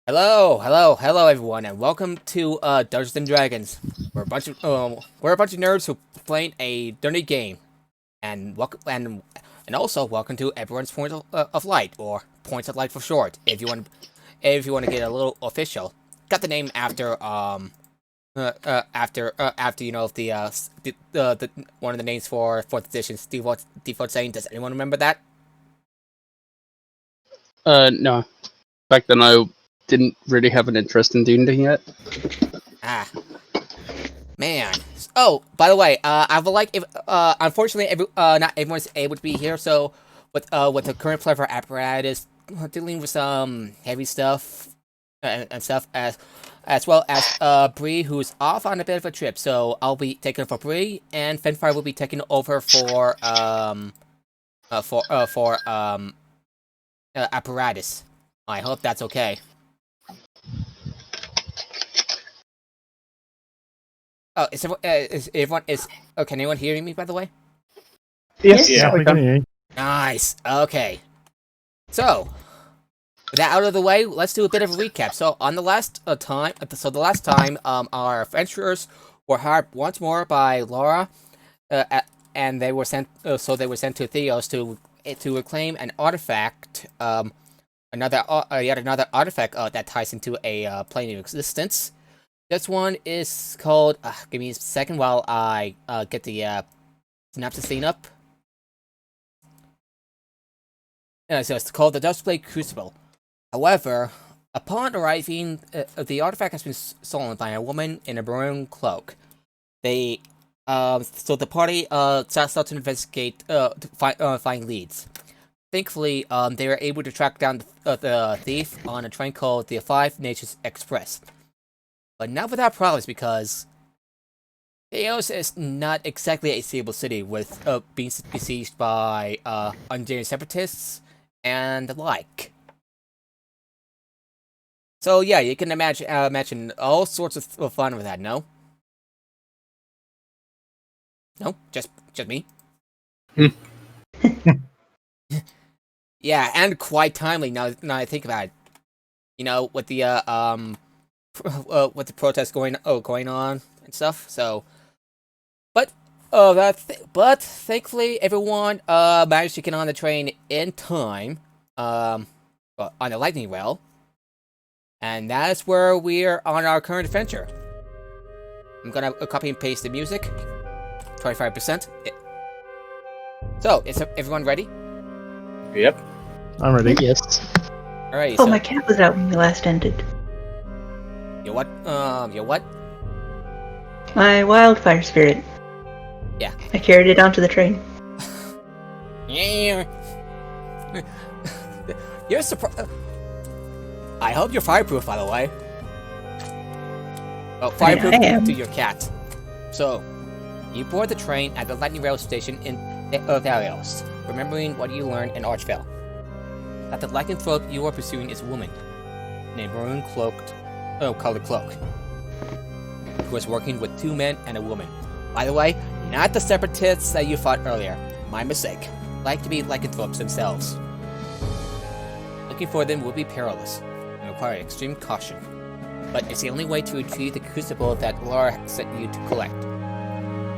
Hello, everyone, and welcome to Dungeons and Dragons. We're a bunch of nerds who playing a dirty game, and welcome and also welcome to everyone's point of light, or points of light for short. If you want to get a little official, got the name after the one of the names for 4th edition's default saying. Does anyone remember that? No. Back then I didn't really have an interest in D&D yet. Man. Oh, by the way, I would like if unfortunately not everyone's able to be here, so with the current play for apparatus dealing with some heavy stuff and stuff as well as Bree, who's off on a bit of a trip, so I'll be taking over for Bree, and Fenfire will be taking over for apparatus. I hope that's okay. Oh, is everyone can anyone hear me, by the way? Yes, Yeah, we can hear you. Nice. Okay. So, with that out of the way, let's do a bit of a recap. So, on the last time, our adventurers were hired once more by Laura, and they were sent. So they were sent to Theos to reclaim an artifact. Yet another artifact that ties into a plane of existence. This one is called. Give me a second while I get the synopsis scene up. So it's called the Dustblade Crucible. However, upon arriving, the artifact has been stolen by a woman in a maroon cloak. So the party starts to investigate, find leads. Thankfully, they were able to track down the thief on a train called the Five Nations Express. But not without problems, because Theos is not exactly a stable city, with being besieged by undaring separatists and the like. So yeah, you can imagine all sorts of fun with that. No, just me. Yeah, and quite timely now I think about it. You know, with the with the protests going on and stuff. So, but thankfully everyone managed to get on the train in time. On the lightning rail, and that's where we're on our current adventure. I'm gonna copy and paste the music. 25%. So, is everyone ready? Yep. I'm ready. Yes. Alright. Oh, my cat was out when we last ended. Your what? Your what? My wildfire spirit. Yeah. I carried it onto the train. Yeah. You're surprised. I hope you're fireproof, by the way. Well, fireproof I am. to your cat. So, you board the train at the lightning rail station in Thalios, remembering what you learned in Archvale. That the lycanthrope you are pursuing is a woman in a maroon colored cloak, who is working with 2 men and a woman. By the way, not the separatists that you fought earlier. My mistake. Like to be lycanthropes themselves. Looking for them will be perilous and require extreme caution. But it's the only way to retrieve the crucible that Laura sent you to collect.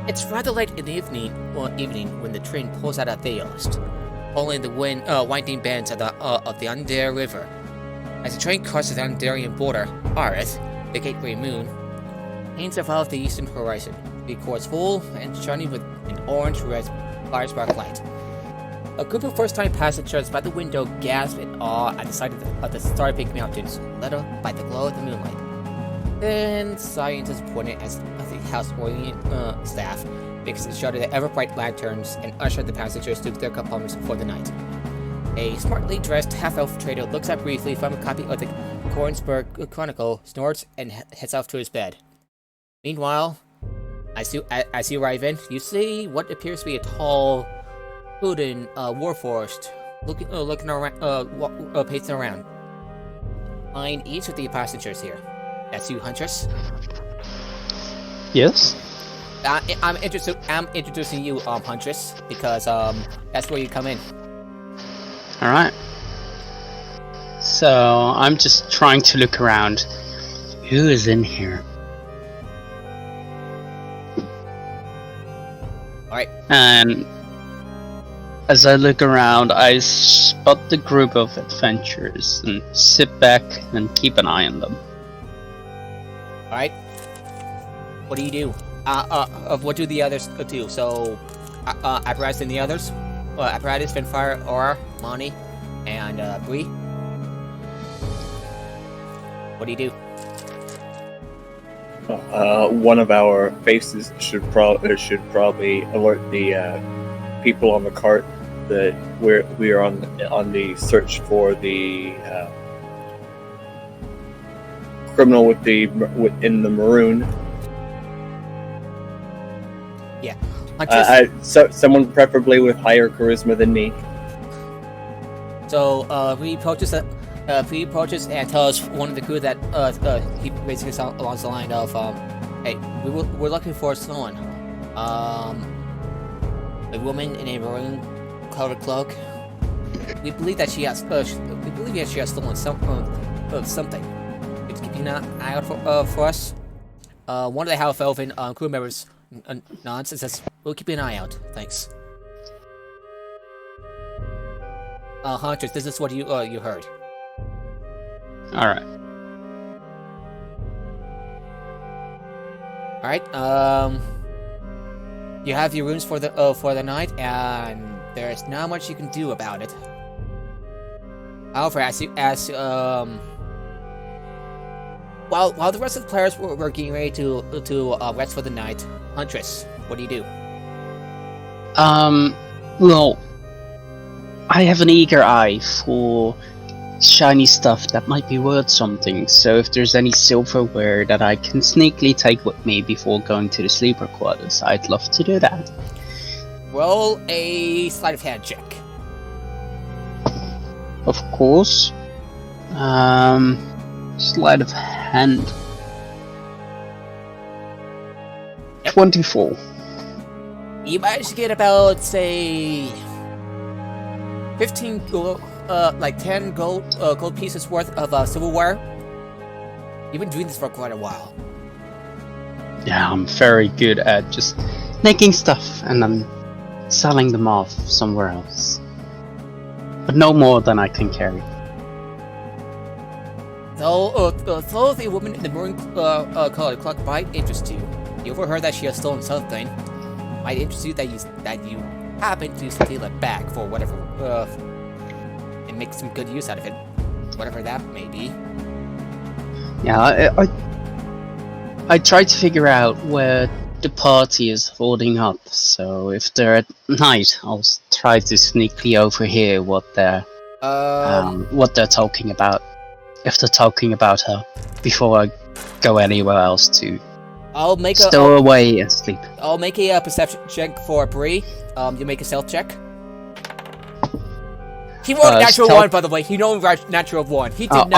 It's rather late in the evening when the train pulls out of Theos, following the winding bends of the Ondra River. As the train crosses the Ondarian border, Arith, the gateway moon, hangs above the eastern horizon, the course full and shining with an orange-red fire-spark light. A group of first-time passengers by the window gasp in awe at the sight of the star-peaked mountains, lit up by the glow of the moonlight. Then scientists pointed at the house-oriented staff, fixed to shutter the ever-bright lanterns, and ushered the passengers to their compartments for the night. A smartly dressed half-elf trader looks up briefly from a copy of the Kornsberg Chronicle, snorts, and heads off to his bed. Meanwhile, as you arrive in, you see what appears to be a tall, hooded warforged, looking around, pacing around. Behind each of the passengers here. That's you, Huntress. Yes. I'm introducing you, Huntress, because that's where you come in. Alright. So I'm just trying to look around. Who is in here? Alright. And as I look around, I spot the group of adventurers and sit back and keep an eye on them. Alright. What do you do? What do the others do? So, Apparatus and the others? Apparatus, Finfire, Aura, Monty, and Bree? What do you do? One of our faces should probably alert the people on the cart that we are on the search for the criminal in the maroon. Yeah. Someone preferably with higher charisma than me. So, Bree approaches and tells one of the crew that he basically sounds along the line of, hey, we're looking for someone. A woman in a maroon-colored cloak. We believe that she has stolen something. It's keeping an eye out for us. One of the half elven crew members nods and says, "We'll keep an eye out. Thanks." Hunters, this is what you heard. Alright. Alright, you have your runes for the night, and there's not much you can do about it. However, while the rest of the players were getting ready to rest for the night, Huntress, what do you do? Well, I have an eager eye for shiny stuff that might be worth something, so if there's any silverware that I can sneakily take with me before going to the sleeper quarters, I'd love to do that. Roll a sleight of hand check. Of course. Sleight of hand. Yep. 24. You managed to get about, say, 15 gold, 10 gold pieces worth of silverware. You've been doing this for quite a while. Yeah, I'm very good at just making stuff and then selling them off somewhere else. But no more than I can carry. Though the woman in the maroon colored cloak might interest you. You overheard that she has stolen something. Might interest you that you happen to steal it back for whatever, and make some good use out of it, whatever that may be. Yeah, I tried to figure out where the party is holding up, so if they're at night, I'll try to sneakily overhear what they're talking about. If they're talking about her, before I go anywhere else to stow away and sleep. I'll make a perception check for Bree. You make a stealth check. He rolled a natural 1, by the way. He rolled a natural 1. He did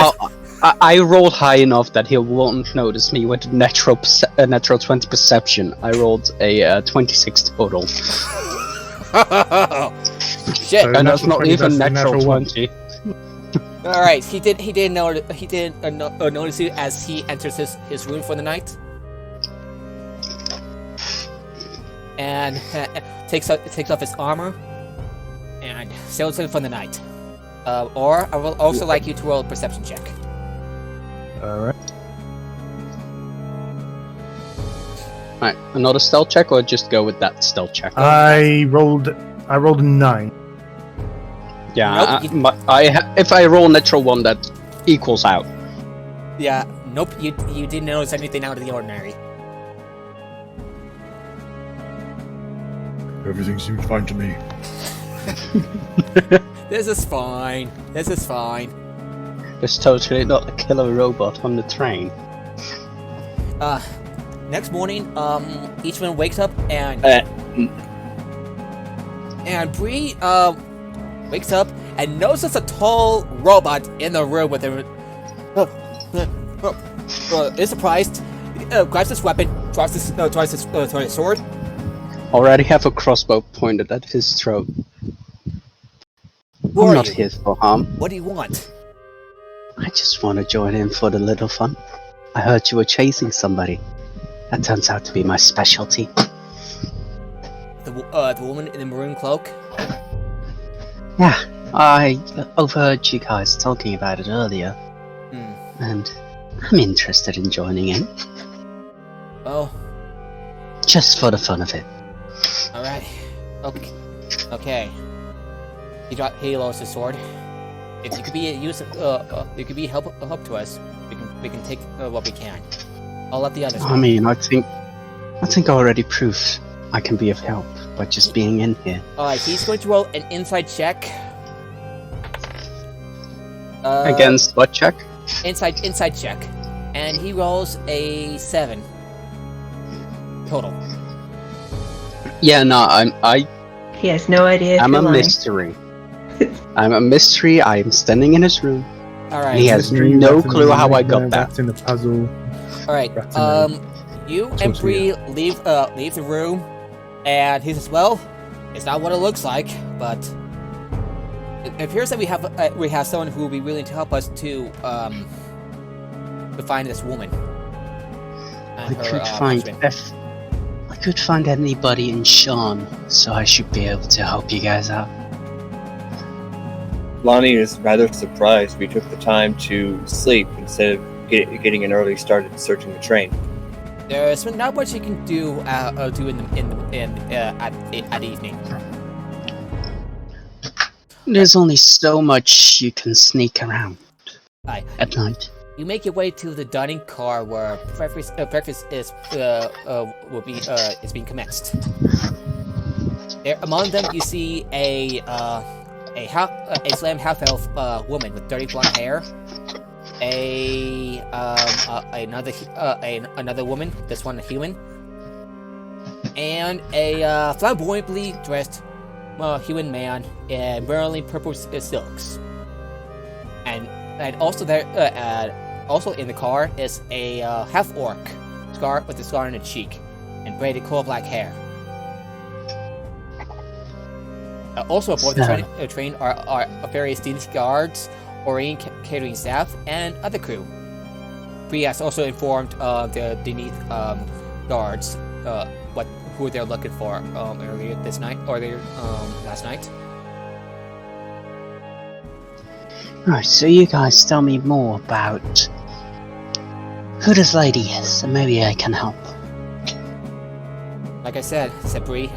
I rolled high enough that he won't notice me with a natural 20 perception. I rolled a 26 total. Shit. So And that's not even natural natural 1. 20. All right. He did notice you as he enters his room for the night, and takes off his armor and sails in for the night. Or I will also like you to roll a perception check. Alright. Right, another stealth check, or just go with that stealth check? I rolled a 9. Yeah, Nope, if I roll a natural 1, that equals out. Yeah. Nope. You didn't notice anything out of the ordinary. Everything seems fine to me. This is fine. This is fine. There's totally not a killer robot on the train. Next morning, each one wakes up and Bree wakes up and notices a tall robot in the room with him. Is surprised, grabs his weapon, tries his sword. Already have a crossbow pointed at his throat. Who I'm are not you? here for harm. What do you want? I just want to join in for the little fun. I heard you were chasing somebody. That turns out to be my specialty. The woman in the maroon cloak? Yeah, I overheard you guys talking about it earlier. And I'm interested in joining in. Oh. Just for the fun of it. Alright. Okay. He lost his sword. If you could be you could be help to us, we can take what we can. I'll let the others know. I mean, I think I already proved I can be of help by just being in here. Alright, he's going to roll an inside check. Against what check? Inside check. And he rolls a 7. Total. Yeah, no, He has no idea if I'm you're a lying. mystery. I'm a mystery. I am standing in his room. Alright. He has no clue how I got that. That's in the puzzle. Alright, you and Bree leave the room, and he says, well, it's not what it looks like, but it appears that we have someone who will be willing to help us to find this woman. And I could find anybody in Sean, so I should be able to help you guys out. Lonnie is rather surprised we took the time to sleep instead of getting an early start at searching the train. There's not much you can do at evening. There's only so much you can sneak around at night. You make your way to the dining car where breakfast is being commenced. There, among them, you see a slam half-elf woman with dirty blonde hair, another woman, this one a human, and a flamboyantly dressed human man in brilliantly purple silks. And also there, also in the car is a half-orc with a scar on its cheek and braided coal black hair. Also aboard the train are various Danish guards, Orient catering staff, and other crew. Bree has also informed the Danish guards who they're looking for last night. Right, so you guys tell me more about who this lady is, and maybe I can help. Like I said Bree,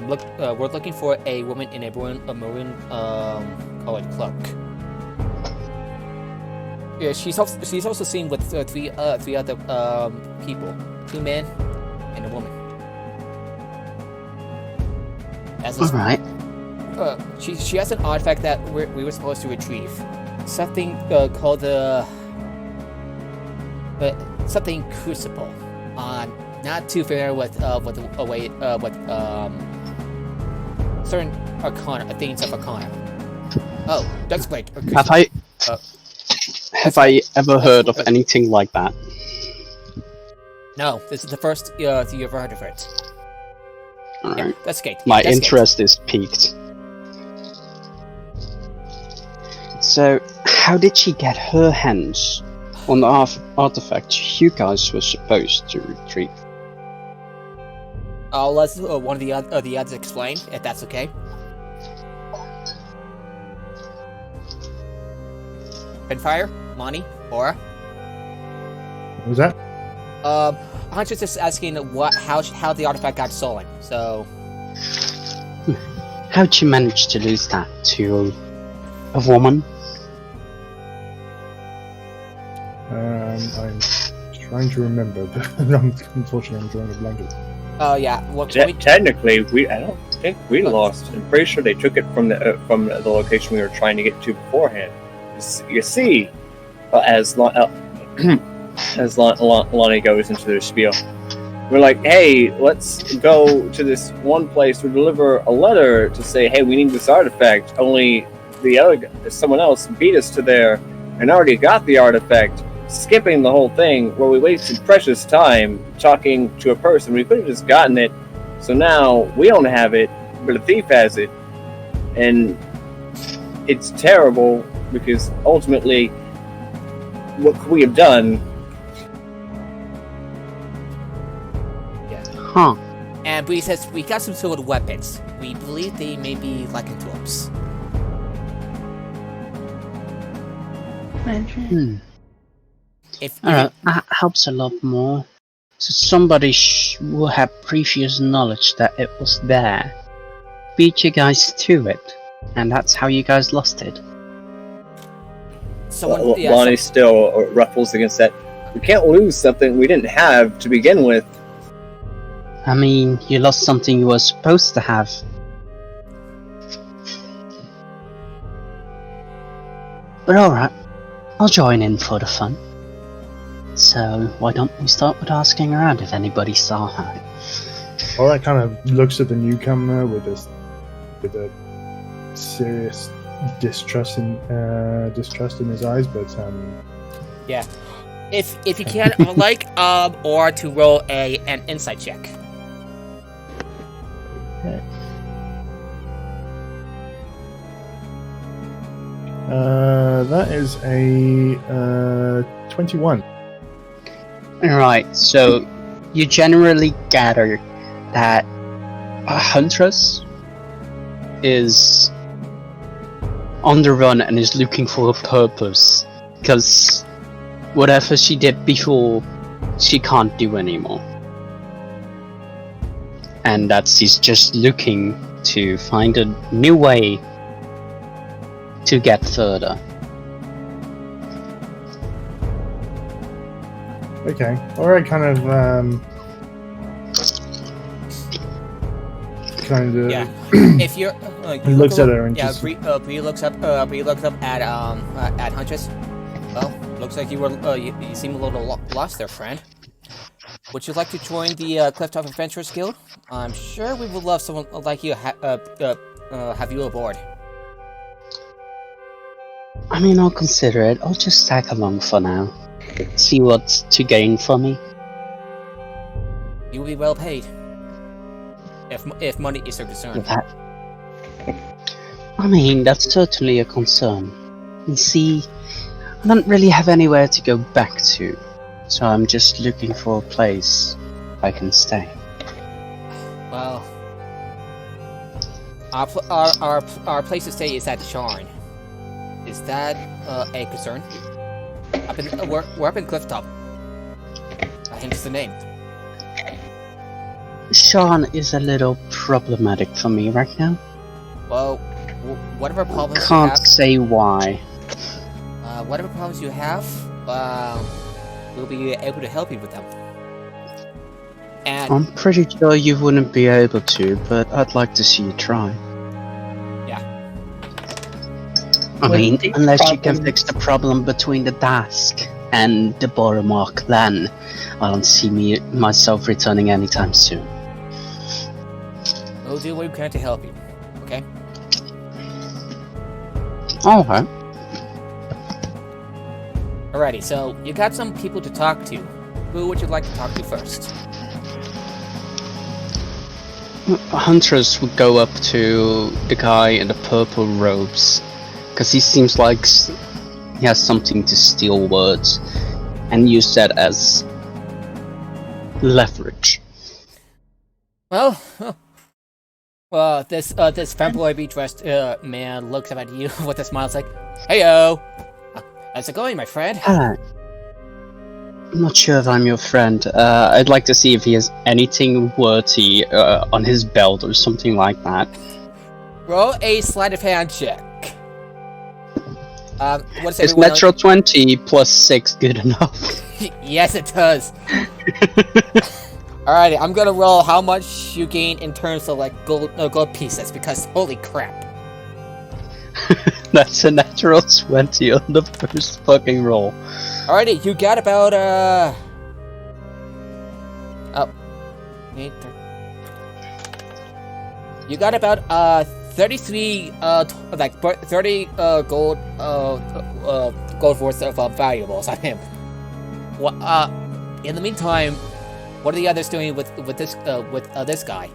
we're looking for a woman in a maroon colored cloak. Yeah, she's also seen with three other people, 2 men and a woman. Alright. She has an artifact that we were supposed to retrieve. Something called something crucible. Not too familiar with certain arcana, things of arcana. Oh, that's great. Have I ever heard of anything like that? No, this is the first you ever heard of it. Alright. Yeah, that's great. My interest is piqued. So, how did she get her hands on the artifact you guys were supposed to retrieve? I'll let one of the others explain, if that's okay. Pinfire, Lonnie, Aura. What was that? I'm just asking how the artifact got stolen. So, How'd you manage to lose that to a woman? I'm trying to remember, but unfortunately I'm drawing a blanket. oh yeah. Technically, I don't think we lost. I'm pretty sure they took it from the location we were trying to get to beforehand. You see, as Lonnie goes into their spiel, we're like, hey, let's go to this one place to deliver a letter to say, hey, we need this artifact. Only someone else beat us to there and already got the artifact, skipping the whole thing where we wasted precious time talking to a person. We could have just gotten it. So now we don't have it, but a thief has it. And it's terrible because ultimately what could we have done? Huh. And Bree says, we got some sort of weapons. We believe they may be lycanthropes. Alright, that helps a lot more. So somebody will have previous knowledge that it was there. Beat you guys to it. And that's how you guys lost it. Lonnie still ruffles against that. We can't lose something we didn't have to begin with. I mean, you lost something you were supposed to have. But alright, I'll join in for the fun. So, why don't we start with asking around if anybody saw her? Alright kind of looks at the newcomer with a serious distrust in his eyes, but yeah. If you can, I would like or to roll an insight check. Okay. That is a 21. Alright, so you generally gather that a huntress is on the run and is looking for a purpose, because whatever she did before, she can't do anymore. And that she's just looking to find a new way to get further. Okay. Alright, kind of Yeah. If you're he looks at her and just Bree looks up at Huntress. Well, looks like you were you seem a little lost there, friend. Would you like to join the Clifftop Adventurers Guild? I'm sure we would love someone like you have you aboard. I mean, I'll consider it. I'll just tag along for now. See what's to gain for me. You will be well paid. If money is a concern. I mean, that's certainly a concern. You see, I don't really have anywhere to go back to, so I'm just looking for a place I can stay. Well, our place to stay is at Sharn. Is that a concern? We're up in Clifftop. Hence the name. Sean is a little problematic for me right now. Well, whatever problems Can't you have... say why. Whatever problems you have, we'll be able to help you with them. And... I'm pretty sure you wouldn't be able to, but I'd like to see you try. Yeah. I mean, unless you can fix the problem between the Dask and the Boromar clan, I don't see myself returning anytime soon. We'll do what we can to help you, okay? Alright. Alrighty, so you got some people to talk to. Who would you like to talk to first? Hunters would go up to the guy in the purple robes, because he seems like he has something to steal words, and use that as leverage. Well, this vampire dressed man looks up at you with a smile. It's like, "Heyo, how's it going, my friend?" Hello. I'm not sure if I'm your friend. I'd like to see if he has anything worthy on his belt or something like that. Roll a sleight of hand check. What's Is natural 20 plus 6 good enough? Yes, it does. Alrighty, I'm gonna roll how much you gain in terms of like gold pieces, because holy crap. That's a natural 20 on the first fucking roll. Alrighty, you got about you got about 33 30 gold worth of valuables on him. What in the meantime, what are the others doing with this guy?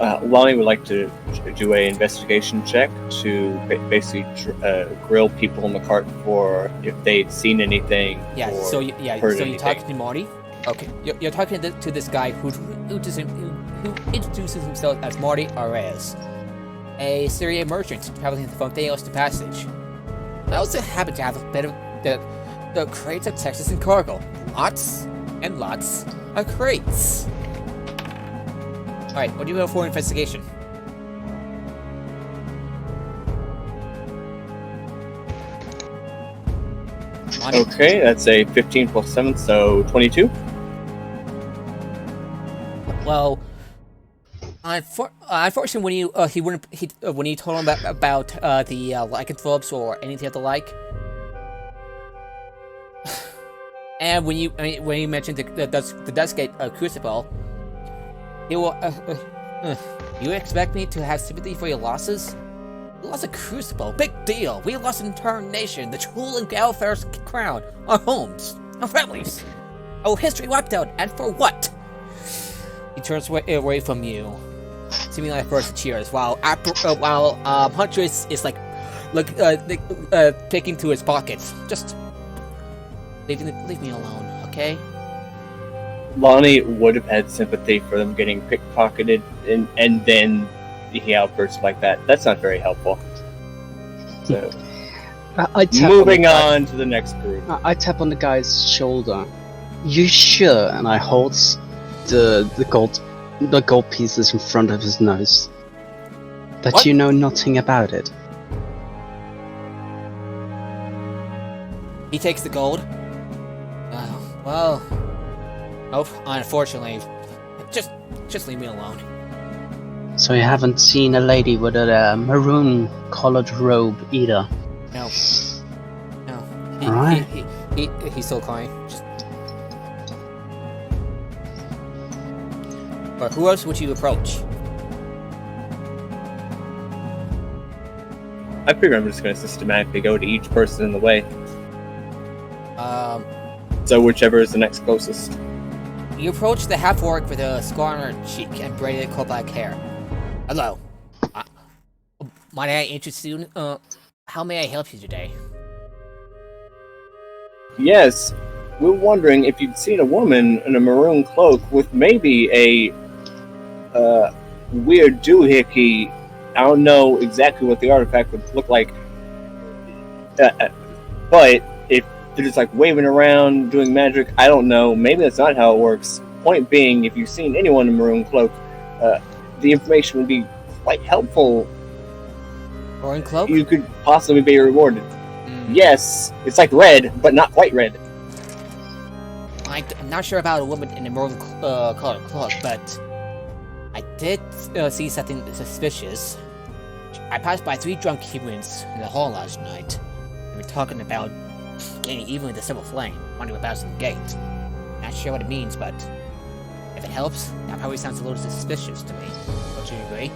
Lonnie would like to do an investigation check to basically grill people in the cart for if they'd seen anything. Yeah. Or So heard you're anything. talking to Marty. Okay. You're talking to this guy who introduces himself as Marty Arez, a Syrian merchant traveling from Theos to Passage. I also happen to have a bit of the crates of Texas and cargo. Lots and lots of crates. Alright, what do you have for investigation? Money? Okay, that's a 15 plus 7, so 22. Well, unfortunately, when you told him about the lycanthropes or anything of the like, and when you mentioned the Dustgate Crucible, he will. You expect me to have sympathy for your losses? We lost a Crucible, big deal. We lost an entire nation, the jewel and Galfer's crown, our homes, our families, our history wiped out, and for what? He turns away from you, seeming like a burst of cheers, while Huntress is taking to his pockets. Just leave me alone, okay? Lonnie would have had sympathy for them getting pickpocketed, and then he outbursts like that. That's not very helpful. So, I tap moving on to the next group. I tap on the guy's shoulder. You sure? And I hold the gold pieces in front of his nose. That What? you know nothing about it. He takes the gold. Well, nope. Unfortunately, just leave me alone. So you haven't seen a lady with a maroon-colored robe either? No. Alright. He's still crying. But who else would you approach? I figure I'm just going to systematically go to each person in the way. So whichever is the next closest. You approach the half-orc with a scar on her cheek and braided coal-black hair. Hello. Might I interest you? How may I help you today? Yes, we're wondering if you'd seen a woman in a maroon cloak with maybe a weird doohickey. I don't know exactly what the artifact would look like, but if they're just like waving around, doing magic, I don't know. Maybe that's not how it works. Point being, if you've seen anyone in a maroon cloak, the information would be quite helpful. Or in cloak? You could possibly be rewarded. Yes, it's like red, but not quite red. I'm not sure about a woman in a maroon colored cloak, but I did see something suspicious. I passed by 3 drunk humans in the hall last night. They were talking about getting even with the Silver Flame, wondering about the gate. Not sure what it means, but if it helps, that probably sounds a little suspicious to me. Don't you agree?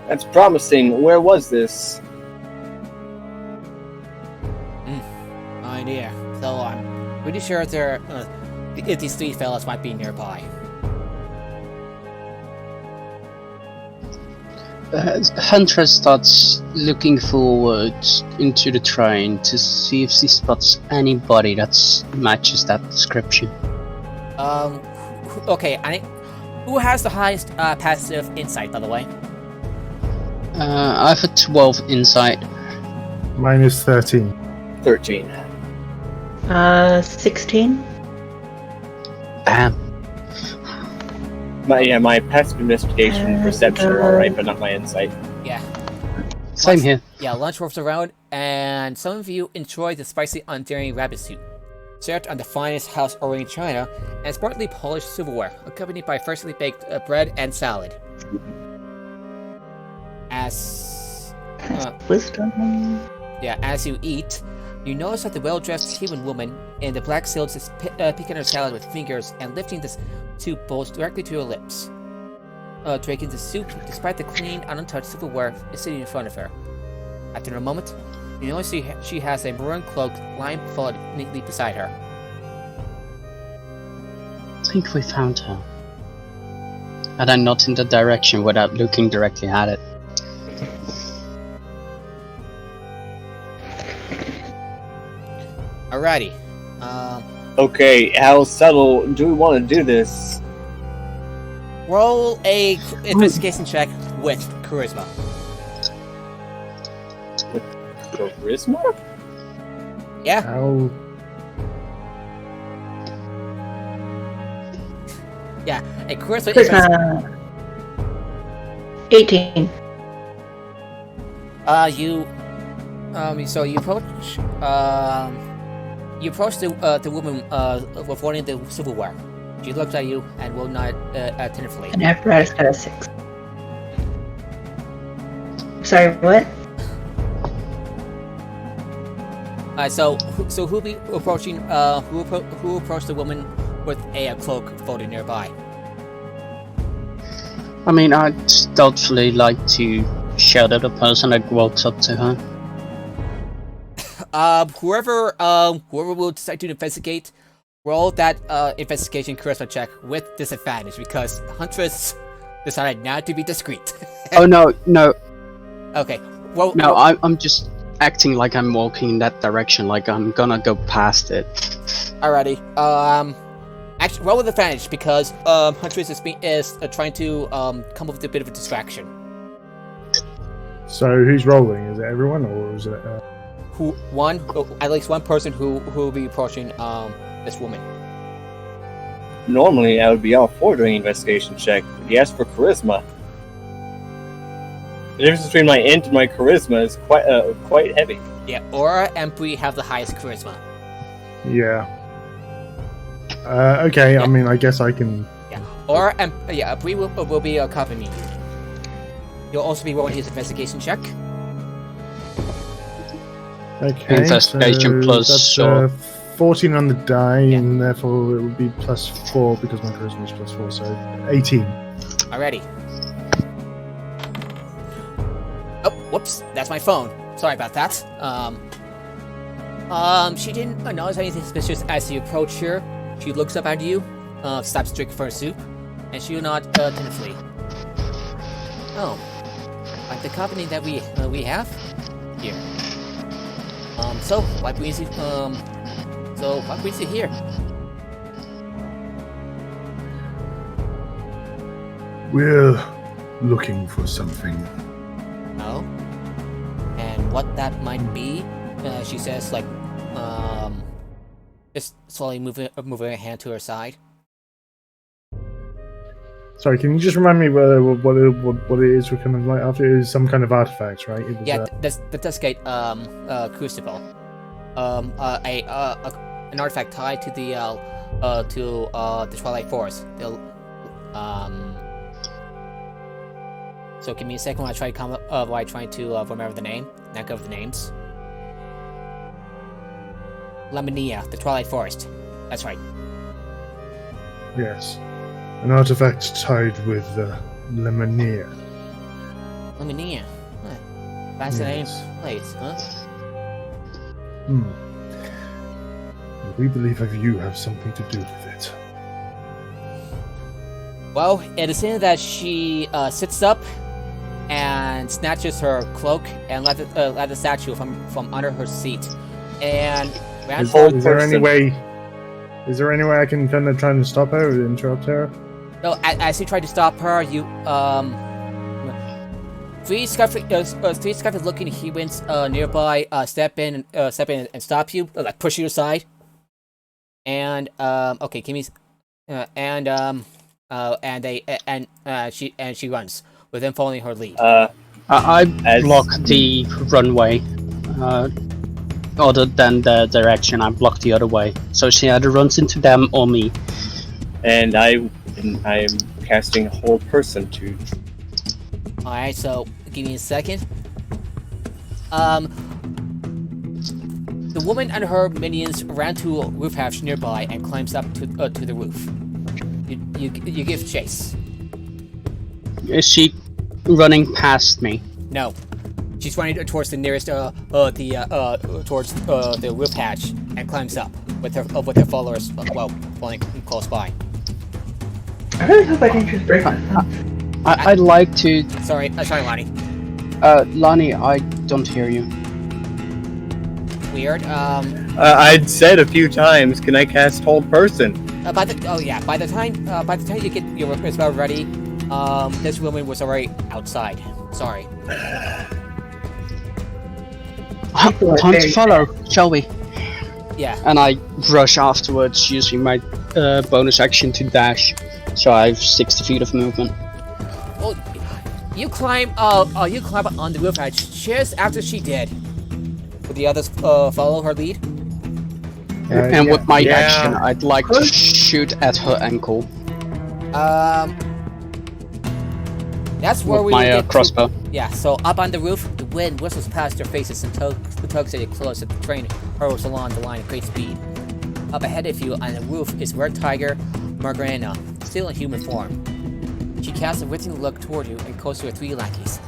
That's promising. Where was this? No idea. So I'm pretty sure if these 3 fellas might be nearby. Huntress starts looking forward into the train to see if she spots anybody that matches that description. Okay, who has the highest passive insight, by the way? I have a 12 insight. Mine is 13. 13. 16. My passive investigation, perception are alright, but not my insight. Yeah. Same here. Yeah, lunch rolls around, and some of you enjoy the spicy undaring rabbit soup, served on the finest house-oriented china and smartly polished silverware, accompanied by freshly baked bread and salad. As Wisdom. as you eat, you notice that the well-dressed human woman in the black silks is picking her salad with fingers and lifting the soup bowls directly to her lips. Drinking the soup, despite the clean, untouched silverware is sitting in front of her. After a moment, you notice she has a maroon cloak lying folded neatly beside her. I think we found her. And I nod in the direction without looking directly at it. Alrighty. Okay, how subtle do we want to do this? Roll a investigation check with charisma. Charisma? Yeah. How? Yeah. A charisma. Charisma. 18. So you approach. You approach the woman with one of the silverware. She looks at you and will nod attentively. An apparatus got a 6. Sorry, what? So who be approaching? Who approached the woman with a cloak folded nearby? I mean, I'd doubtfully like to shout at the person that walks up to her. Whoever will decide to investigate, roll that investigation charisma check with disadvantage because Huntress decided not to be discreet. Oh no. Okay. Well, No, I'm just acting like I'm walking in that direction, like I'm gonna go past it. Alrighty. Actually, roll with advantage because Huntress is trying to come up with a bit of a distraction. So who's rolling? Is it everyone or is it? At least one person who will be approaching this woman. Normally, I would be all for doing an investigation check, but he asked for charisma. The difference between my int and my charisma is quite heavy. Yeah, Aura and Bree have the highest charisma. Yeah. Okay. Yeah. I mean, I guess I can. Yeah, Aura and Bree will be accompanying you. You'll also be rolling his investigation check. Okay. Investigation so plus that's, sure. 14 on the die, Yeah. and therefore it will be +4 because my charisma is +4, so 18. Alrighty. Oh, whoops, that's my phone. Sorry about that. She didn't notice anything suspicious as you approach her. She looks up at you, stops drinking for her soup, and she will nod attentively. Oh, like the company that we have here. So what brings you? So what brings you here? We're looking for something. Oh, and what that might be? She says, like, just slowly moving her hand to her side. Sorry, can you just remind me what it is we're coming right after? It is some kind of artifact, right? It was, Yeah, the Duskgate crucible. An artifact tied to the Twilight Forest. So give me a second while I try to come up, while I try to remember the name. Not go over the names. Lamania, the Twilight Forest. That's right. Yes. An artifact tied with Lemania. Lamania. Huh. Fascinating Yes. place, huh? We believe you have something to do with it. Well, it is in that she sits up and snatches her cloak and let the statue from under her seat. And Is Old there any person. way? Is there any way I can kind of try and stop her or interrupt her? no, as you try to stop her, you three scuffy looking humans nearby step in and stop you, like push you aside. And okay, give me she runs with them following her lead. I As- block the runway. Other than the direction, I block the other way. So she either runs into them or me. And I am casting whole person to. All right, so give me a second. The woman and her minions ran to a roof hatch nearby and climbs up to the roof. You give chase. Is she running past me? No, she's running towards the nearest towards the roof hatch and climbs up with her followers following close by. I really hope I didn't just break my phone. I'd like to. Sorry, Lonnie. Lonnie, I don't hear you. Weird. I'd said a few times, can I cast Hold Person? By the time you get your spell ready, this woman was already outside. Sorry. Time to follow, shall we? Yeah. And I rush afterwards using my bonus action to dash, so I have 60 feet of movement. Well, you climb on the roof edge just after she did. Would the others follow her lead? And yeah. with my Yeah. action, I'd like to shoot at her ankle That's where with we my get to- crossbow. Yeah, so up on the roof, the wind whistles past their faces and tugs at you close as the train hurls along the line at great speed. Up ahead of you on the roof is Red Tiger Margrana, still in human form. She casts a withering look toward you and calls to her 3 lackeys.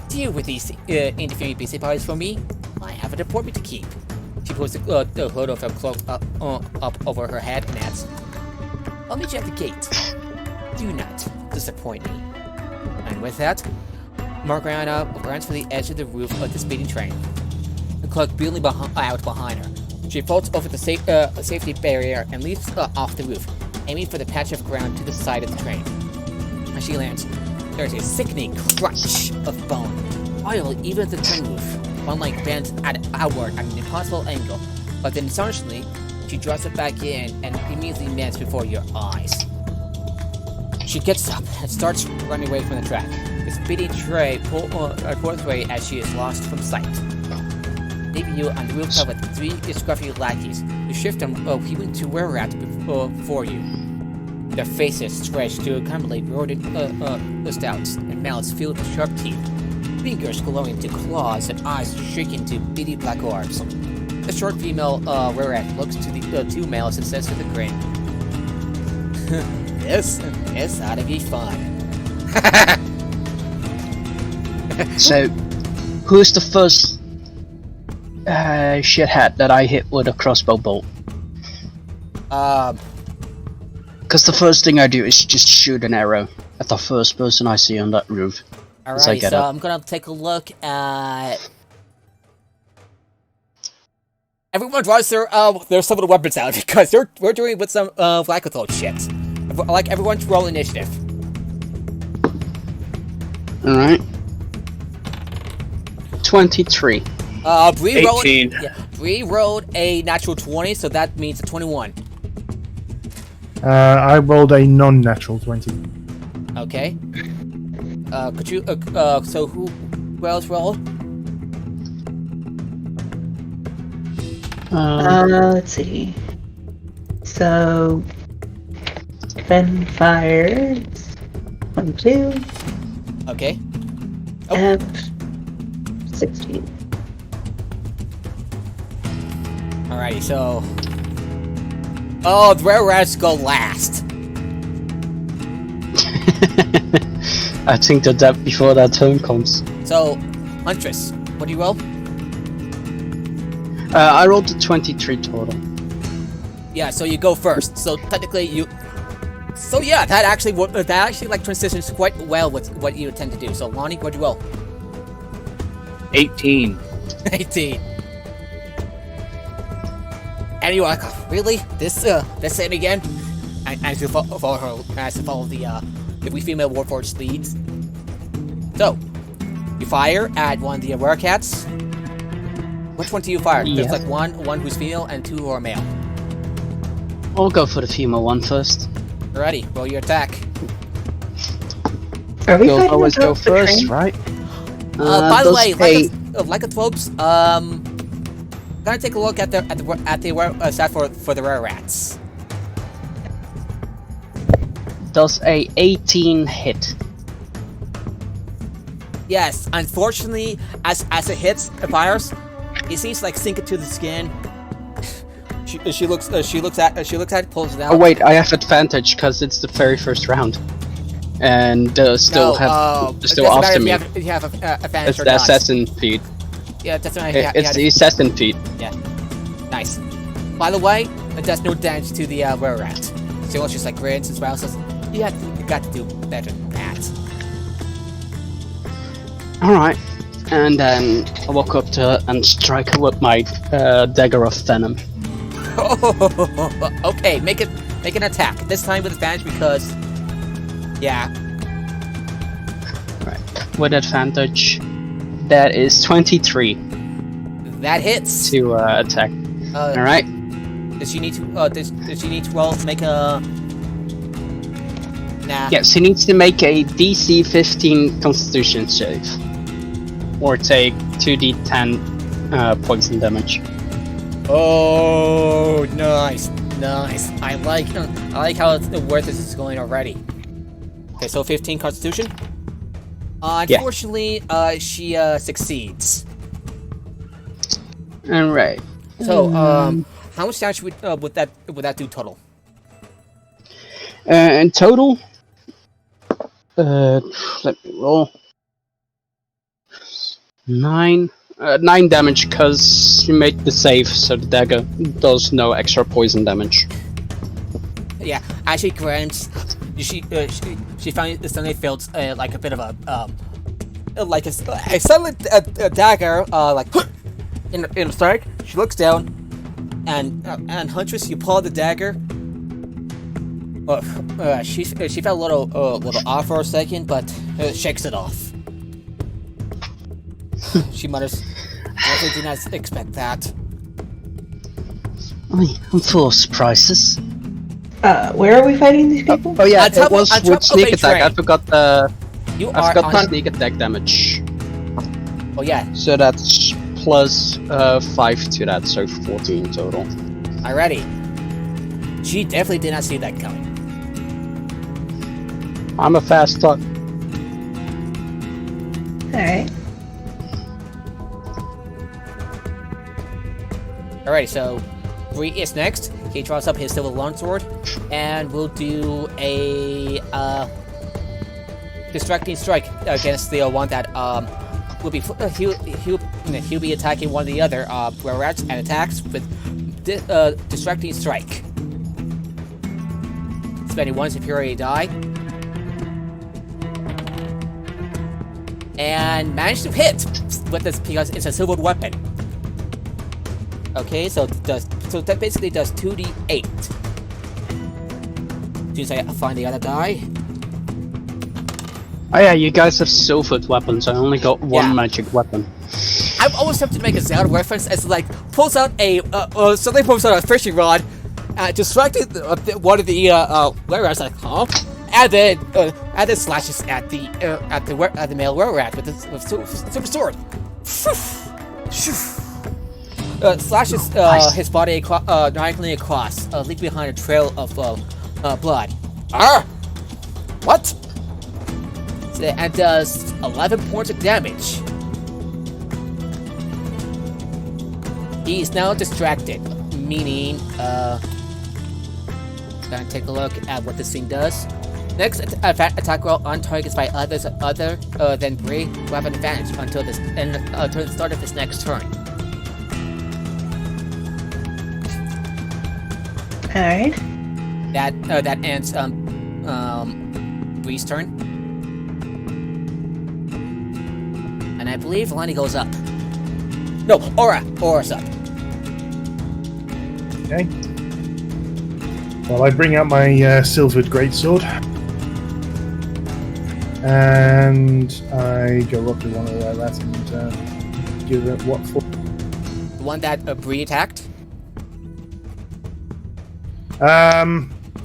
Deal with these interfering busybodies for me. I have an appointment to keep. She pulls the hood of her cloak up over her head and adds, I'll meet you at the gate. Do not disappoint me. And with that, Margrana runs for the edge of the roof of the speeding train. The cloak beeling out behind her. She vaults over the safety barrier and leaps off the roof, aiming for the patch of ground to the side of the train. As she lands, there is a sickening crunch of bone, while even the train roof, one leg bends outward at an impossible angle, but then astonishingly, she draws it back in and immediately melts before your eyes. She gets up and starts running away from the track. The speeding train pulls away as she is lost from sight. Leaving you on the rooftop with 3 scruffy lackeys, you shift them even to where we're at before you. Their faces stretched to accommodate rodent snouts and mouths filled with sharp teeth, fingers glowing to claws and eyes shaking to beady black orbs. The short female were-rat looks to the 2 males and says with a grin, This ought to be fun. So, who's the first shithead that I hit with a crossbow bolt? Because the first thing I do is just shoot an arrow at the first person I see on that roof. Alright, get so up. I'm gonna take a look at... Everyone draws their some of the weapons out because we're doing with some Volatile shit. I'd like everyone to roll initiative. Alright. 23. Bree rolled, 18. Bree rolled a natural 20, so that means a 21. I rolled a non-natural 20. Okay. Could you, so who else rolled? Let's see. So, Ben fires 22. Okay. Oh. F 16. Alrighty, so... Oh, the rare rats go last. I think that before that turn comes. So, Huntress, what do you roll? I rolled a 23 total. Yeah, so you go first. So technically you... So yeah, that actually like transitions quite well with what you intend to do. So Lonnie, what'd you roll? 18. 18. And you're like, really? This thing again? And as you follow the wee female warforged leads. So, you fire at one of the werecats. Which one do you fire? Yeah. There's like one who's female and 2 who are male. I'll go for the female one first. Alrighty, roll your attack. Are we You'll fighting always go about the first, train? right? By the way, does like a Twopes, gonna take a look at the stat for the rare rats. Does a 18 hit? Yes, unfortunately, as it hits the fires, it seems like sink it to the skin. She looks at it, pulls it out. Oh wait, I have advantage because it's the very first round, and still after me. You have advantage It's or the not. assassin feat. Yeah, that's right. It's the assassin feat. Yeah, nice. By the way, it does no damage to the rare rat. So it's just like grins and smiles. Says, "You got to do better than that. Alright. And then I walk up to her and strike her with my dagger of venom. Okay, make an attack. This time with advantage because, yeah. Right. With advantage, that is 23 That hits. to attack. Alright. Does she need to? Does she need to roll to make a? Nah. Yes, he needs to make a DC 15 Constitution save, or take 2d10 poison damage. Oh, nice. I like how the worth this is going already. Okay, so 15 Constitution. Unfortunately, she succeeds. All right. So, how much damage would that do total? In total, let me roll. 9 damage because you made the save, so the dagger does no extra poison damage. Yeah, actually, Grant, she finally suddenly felt like a bit of a like a suddenly a dagger like in a strike. She looks down, and Huntress, you pull the dagger. She felt a little off for a second, but shakes it off. She mutters, "Definitely did not expect that." I'm full of surprises. Where are we fighting these people? Oh yeah, On top it was on top with of sneak a attack. I train. forgot the You are on. sneak attack damage. Oh yeah, So that's plus 5 to that, so 14 total. alrighty. She definitely did not see that coming. I'm a fast talk. Alright. Alrighty, so Bree is next. He draws up his silver longsword, and we'll do a distracting strike against the one that will be he'll be attacking one of the other were rats and attacks with distracting strike. Spending one superior die, and managed to hit with this because it's a silvered weapon. Okay, so that basically does 2d8. As soon as I find the other die. Oh yeah, you guys have silvered weapons. I only got one Yeah. magic weapon. I'm always tempted to make a Zelda reference as like pulls out suddenly pulls out a fishing rod, distracted one of the were-rats like huh, and then slashes at the male were-rat with super sword. Slashes his body diagonally across, leaving behind a trail of blood. What? And does 11 points of damage. He is now distracted, meaning, gonna take a look at what this thing does. Next attack roll on targets by others other than Bree will have an advantage until the start of his next turn. Alright. That ends Bree's turn. And I believe Lonnie goes up. No, Aura's up. Okay. Well, I bring out my silvered greatsword, and I go up to one of the rats and give it what for? The one that Bree attacked.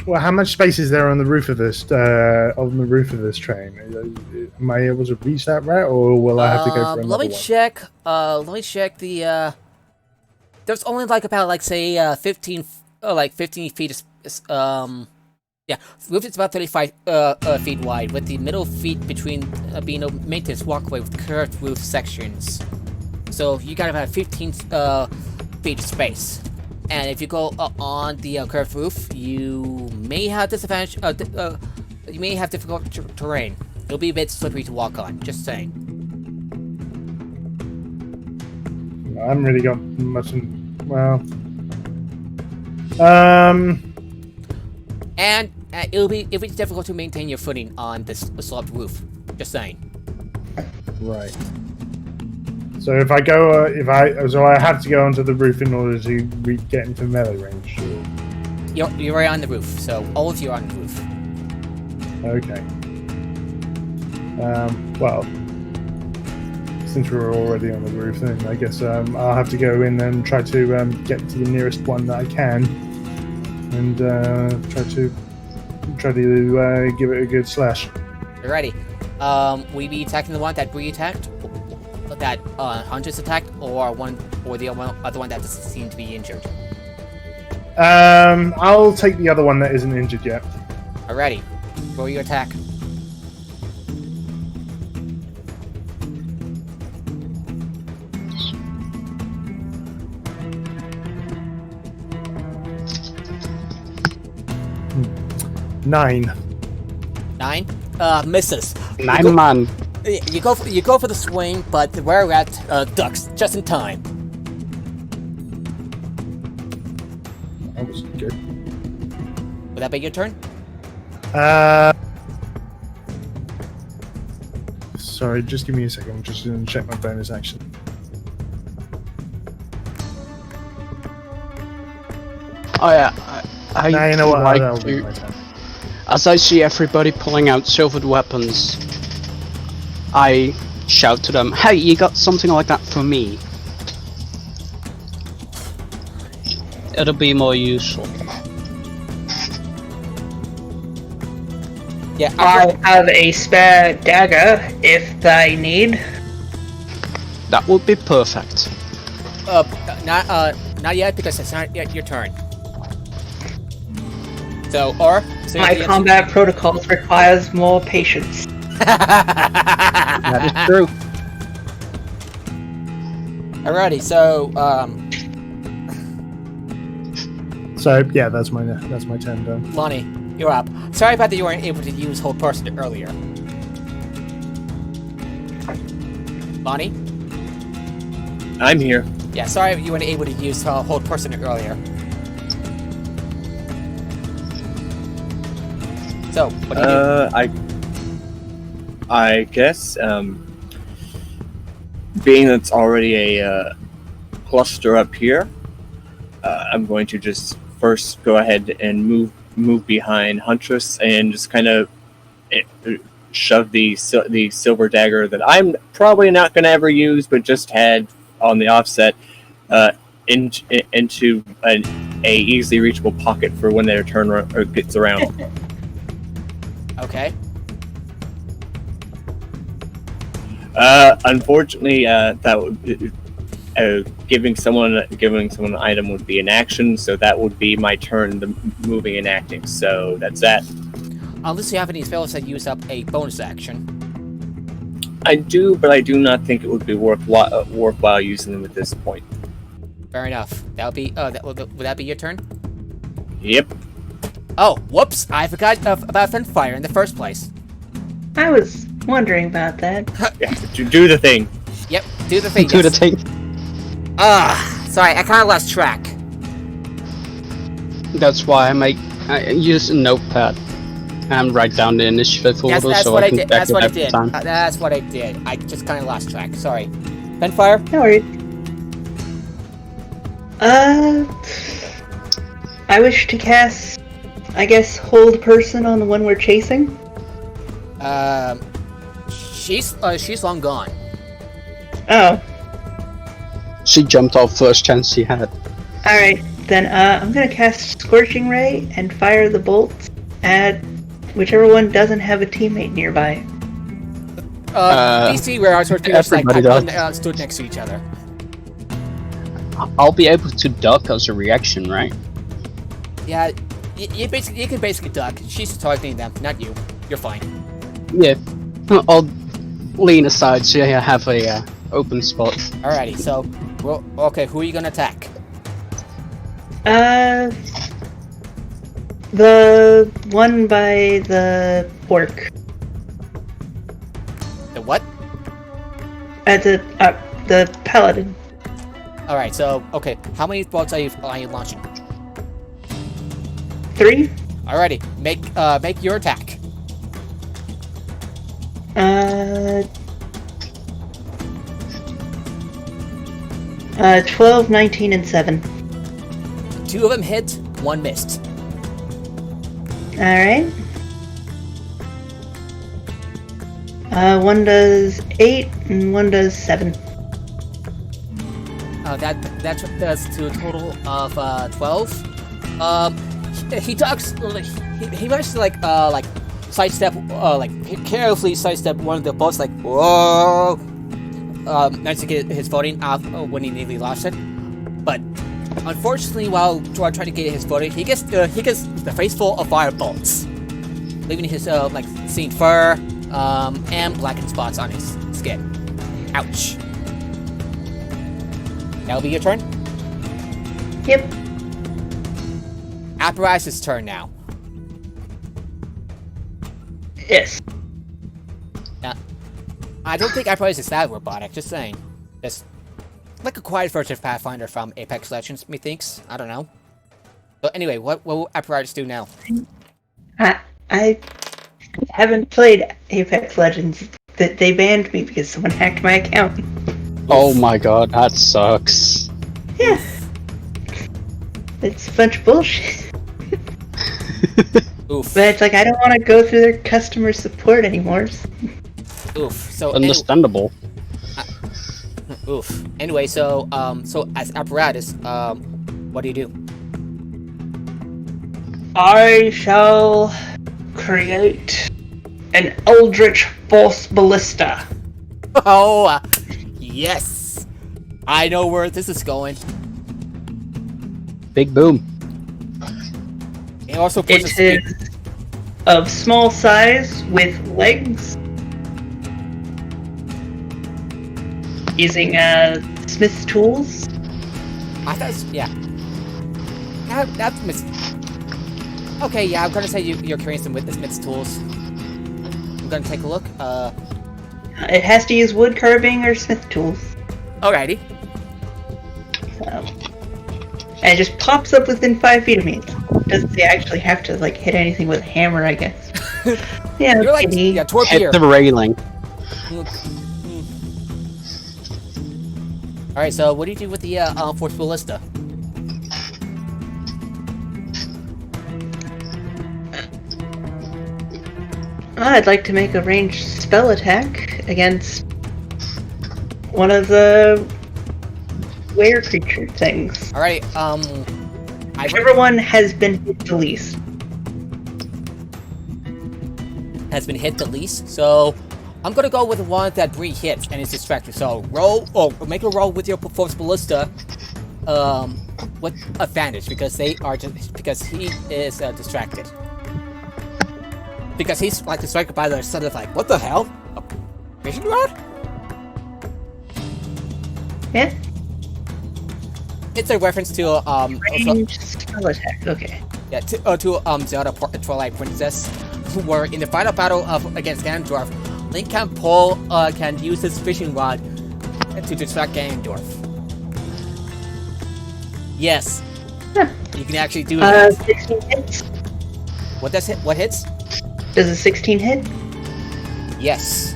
Well, how much space is there on the roof of this train? Am I able to reach that rat, or will I have to go for another Let me one? check. Let me check the. There's only like about 15 feet. Yeah, the roof is about 35 feet wide, with the middle feet between being a maintenance walkway with curved roof sections. So you got about 15 feet of space. And if you go on the curved roof, you may have disadvantage. You may have difficult terrain. It'll be a bit slippery to walk on. Just saying. I haven't really got much. And it'll be difficult to maintain your footing on this sloped roof. Just saying. Right. So if I go, so I have to go onto the roof in order to get into melee range. Or... You're right on the roof, so all of you are on the roof. Okay. Well, since we're already on the roof, then I guess I'll have to go in and try to get to the nearest one that I can, and try to give it a good slash. Alrighty. Will you be attacking the one that Bree attacked, that Huntress attacked, or the other one that doesn't seem to be injured? I'll take the other one that isn't injured yet. Alrighty. Roll your attack. Nine. 9? Misses. 9 man. You go for the swing, but the were rat ducks just in time. That was good. Would that be your turn? Sorry, just give me a second. I'm just going to check my bonus action. Oh yeah, I Now you know what? like That'll be to, my turn. as I see everybody pulling out silvered weapons, I shout to them, "Hey, you got something like that for me?" It'll be more useful. Yeah, I'll have a spare dagger if I need. That would be perfect. Not yet, because it's not yet your turn. So, or My combat protocols requires more patience. That is true. Alrighty, so So yeah, that's my turn done. Lonnie, you're up. Sorry about that you weren't able to use hold person earlier. Lonnie? I'm here. Yeah, sorry you weren't able to use hold person earlier. So, what do you do? I guess, being that's already a cluster up here, I'm going to just first go ahead and move behind Huntress and just kind of shove the silver dagger that I'm probably not going to ever use, but just had on the offset, into a easily reachable pocket for when their turn gets around. Okay. Unfortunately, that would giving someone an item would be an action, so that would be my turn, the moving and acting. So that's that. Unless you have any spells that use up a bonus action. I do, but I do not think it would be worthwhile using them at this point. Fair enough. That'll be. Would that be your turn? Yep. Oh, whoops! I forgot about Fire in the first place. I was wondering about that. Yeah, do the thing. Yep, do the thing. Do the thing. Sorry, I kind of lost track. That's why I use a notepad and write down the initiative order That's so what I I can did. check That's it what I every did. time. That's what I did. I just kind of lost track. Sorry. Fire. No worries. I wish to cast, I guess, hold person on the one we're chasing. She's long gone. Oh, She jumped off first chance she had. alright. Then I'm gonna cast Scorching Ray and fire the bolts at whichever one doesn't have a teammate nearby. DC where our torpedoes everybody does. stood next to each other. I'll be able to duck as a reaction, right? Yeah, you can basically duck. She's targeting them, not you. You're fine. Yeah. I'll lean aside so I have a open spot. Alrighty, so okay, who are you gonna attack? The one by the orc. The what? The paladin. Alright, so okay, how many bolts are you launching? 3. Alrighty, make your attack. 12, 19, and 7. 2 of them hit, 1 missed. Alright. 1 does 8, and 1 does 7. That does to a total of 12. He talks. He manages to sidestep, carefully sidestep one of the bolts, whoa. Managed to get his footing off when he nearly lost it. But unfortunately, while trying to get his footing, he gets the face full of fire bolts, leaving his seeing fur and blackened spots on his skin. Ouch. That'll be your turn? Yep. Apparatus' turn now. Yes. Now, I don't think Apparatus is that robotic, just saying. Just like a quiet version of Pathfinder from Apex Legends, methinks. I don't know. But anyway, what will Apparatus do now? I haven't played Apex Legends. They banned me because someone hacked my account. Oh my god, that sucks. Yeah. It's a bunch of bullshit. Oof. But it's I don't want to go through their customer support anymore. Oof. So Understandable. Oof. Anyway, so as Apparatus, what do you do? I shall create an Eldritch Force Ballista. Oh, yes! I know where this is going. Big boom. It also puts It is of small size with legs. Using Smith's tools. I thought, yeah. That's Okay, yeah, I'm gonna say you're carrying some with the Smith's tools. I'm gonna take a look. It has to use wood carving or Smith tools. Alrighty. And it just pops up within 5 feet of me. Doesn't they actually have to hit anything with a hammer, I guess. Yeah, You're maybe. torpedo. Hit the railing. Alright, so what do you do with the Force Ballista? I'd like to make a ranged spell attack against one of the were creature things. Alright, Whichever one has been hit the least. Has been hit the least, so I'm gonna go with the one that Bree hits and is distracted. So make a roll with your Force Ballista, with advantage because he is distracted. Because he's distracted by the sort of what the hell? A vision rod? Yeah. It's a reference to Ranged spell attack. Okay. yeah, to Zelda Twilight Princess, where in the final battle against Ganondorf, Link can use his fishing rod to distract Ganondorf. Yes, Huh. you can actually do that. 16 hits. What hits? Does a 16 hit? Yes.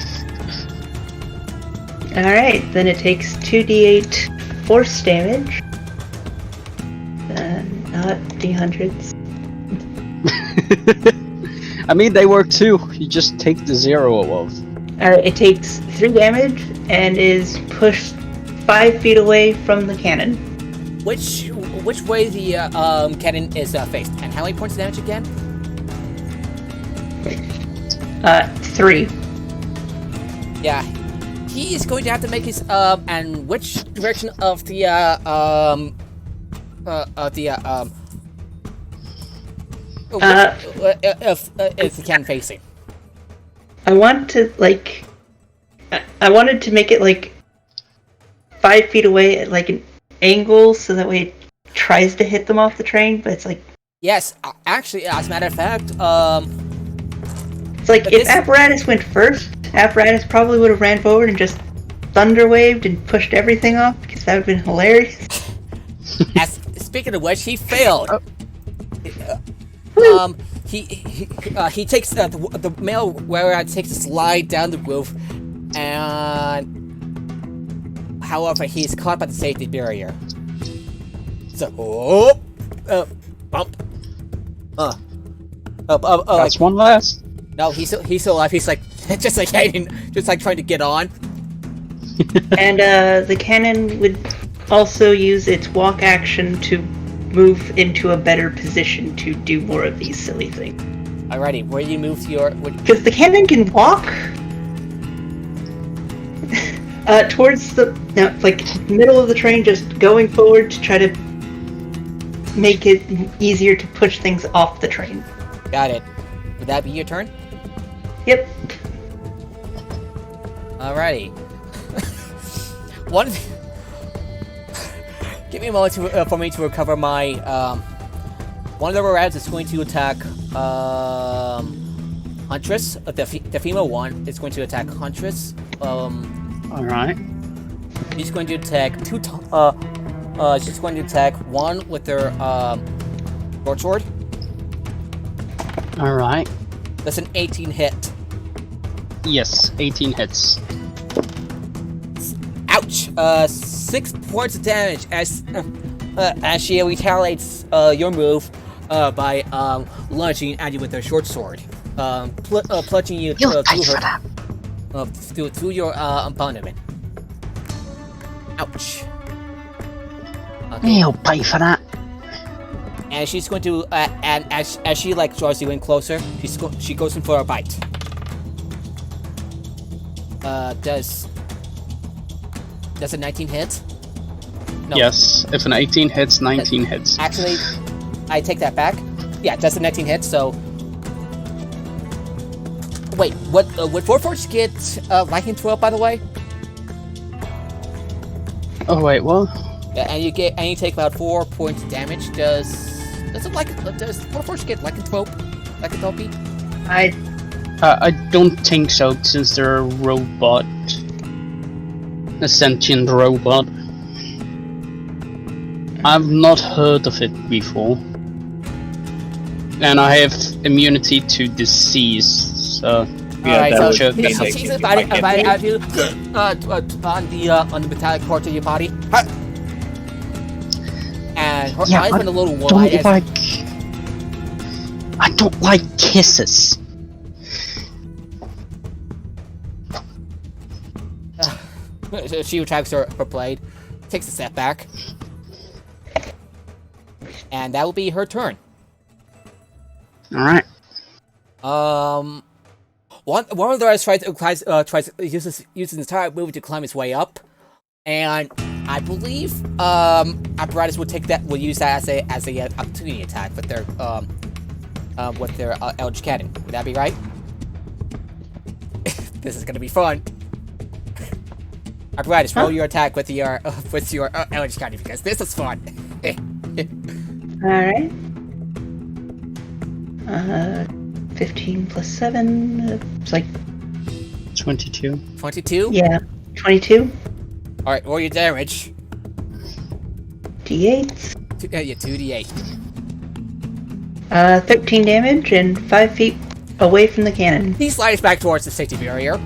Alright, then it takes 2d8 force damage. Not d100s. I mean, they work too. You just take the 0 above. It takes 3 damage and is pushed 5 feet away from the cannon. Which way the cannon is faced, and how many points of damage again? 3. Yeah, he is going to have to make his and which direction of the is the cannon facing? I want to I wanted to make it 5 feet away at an angle so that way it tries to hit them off the train, but it's Yes, actually, as a matter of fact, it's if Apparatus went first, Apparatus probably would have ran forward and just thunder waved and pushed everything off because that would have been hilarious. Speaking of which, he failed. he takes the male wearer takes a slide down the roof, and however he's caught by the safety barrier. So bump. That's one less. No, he's still alive. He's like just like trying to get on. And the cannon would also use its walk action to move into a better position to do more of these silly things. Alrighty, where do you move to your? Because the cannon can walk towards the middle of the train, just going forward to try to make it easier to push things off the train. Got it. Would that be your turn? Yep. Alrighty. Give me a moment for me to recover my. One of the rats is going to attack Huntress. The female one is going to attack Huntress. All right. She's going to attack she's going to attack one with her short sword. All right. That's an 18 hit. Yes, 18 hits. Ouch! 6 points of damage as she retaliates your move by lunging at you with her short sword, plunging you through your abdomen. Ouch! Okay. You'll pay for that. And she's going to, and as she draws you in closer, she goes in for a bite. Does a 19 hit? No. Yes, if an 18 hits, 19 hits. Actually, I take that back. Yeah, that's a 19 hit. So, wait, what? Would Warforged get Viking 12, by the way? Oh wait, what? Yeah, and you take about 4 points of damage. Does Warforged get lycanthropy? I don't think so, since they're a robot. A sentient robot. I've not heard of it before. And I have immunity to disease, so... Yeah, Alright, that so she's invited at you on the metallic part of your body. And her eyes went a little wide. I don't like kisses. She retracts her blade, takes a step back, and that will be her turn. All right. One of the guys uses the entire move to climb his way up, and I believe apparatus will use that as a opportunity attack with their Eldritch Cannon. Would that be right? This is gonna be fun. Apparatus, roll your attack with your Eldritch Cannon because this is fun. Alright. 15 plus 7, it's like... 22. 22? Yeah, 22. Alright, roll your damage. D8. Yeah, 2d8. 13 damage and 5 feet away from the cannon. He slides back towards the safety barrier.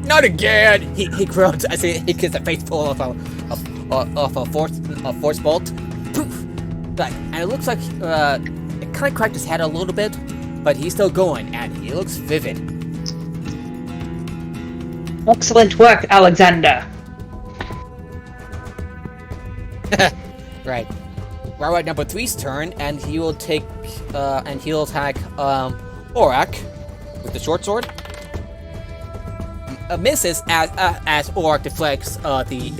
Not again! He groans as he gets a face full of a force bolt. Poof! And it looks like it kind of cracked his head a little bit, but he's still going, and he looks vivid. Excellent work, Alexander. Right. We're at number 3's turn, and he will take he'll attack Aurak with the short sword. Misses as Aurak deflects the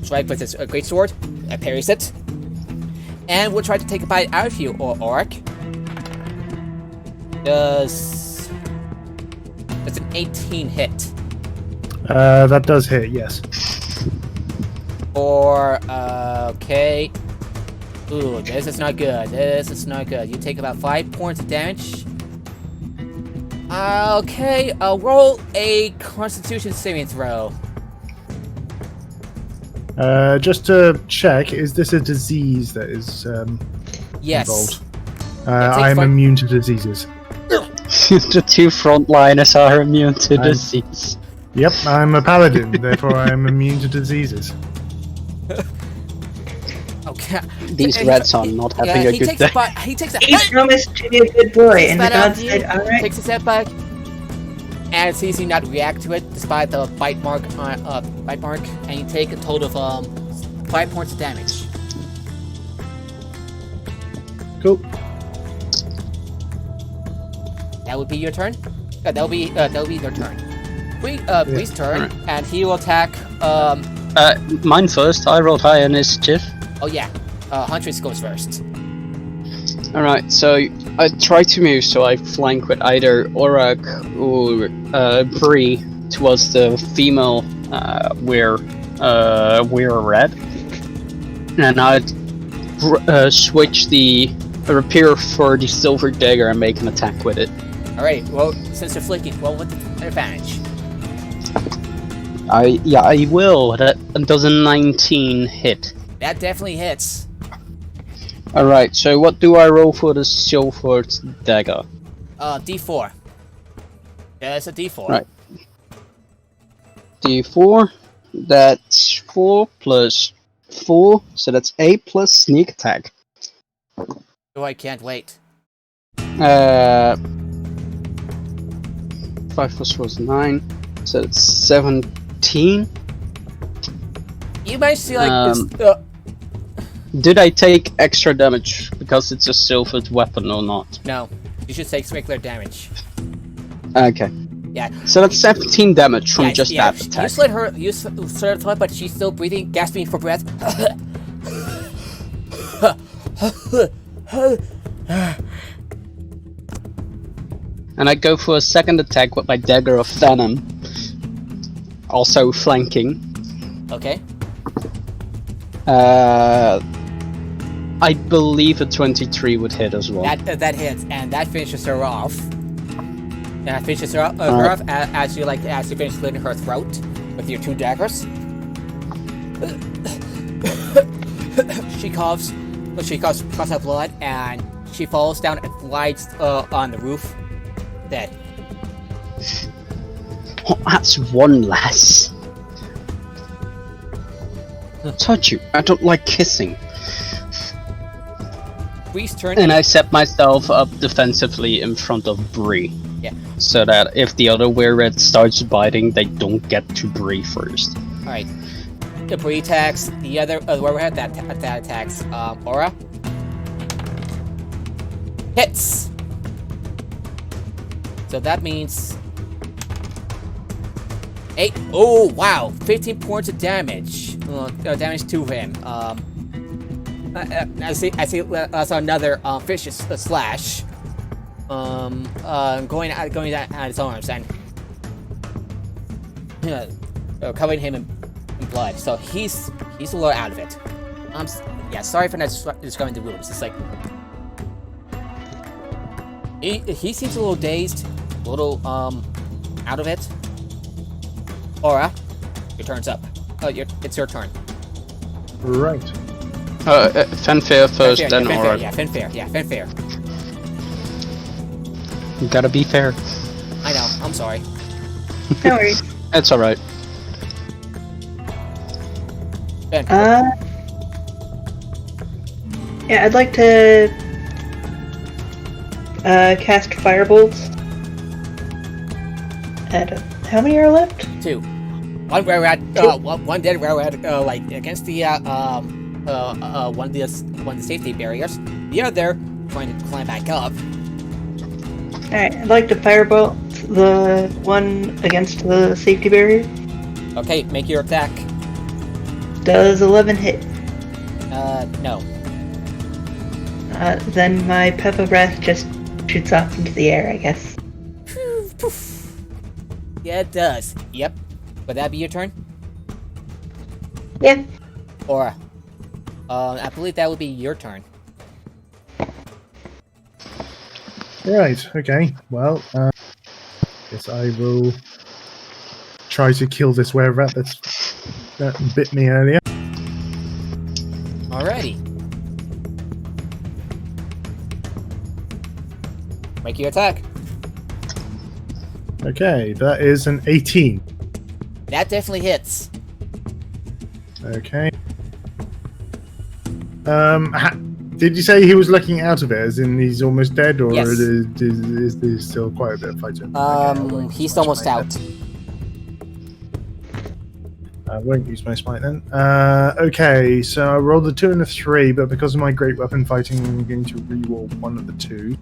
strike with his great sword and parries it, and will try to take a bite out of you, Aurak. Does an 18 hit? That does hit, yes. Or okay. Ooh, this is not good. This is not good. You take about 5 points of damage. Okay, roll a Constitution saving throw. Just to check, is this a disease that is Yes. involved? Yeah, take I am five- immune to diseases. The two frontliners are immune to I'm- disease. Yep, I'm a paladin, therefore I am immune to diseases. Okay. These reds are not having a he good takes day. he takes a He promised to be a good boy, and the Spat out god you, said, "Alright." takes a step back, and sees you not react to it despite the bite mark, and you take a total of 5 points of damage. Cool. That would be your turn. That'll be your turn. Bree's turn, Alright. and he will attack. Mine first. I rolled high initiative. Oh yeah, Huntress goes first. Alright, so I try to move, so I flank with either Orak or Bree towards the female we're red. And I'd switch the rapier for the silver dagger and make an attack with it. Alright, well, since you're flicking, roll with advantage. I will. That does a 19 hit. That definitely hits. Alright, so what do I roll for the silver dagger? D4. That's a D4. Right. D4. That's 4 plus 4, so that's 8 plus sneak attack. Oh, I can't wait. 5 plus 4 is 9, so it's 17. You might see like this. Did I take extra damage because it's a silvered weapon or not? No, you should take regular damage. Okay. Yeah. So that's 17 damage from Yeah, just yeah, that attack. You slit her, but she's still breathing, gasping for breath. And I go for a second attack with my dagger of venom. Also flanking. Okay. I believe a 23 would hit as well. That hits, and that finishes her off. And that finishes her off as you finish slitting her throat with your 2 daggers. She coughs out blood, and she falls down and glides on the roof, dead. Oh, that's one less. I told you, I don't like kissing. Bree's turn. And I set myself up defensively in front of Bree. Yeah. So that if the other were-red starts biting, they don't get to Bree first. Alright. The Bree attacks the other where that attacks Aura. Hits. So that means 8. Oh wow, 15 points of damage. Damage to him. I see another vicious slash. Going at his arms and covering him in blood. So he's a little out of it. Yeah, sorry for not describing the wounds. It's like he seems a little dazed, a little out of it. Aura, your turn's up. It's your turn. Right. Fanfare first, Fanfare, then yeah, Aura. fanfare. You gotta be fair. I know, I'm sorry. No worries. It's alright. Fanfare. Yeah, I'd like to cast firebolts. And how many are left? 2. One railroad, one dead railroad, like against the one of the safety barriers. The other trying to climb back up. Alright, I'd like to firebolt the one against the safety barrier. Okay, make your attack. Does 11 hit? No. Then my puff of breath just shoots off into the air, I guess. Poof. Yeah, it does. Yep. Would that be your turn? Yeah. Or, I believe that would be your turn. Right, okay. Well, guess I will try to kill this were-rat that bit me earlier. Make your attack. Okay, that is an 18. That definitely hits. Okay. Did you say he was looking out of it, as in he's almost dead, or Yes. is there still quite a bit of fighting? He's almost out. I won't use my smite then. Okay, so I rolled a 2 and a 3, but because of my great weapon fighting, I'm going to reroll one of the 2.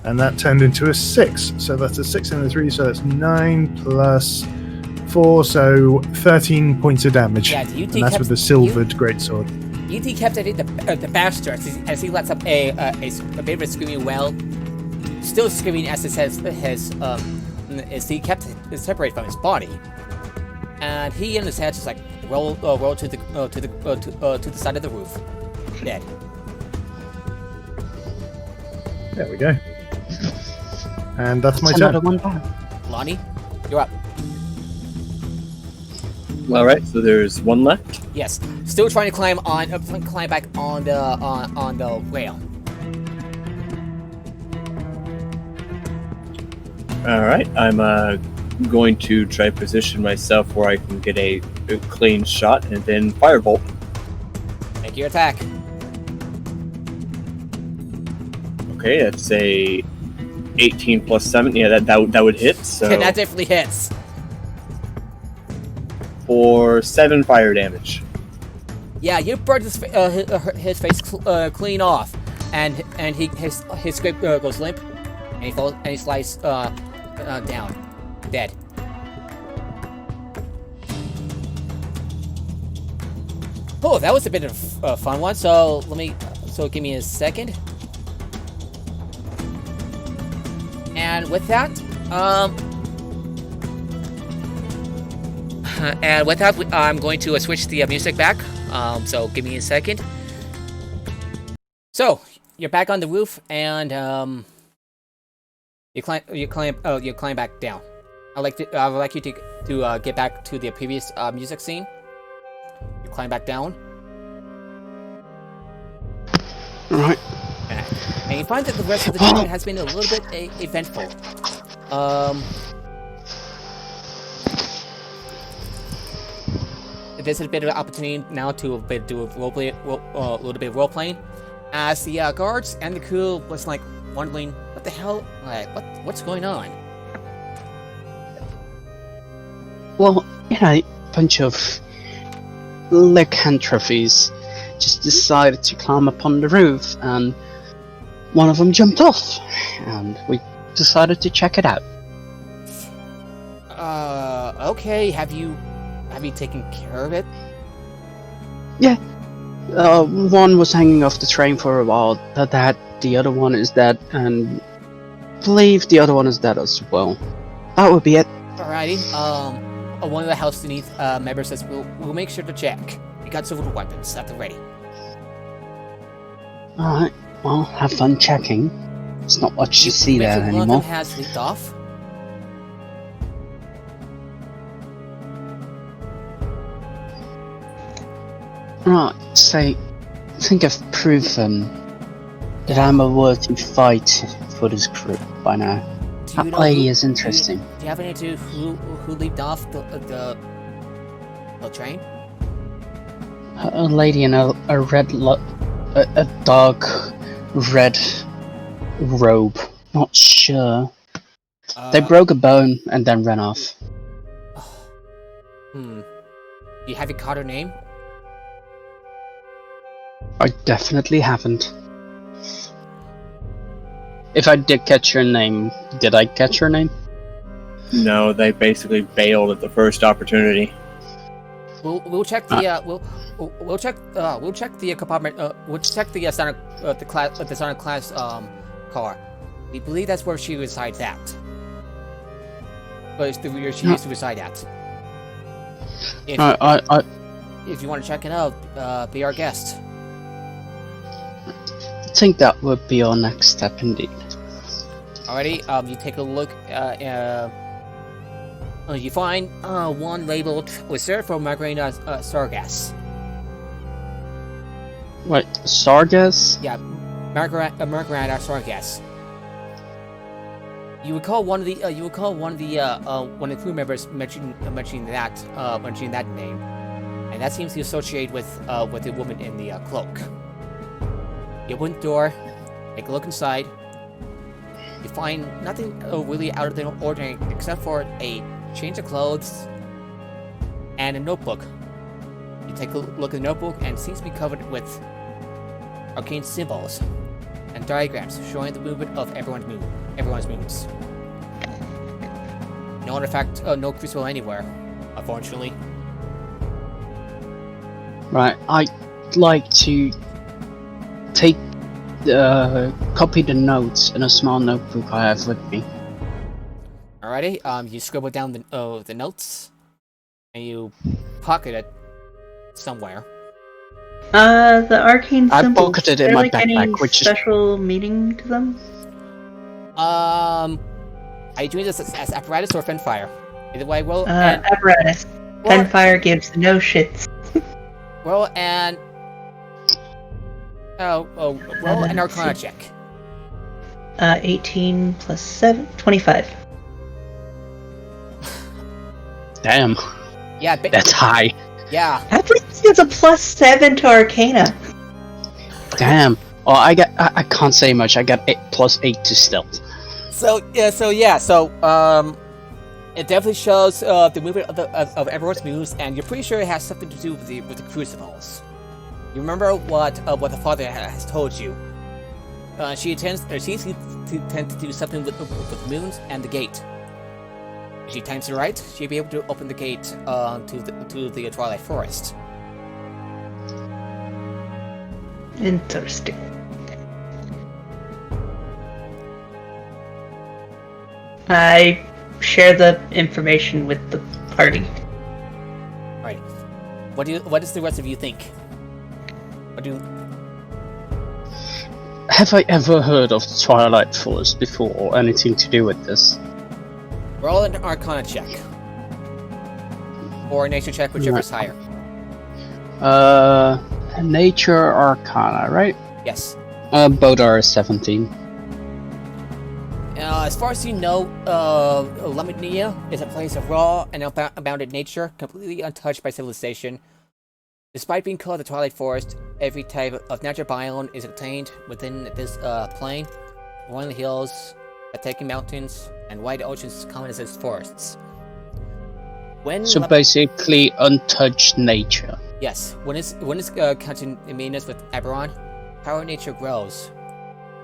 And that turned into a 6. So that's a 6 and a 3, so that's 9 plus 4, so 13 points of damage. Yeah, and that's with the silvered greatsword. UT kept it the bastard as he lets up a bit of a screaming wail, still screaming as he kept it separate from his body, and he and his head just like roll to the side of the roof, dead. There we go. And that's my Another turn. one down. Lonnie, you're up. All right, so there's one left. Yes, still trying to climb back on the rail. All right, I'm going to try to position myself where I can get a clean shot and then firebolt. Make your attack. Okay, that's a 18 plus 7. Yeah, that would hit. So That definitely hits. for 7 fire damage. Yeah, you burned his face clean off, and his script goes limp, and he falls and he slides down, dead. Oh, that was a bit of a fun one. So give me a second. And with that, I'm going to switch the music back. So give me a second. So you're back on the roof, and you climb back down. I would like you to get back to the previous music scene. You climb back down. Right. And you find that the rest of the mission has been a little bit eventful. This is a bit of an opportunity now to do a little bit of role playing, as the guards and the crew was like wondering what the hell, like what's going on. Well, a bunch of lycanthropes just decided to climb up on the roof, and one of them jumped off, and we decided to check it out. Okay, have you taken care of it? Yeah. One was hanging off the train for a while, the other one is dead, and I believe the other one is dead as well. That would be it. Alrighty, one of the house beneath members says we'll make sure to check. We got several weapons at the ready. Alright, well, have fun checking. It's not what you see there One of them anymore. has leaked off. Right, so think I've proven that I'm a worthy fight for this group by now. Do you That lady is Do interesting. you have any idea who leaked off the train? A lady in a dark red robe. Not sure. They broke a bone and then ran off. You haven't caught her name? I definitely haven't. If I did catch her name, did I catch her name? No, they basically bailed at the first opportunity. We'll check the we'll check the compartment. We'll check the Sonic class car. We believe that's where she resides at. But it's where she used to reside at. If you want to check it out, be our guest. I think that would be our next step indeed. Alrighty, you take a look. You find one labeled "Reserved for Migraine Sargass." What, Sargas? Yeah, Margareta Sargas. You recall one of the crew members mentioning that name, and that seems to associate with the woman in the cloak. You open the door, take a look inside. You find nothing really out of the ordinary except for a change of clothes and a notebook. You take a look at the notebook, and it seems to be covered with arcane symbols and diagrams showing the movement of everyone's moons. No artifact, no crucible anywhere, unfortunately. Right, I'd like to copy the notes in a small notebook I have with me. Alrighty, you scribble down the notes, and you pocket it somewhere. The arcane I symbols, pocketed it in is there, my like, backpack, any which is... special meaning to them? Are you doing this as apparatus or fire? Either way, roll and Apparatus. Fire gives no shits. roll and roll an Arcana check. 18 plus 7, 25. Damn, Yeah, that's high. yeah. Apparatus gets a plus 7 to Arcana. Damn. Oh, I can't say much. I got +8 to stealth. So it definitely shows the movement of everyone's moves, and you're pretty sure it has something to do with the crucibles. You remember what the father has told you. She seems to tend to do something with the moons and the gate. If she times it right, she'll be able to open the gate to the Twilight Forest. Interesting. I share the information with the party. Alright. What does the rest of you think? Have I ever heard of the Twilight Forest before, or anything to do with this? Roll an Arcana check. Or a nature check, whichever's higher. Nature Arcana, right? Yes. Both are 17. As far as you know, Lamania is a place of raw and unbounded nature, completely untouched by civilization. Despite being called the Twilight Forest, every type of natural biome is contained within this plain. Rolling hills, attacking mountains, and wide oceans common as its forests. So basically, untouched nature. Yes, when it's catching meanness with Eberron, power of nature grows.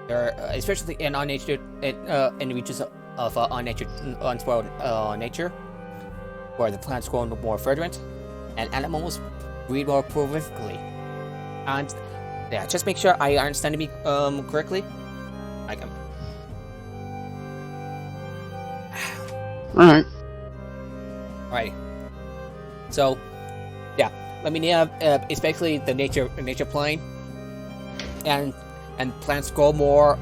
There are, especially in unnatured in regions of unspoiled nature, where the plants grow more fragrant, and animals breed more prolifically. And yeah, just make sure I understand me correctly. Alright. Alright. So, yeah, Lamania is basically the nature plane, and plants grow more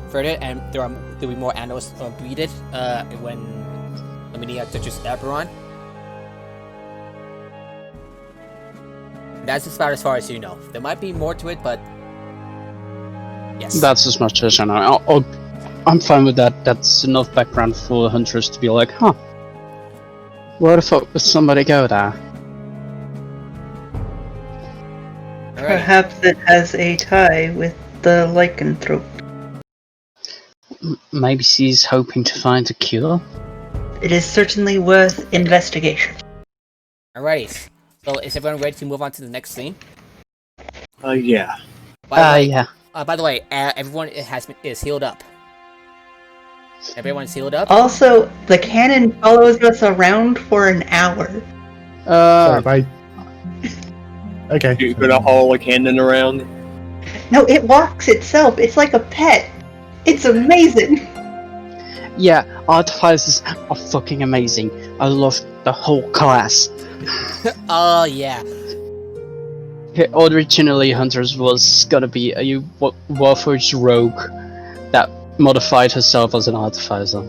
further, and there'll be more animals breeded when Lamania touches Eberron. That's about as far as you know. There might be more to it, but yes. That's as much as I know. I'm fine with that. That's enough background for hunters to be like, huh, where the fuck would somebody go there? Perhaps it has a tie with the lycanthrope. Maybe she's hoping to find a cure? It is certainly worth investigation. Alright. So is everyone ready to move on to the next scene? Yeah. Yeah. By the way, everyone is healed up. Everyone's healed up. Also, the cannon follows us around for an hour. Sorry, bye. Okay. You're gonna haul a cannon around? No, it walks itself. It's like a pet. It's amazing. Yeah, artificers are fucking amazing. I love the whole class. Oh yeah. Originally, Hunters was gonna be a Warforged rogue that modified herself as an artificer.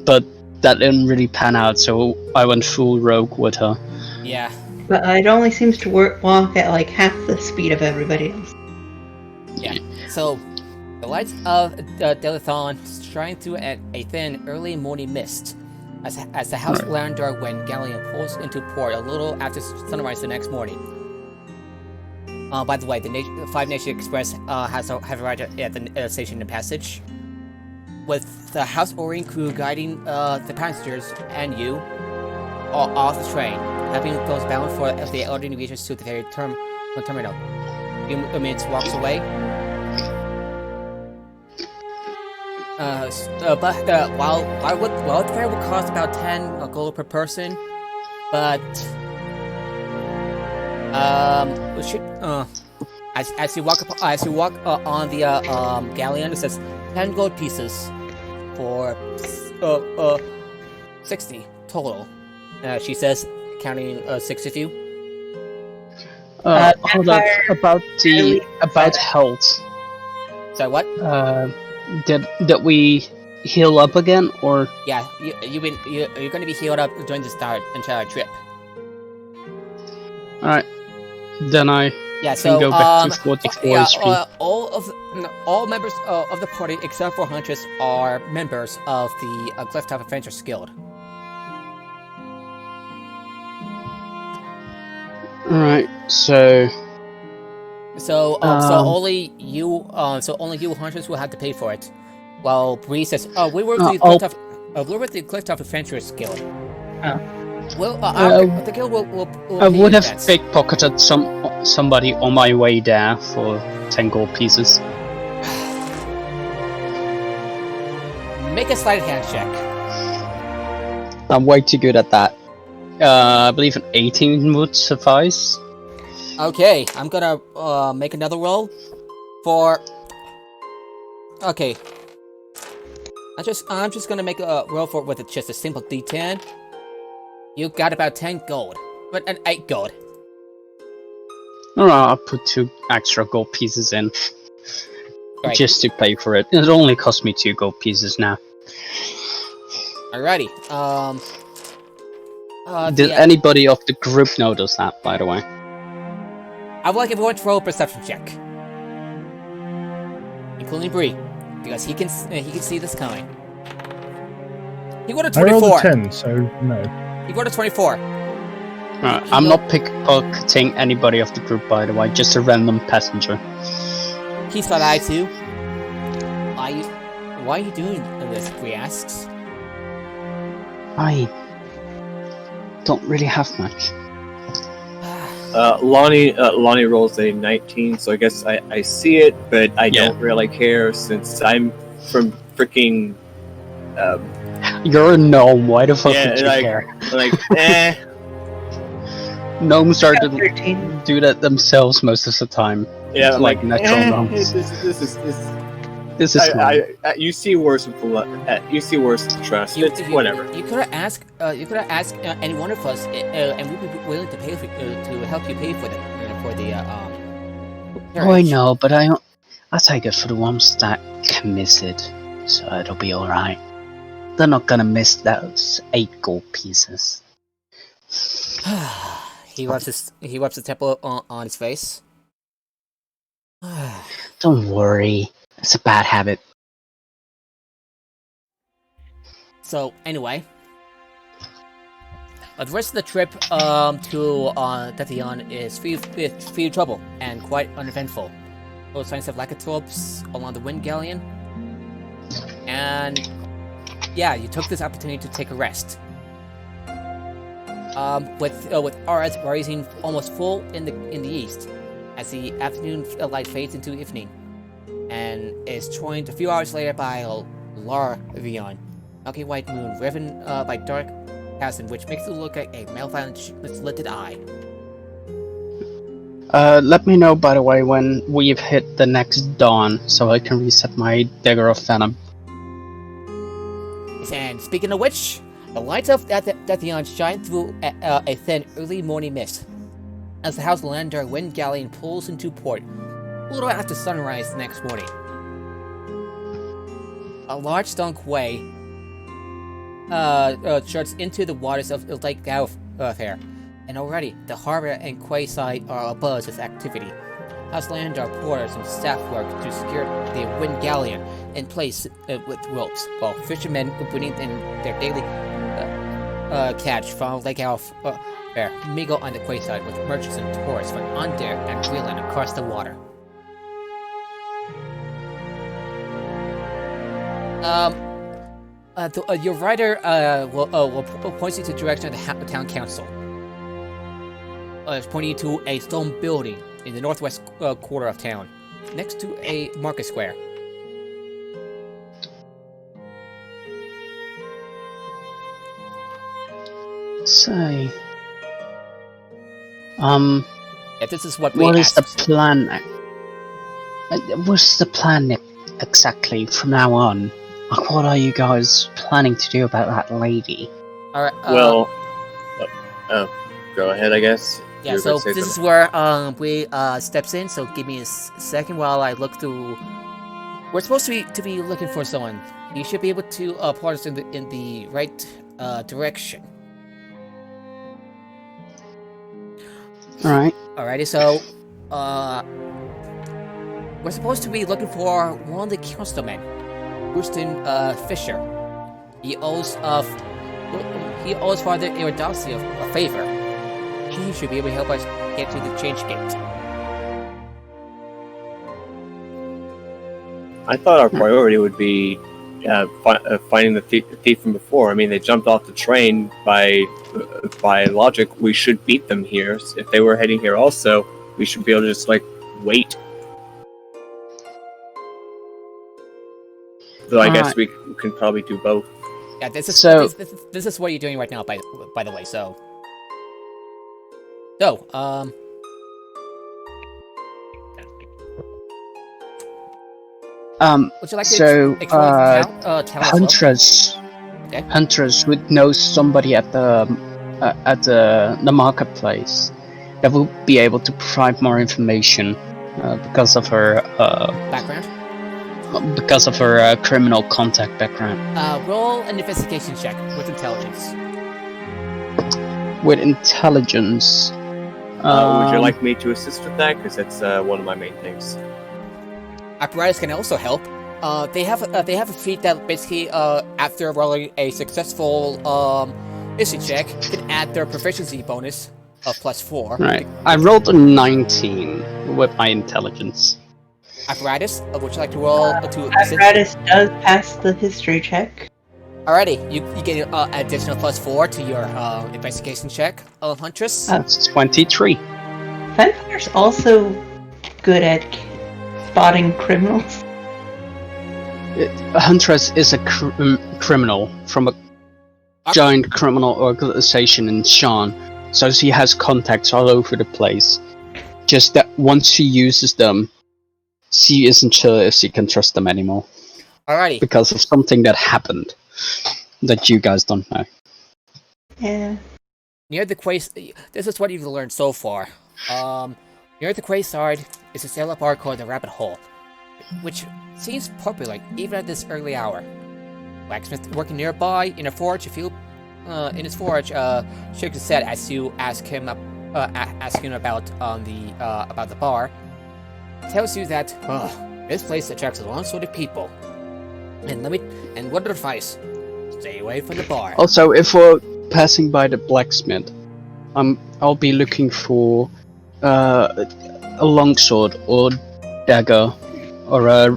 But that didn't really pan out, so I went full rogue with her. Yeah. But it only seems to walk at like half the speed of everybody else. Yeah. So, the lights of the Delathon shine through a thin early morning mist as the house lander when Galleon pulls into port a little after sunrise the next morning. By the way, the Five Nation Express have arrived at the station in Passage, with the House Orient crew guiding the passengers and you off the train, having those bound for the elderly reachers to the ferry terminal. A few minutes walks away. While the fare will cost about 10 gold per person, but as you walk on the galleon, it says 10 gold pieces for 60 total. She says, counting 6 of you. Hold up, about health. Sorry, what? Did we heal up again, or? Yeah, you're going to be healed up during the entire trip. Alright, then I can go back to 44 HP. All members of the party except for Huntress are members of the Clifftop Adventurers Guild. Alright, so only you Hunters will have to pay for it. While Bree says, we were with the Clifftop Adventurers Guild. Oh. Well, the guild will I would have pickpocketed somebody on my way there for 10 gold pieces. Make a sleight of hand check. I'm way too good at that. I believe an 18 would suffice. Okay, I'm gonna make another roll for. Okay, I'm just gonna make a roll for with just a simple D10. You got about 10 gold, but an 8 gold. Alright, I'll put 2 extra gold pieces in, Right. just to pay for it. It only cost me 2 gold pieces now. Alrighty. Did anybody of the group notice that, by the way? I would like everyone to roll a perception check, including Bree, because he can see this coming. He got a 24. I rolled a 10, so no. He got a 24. I'm not pickpocketing anybody of the group, by the way, just a random passenger. He's got eye too. Why are you doing this? Bree asks. I don't really have much. Lonnie rolls a 19, so I guess I see it, but I don't really care since I'm from freaking. You're a gnome. Why the fuck would you care? Gnomes are to do that themselves most of the time. Yeah, it's like natural gnomes. This is you see worse with you see worse with trust. It's whatever. You could have asked. Any one of us, and we'd be willing to pay to help you pay for the. Oh, I know, but I'll take it for the ones that can miss it, so it'll be all right. They're not gonna miss those 8 gold pieces. He wipes the temple on his face. Don't worry. It's a bad habit. So anyway, the rest of the trip to Tethyon is free of trouble and quite uneventful. No signs of lycanthropes along the wind galleon, and yeah, you took this opportunity to take a rest. With hours rising almost full in the east, as the afternoon light fades into evening. And is joined a few hours later by Larvion, milky white moon riven by dark chasm, which makes it look like a malevolent eye. Let me know, by the way, when we've hit the next dawn, so I can reset my Dagger of Venom. And speaking of which, the lights of Tethyon shine through a thin early morning mist, as the house lander wind galleon pulls into port a little after sunrise the next morning. A large stone quay struts into the waters of Lake Galfair, And already, the harbor and quayside are abuzz with activity. Has landed our porters and staff work to secure the wind galleon in place with ropes, while fishermen putting in their daily catch from Lake Fair mingle on the quayside with merchants and tourists from Ondra and Greenland across the water. Your writer will point you to the direction of the town council. It's pointing you to a stone building in the northwest quarter of town, next to a market square. Say, Yeah, this is what we what is the asked. plan? What's the plan exactly from now on? Like, what are you guys planning to do about that lady? All right. Well, go ahead, I guess. Yeah, You were so gonna say this is something. where we steps in. So give me a second while I look through. We're supposed to be looking for someone. You should be able to point us in the right direction. Alright. Alrighty, so we're supposed to be looking for one of the councilmen, Houston Fisher. He owes Father Iridaci a favor. He should be able to help us get to the change gate. I thought our priority would be finding the thief from before. I mean, they jumped off the train. By logic, we should beat them here. If they were heading here also, we should be able to just, like, wait. So I guess we can probably do both. Yeah, this is what you're doing right now, by the way. So, would you like to explain town as well? Huntress would know somebody at the marketplace that will be able to provide more information because of her Background? because of her criminal contact background. Roll an investigation check with intelligence. With intelligence. Would you like me to assist with that? Because that's one of my main things. Apparatus can also help. They have a feat that basically, after rolling a successful history check, can add their proficiency bonus of +4. Right. I rolled a 19 with my intelligence. Apparatus, would you like to roll to assist? Apparatus does pass the history check. Alrighty, you get an additional +4 to your investigation check, Huntress. That's 23. Vampires also good at spotting criminals. Huntress is a criminal from a giant criminal organization in Shan, so she has contacts all over the place. Just that once she uses them, she isn't sure if she can trust them anymore. Alrighty. Because of something that happened that you guys don't know. Yeah. Near the quayside, this is what you've learned so far. Near the quayside is a sailor bar called the Rabbit Hole, which seems popular even at this early hour. Blacksmith working nearby in a forge, in his forge, shakes his head as you ask him about the bar. Tells you that this place attracts a long sort of people. And what advice? Stay away from the bar. Also, if we're passing by the blacksmith, I'll be looking for a longsword or dagger, or a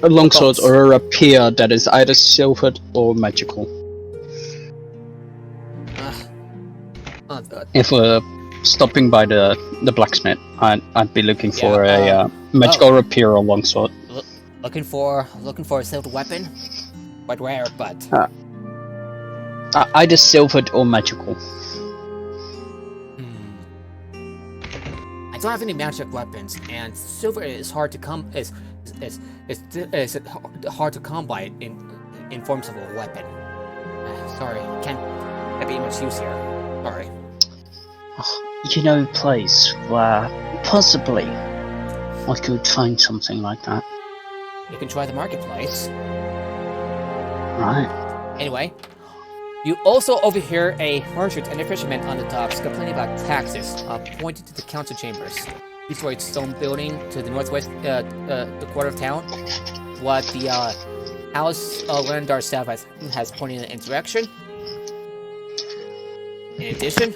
longsword both. or a rapier that is either silvered or magical. If we're stopping by the blacksmith, I'd be looking for a magical rapier or longsword. Looking for a silvered weapon? Quite rare, but Either silvered or magical. I don't have any magic weapons, and silver is hard to hard to come by in forms of a weapon. Sorry, can't be much use here. Sorry. You know a place where possibly I could find something like that. You can try the marketplace. Right. Anyway, You also overhear a merchant and a fisherman on the docks complaining about taxes, pointing to the council chambers. These were a stone building to the northwest, the quarter of town. What the house landar staff has pointed in a direction. In addition,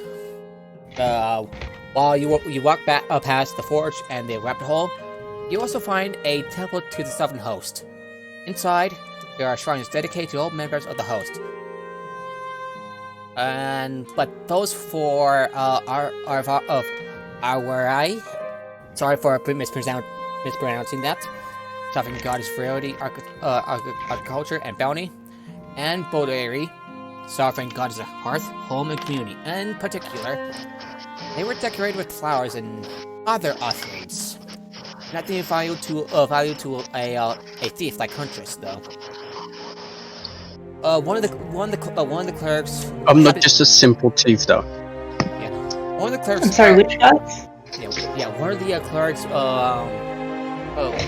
while you walk back past the forge and the rabbit hole, you also find a temple to the southern host. Inside, there are shrines dedicated to all members of the host. But those for sorry for mispronouncing that. Sovereign goddess variety, agriculture, and bounty, and Bodari, sovereign goddess of hearth, home, and community. In particular, they were decorated with flowers and other offerings. Nothing of value to a thief like Huntress, though. One of the clerics. I'm not just a simple thief, though. Yeah, one of the clerics. I'm sorry, which gods? Yeah, one of the clerics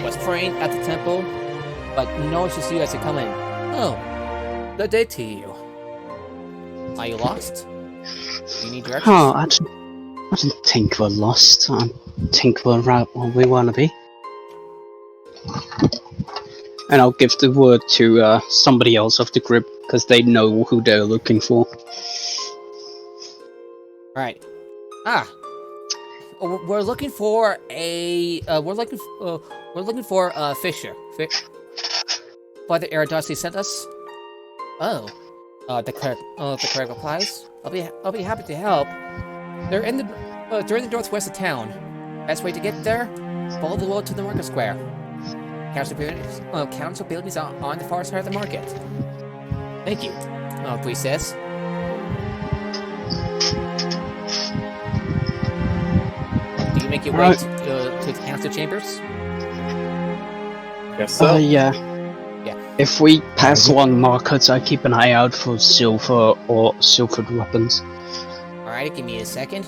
was praying at the temple, but notices you as you come in. Oh, good day to you. Are you lost? You need directions? Oh, I don't think we're lost. I think we're right where we want to be. And I'll give the word to somebody else of the group, because they know who they're looking for. Right. We're looking for a Fisher. Father Eridossi sent us. Oh. The cleric replies. I'll be happy to help. They're in the northwest of town. Best way to get there? Follow the road to the market square. Council buildings are on the far side of the market. Thank you. Priest says. Do you make your way to the council chambers? Yes, so. Yeah. If we pass along markets, I keep an eye out for silver or silvered weapons. Alright, give me a second.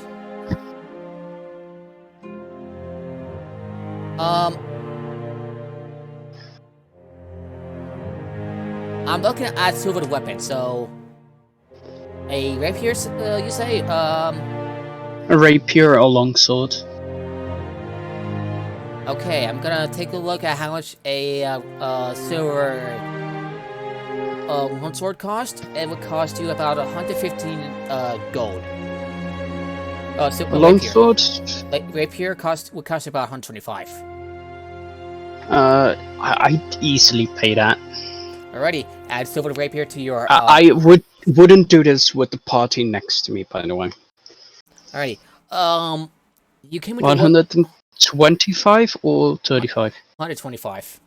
I'm looking at silvered weapons, so a rapier, you say? A rapier or longsword. Okay, I'm gonna take a look at how much a silver longsword cost. It would cost you about 115 gold. Longsword? Rapier would cost you about 125. I'd easily pay that. Alrighty, add silver rapier to your. I wouldn't do this with the party next to me, by the way. Alrighty, you came with 125 or 35? 125.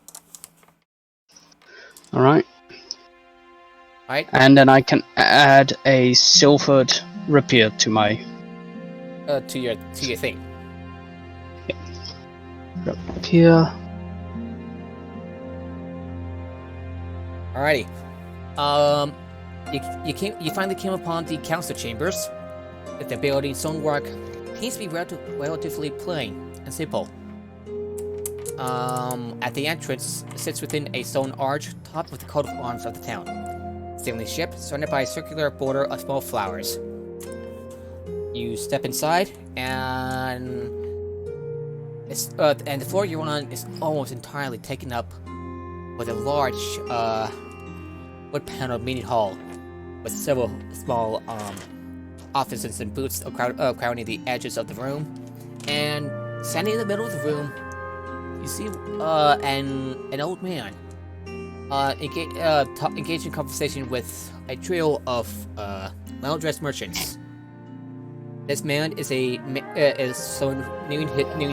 Alright. Alright. And then I can add a silvered rapier to my to your thing. Yeah. Rapier. Alrighty. You finally came upon the council chambers. The building stonework seems to be relatively plain and simple. At the entrance sits within a stone arch topped with the coat of arms of the town. Stately ship surrounded by a circular border of small flowers. You step inside, and the floor you're on is almost entirely taken up with a large wood-paneled meeting hall with several small offices and booths crowding the edges of the room. And standing in the middle of the room, you see an old man engaged in conversation with a trio of well-dressed merchants. This man is nearing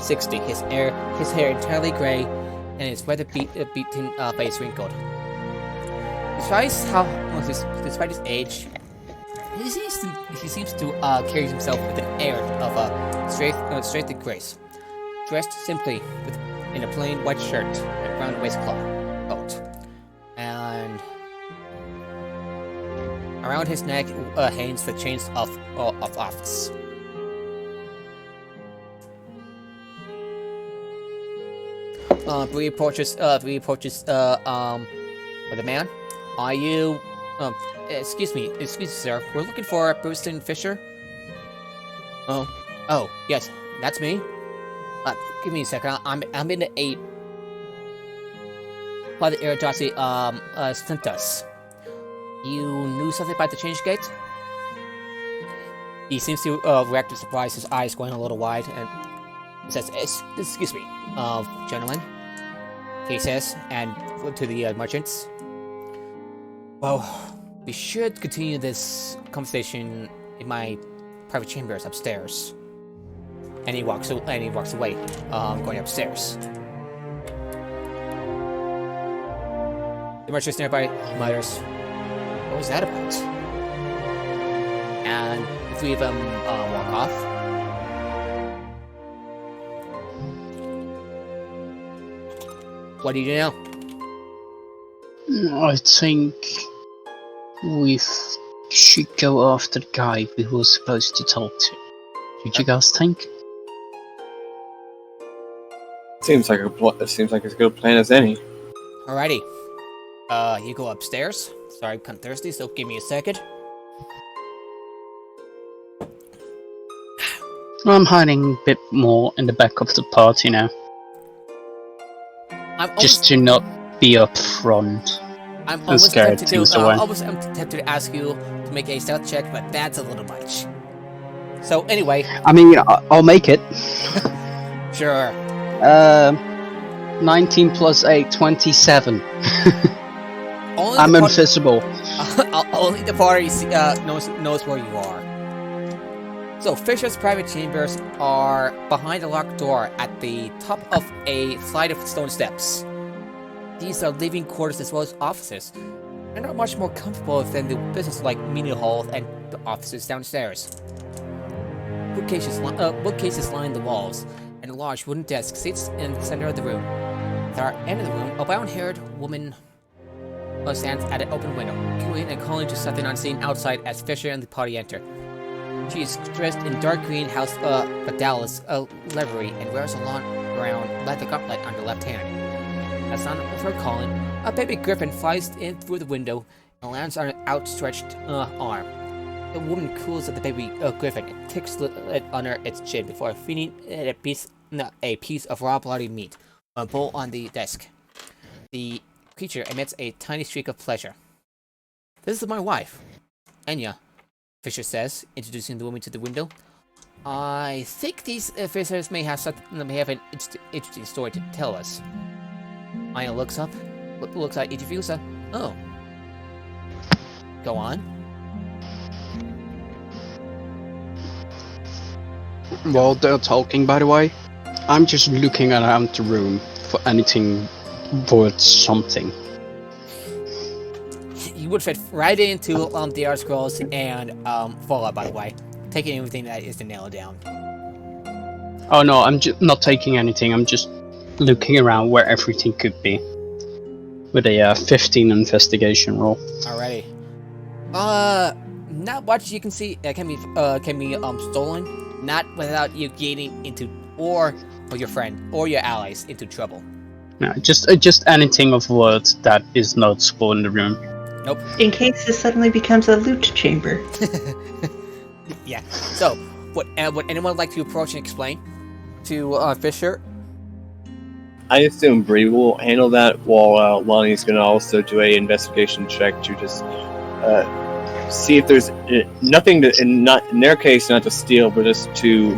60. His hair entirely gray, and his weather-beaten face wrinkled. Despite his age, he seems to carry himself with an air of strength and grace. Dressed simply in a plain white shirt and brown waistcloth coat, and around his neck hangs the chains of office. Bree approaches the man. Are you Excuse me, sir. We're looking for Burston Fisher. Oh, yes, that's me. Give me a second. I'm in the 8. Father Eridossi, sent us. You knew something about the change gate? He seems to react with surprise, his eyes going a little wide, and says, excuse me, gentlemen, he says, and to the merchants. Well, we should continue this conversation in my private chambers upstairs. And he walks away, going upstairs. The merchant nearby mutters, "What was that about?" And the 3 of them walk off. What do you know? I think we should go after the guy we were supposed to talk to. Did you guys think? Seems like as good a plan as any. Alrighty. You go upstairs. Sorry, I'm kind of thirsty, so give me a second. I'm hiding a bit more in the back of the party now. Just to not be up front. I'm and almost scare tempted things to, away. tempted to ask you to make a stealth check, but that's a little much. So anyway, I mean, I'll make it. sure. 19 plus 8, 27. Only I'm the invisible. only the party knows where you are. So Fisher's private chambers are behind a locked door at the top of a flight of stone steps. These are living quarters as well as offices, and are much more comfortable than the business-like meeting halls and the offices downstairs. Bookcases line the walls, and a large wooden desk sits in the center of the room. At the end of the room, a brown-haired woman stands at an open window, cooing and calling to something unseen outside as Fisher and the party enter. She is dressed in dark green house Volatile livery and wears a long brown leather gauntlet on the left hand. At the sound of her calling, a baby griffin flies in through the window and lands on an outstretched arm. The woman cools at the baby griffin and tickles it under its chin before feeding it a piece of raw bloody meat, a bowl on the desk. The creature emits a tiny streak of pleasure. "This is my wife, Enya," Fisher says, introducing the woman to the window. "I think these visitors may have an interesting story to tell us." Anya looks at each of you, so, "Oh. Go on." While they're talking, by the way, I'm just looking around the room for anything worth something. You would fit right into the art scrolls and Fallout, by the way. Taking everything that is to nail it down. Oh no, I'm not taking anything, I'm just looking around where everything could be. With a 15 investigation roll. Alrighty. Not much you can see can be stolen. Not without you getting into or your friend or your allies into trouble. No, just anything of worth that is noticeable in the room. Nope. In case this suddenly becomes a loot chamber. Yeah. So, would anyone like to approach and explain to Fisher? I assume Bree will handle that, while Lonnie's going to also do a investigation check to just see if there's nothing to, in their case, not to steal, but just to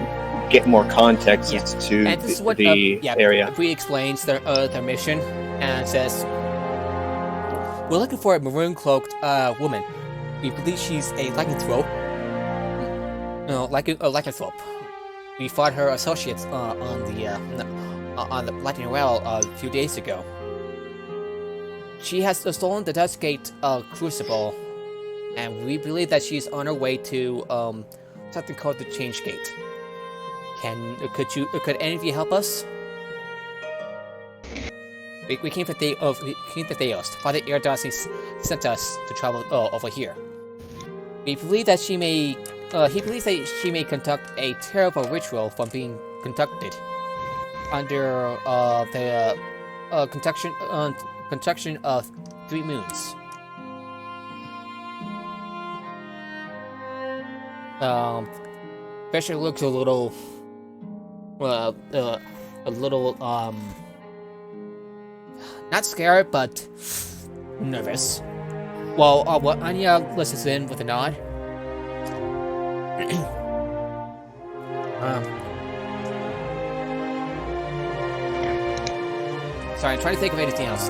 get more context as to And this is what, the area. Bree explains their mission and says, "We're looking for a maroon-cloaked woman. We believe she's a lycanthrope. No, lycanthrope. We fought her associates on the Lightning Well a few days ago. She has stolen the Dustgate Crucible, and we believe that she's on her way to something called the Change Gate. Could any of you help us?" We came for Theos. Father Eridossi sent us to travel over here. We believe that he believes that she may conduct a terrible ritual from being conducted under the construction of 3 moons. Fisher looks a little, not scared, but nervous. Well, Anya listens in with a nod. Sorry, I'm trying to think of anything else.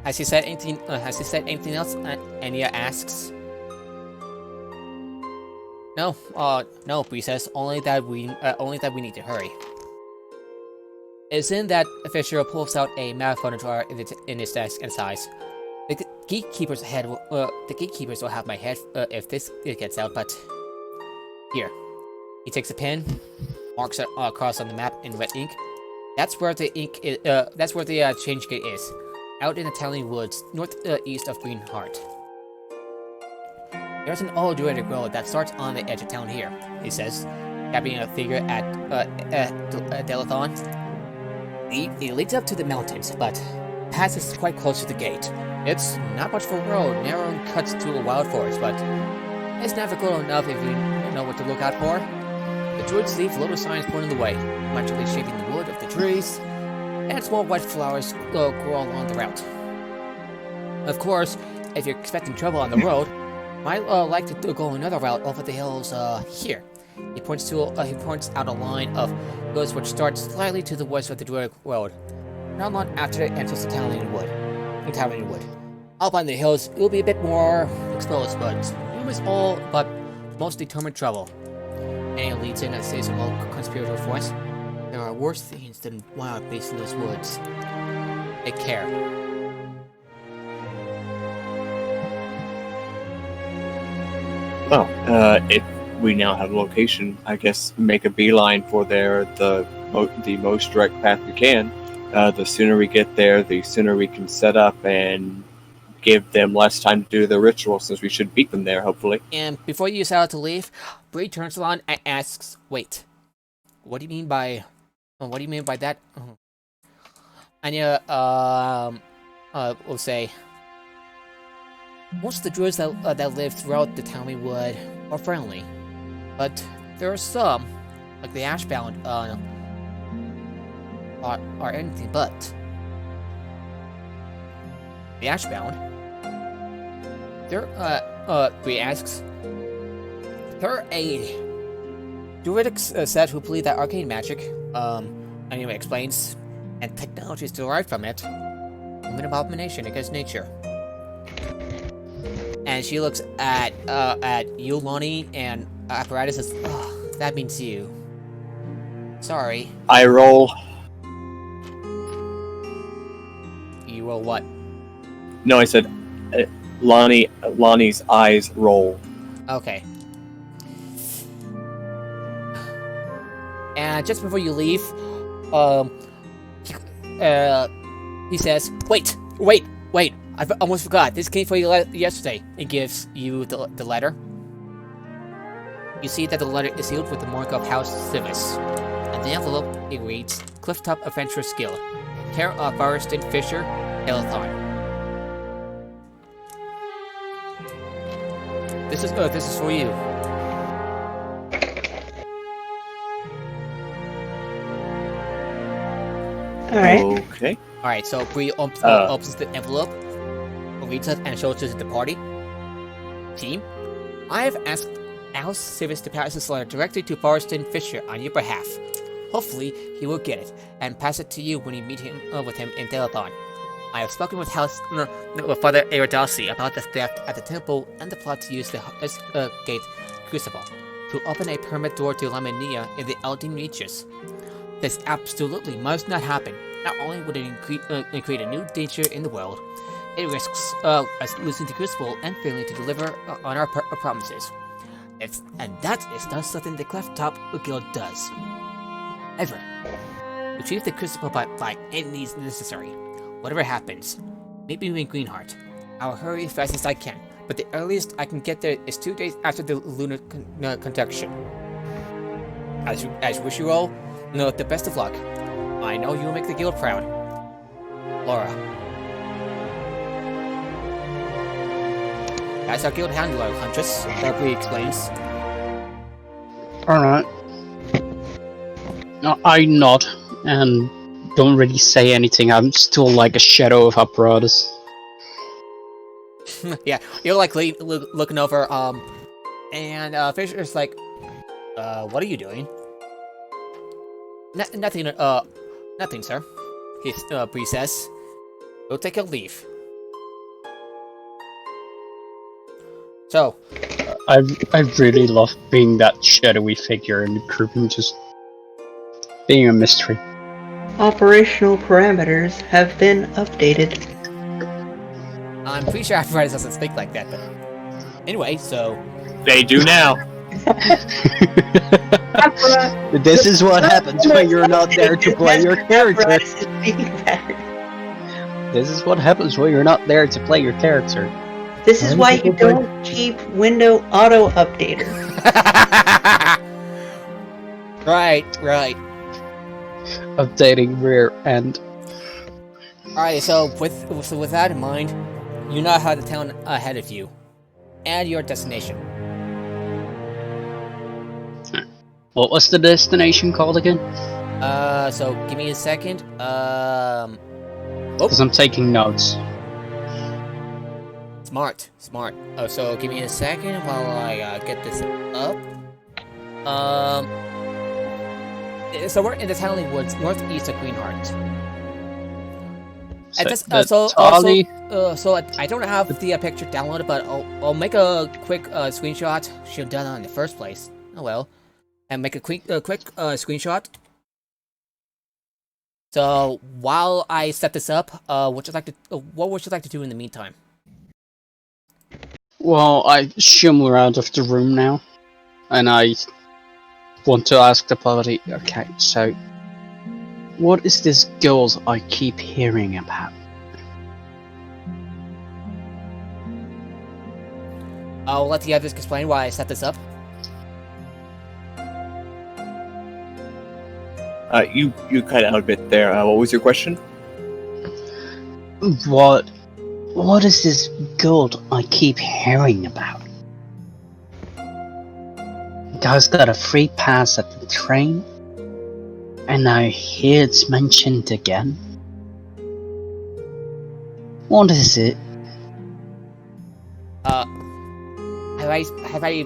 Has he said anything? Anything else? Anya asks. No. No. Bree says only that we need to hurry. It's in that Fisher pulls out a marathon drawer in his desk and sighs. The gatekeepers will have my head if this gets out. But here, he takes a pen, marks it across on the map in red ink. That's where the change gate is, out in the Italian woods, northeast of Greenheart. There's an old druidic road that starts on the edge of town here, he says, tapping a finger at Delathon. It leads up to the mountains, but passes quite close to the gate. It's not much of a road, narrow and cuts through a wild forest, but it's navigable enough if you know what to look out for. The druids leave little signs pointing the way, magically shaping the wood of the trees, and small white flowers grow along the route. Of course, if you're expecting trouble on the road, might like to go another route over the hills here. He points out a line of hills which start slightly to the west of the Druidic Road, not long after it enters the Italian wood. Up on the hills, it will be a bit more exposed, but you must all but most determined trouble. And he leads in and says in a conspiratorial voice, there are worse things than wild beasts in those woods. Take care. Well, if we now have a location, I guess make a beeline for there, the most direct path we can. The sooner we get there, the sooner we can set up and give them less time to do the ritual, since we should beat them there, hopefully. And before you set out to leave, Bree turns around and asks, wait, what do you mean by that? Anya, will say, most of the druids that live throughout the Italian wood are friendly, but there are some, like the Ashbound, are anything but. The Ashbound? Bree asks, they're a druidic set who believe that arcane magic, anyway explains, and technology is derived from it, an abomination against nature. And she looks at you, Lonnie, and Apparatus says, oh, that means you. Sorry. I roll. You roll what? No, I said Lonnie's eyes roll. Okay. And just before you leave, he says, wait, I almost forgot, this came for you yesterday, and gives you the letter. You see that the letter is sealed with the mark of House Civis. On the envelope, it reads, Clifftop Adventurers Guild, care of Bariston Fisher, Elathon. This is for you. Alright. Okay. Alright, so Bree opens the envelope, reads it, and shows it to the party. Team, I have asked House Civis to pass this letter directly to Bariston Fisher on your behalf. Hopefully, he will get it, and pass it to you when you meet with him in Delathon. I have spoken with Father Eridasi about the theft at the temple and the plot to use the gate crucible to open a permanent door to Lamania in the Eldin Reaches. This absolutely must not happen. Not only would it create a new danger in the world, it risks us losing the crucible and failing to deliver on our promises. And that is not something the Clifftop Guild does. Ever. Retrieve the crucible by any means necessary. Whatever happens, meet me in Greenheart. I'll hurry as fast as I can, but the earliest I can get there is 2 days after the lunar conjunction. As you wish you all, the best of luck. I know you will make the guild proud. Laura. That's our guild handler, Huntress. Darby explains. Alright. I nod and don't really say anything. I'm still like a shadow of apparatus. Yeah, you're like looking over, and Fisher's like, what are you doing? Nothing, nothing, sir. He says, go take a leave. So, I really love being that shadowy figure in the group and just being a mystery. Operational parameters have been updated. I'm pretty sure apparatus doesn't speak like that, but anyway, so They do now. This is what happens when you're not there to play your character. This is what happens when you're not there to play your character. This is why you don't keep window auto updater. right. Updating rear end. Alright, so with that in mind, you now have the town ahead of you, and your destination. What was the destination called again? So give me a second. Because I'm taking notes. Smart. Oh, so give me a second while I get this up. So we're in the Townley Woods, northeast of Greenheart. So I don't have the picture downloaded, but I'll make a quick screenshot. Should have done it in the first place. Oh well, and make a quick screenshot. So while I set this up, what would you like to do in the meantime? Well, I shimmer out of the room now, and I want to ask the party. Okay, so what is this girl I keep hearing about? I'll let the others explain why I set this up. You cut out a bit there. What was your question? What is this gold I keep hearing about? Guy's got a free pass at the train, and I hear it's mentioned again. What is it? Have I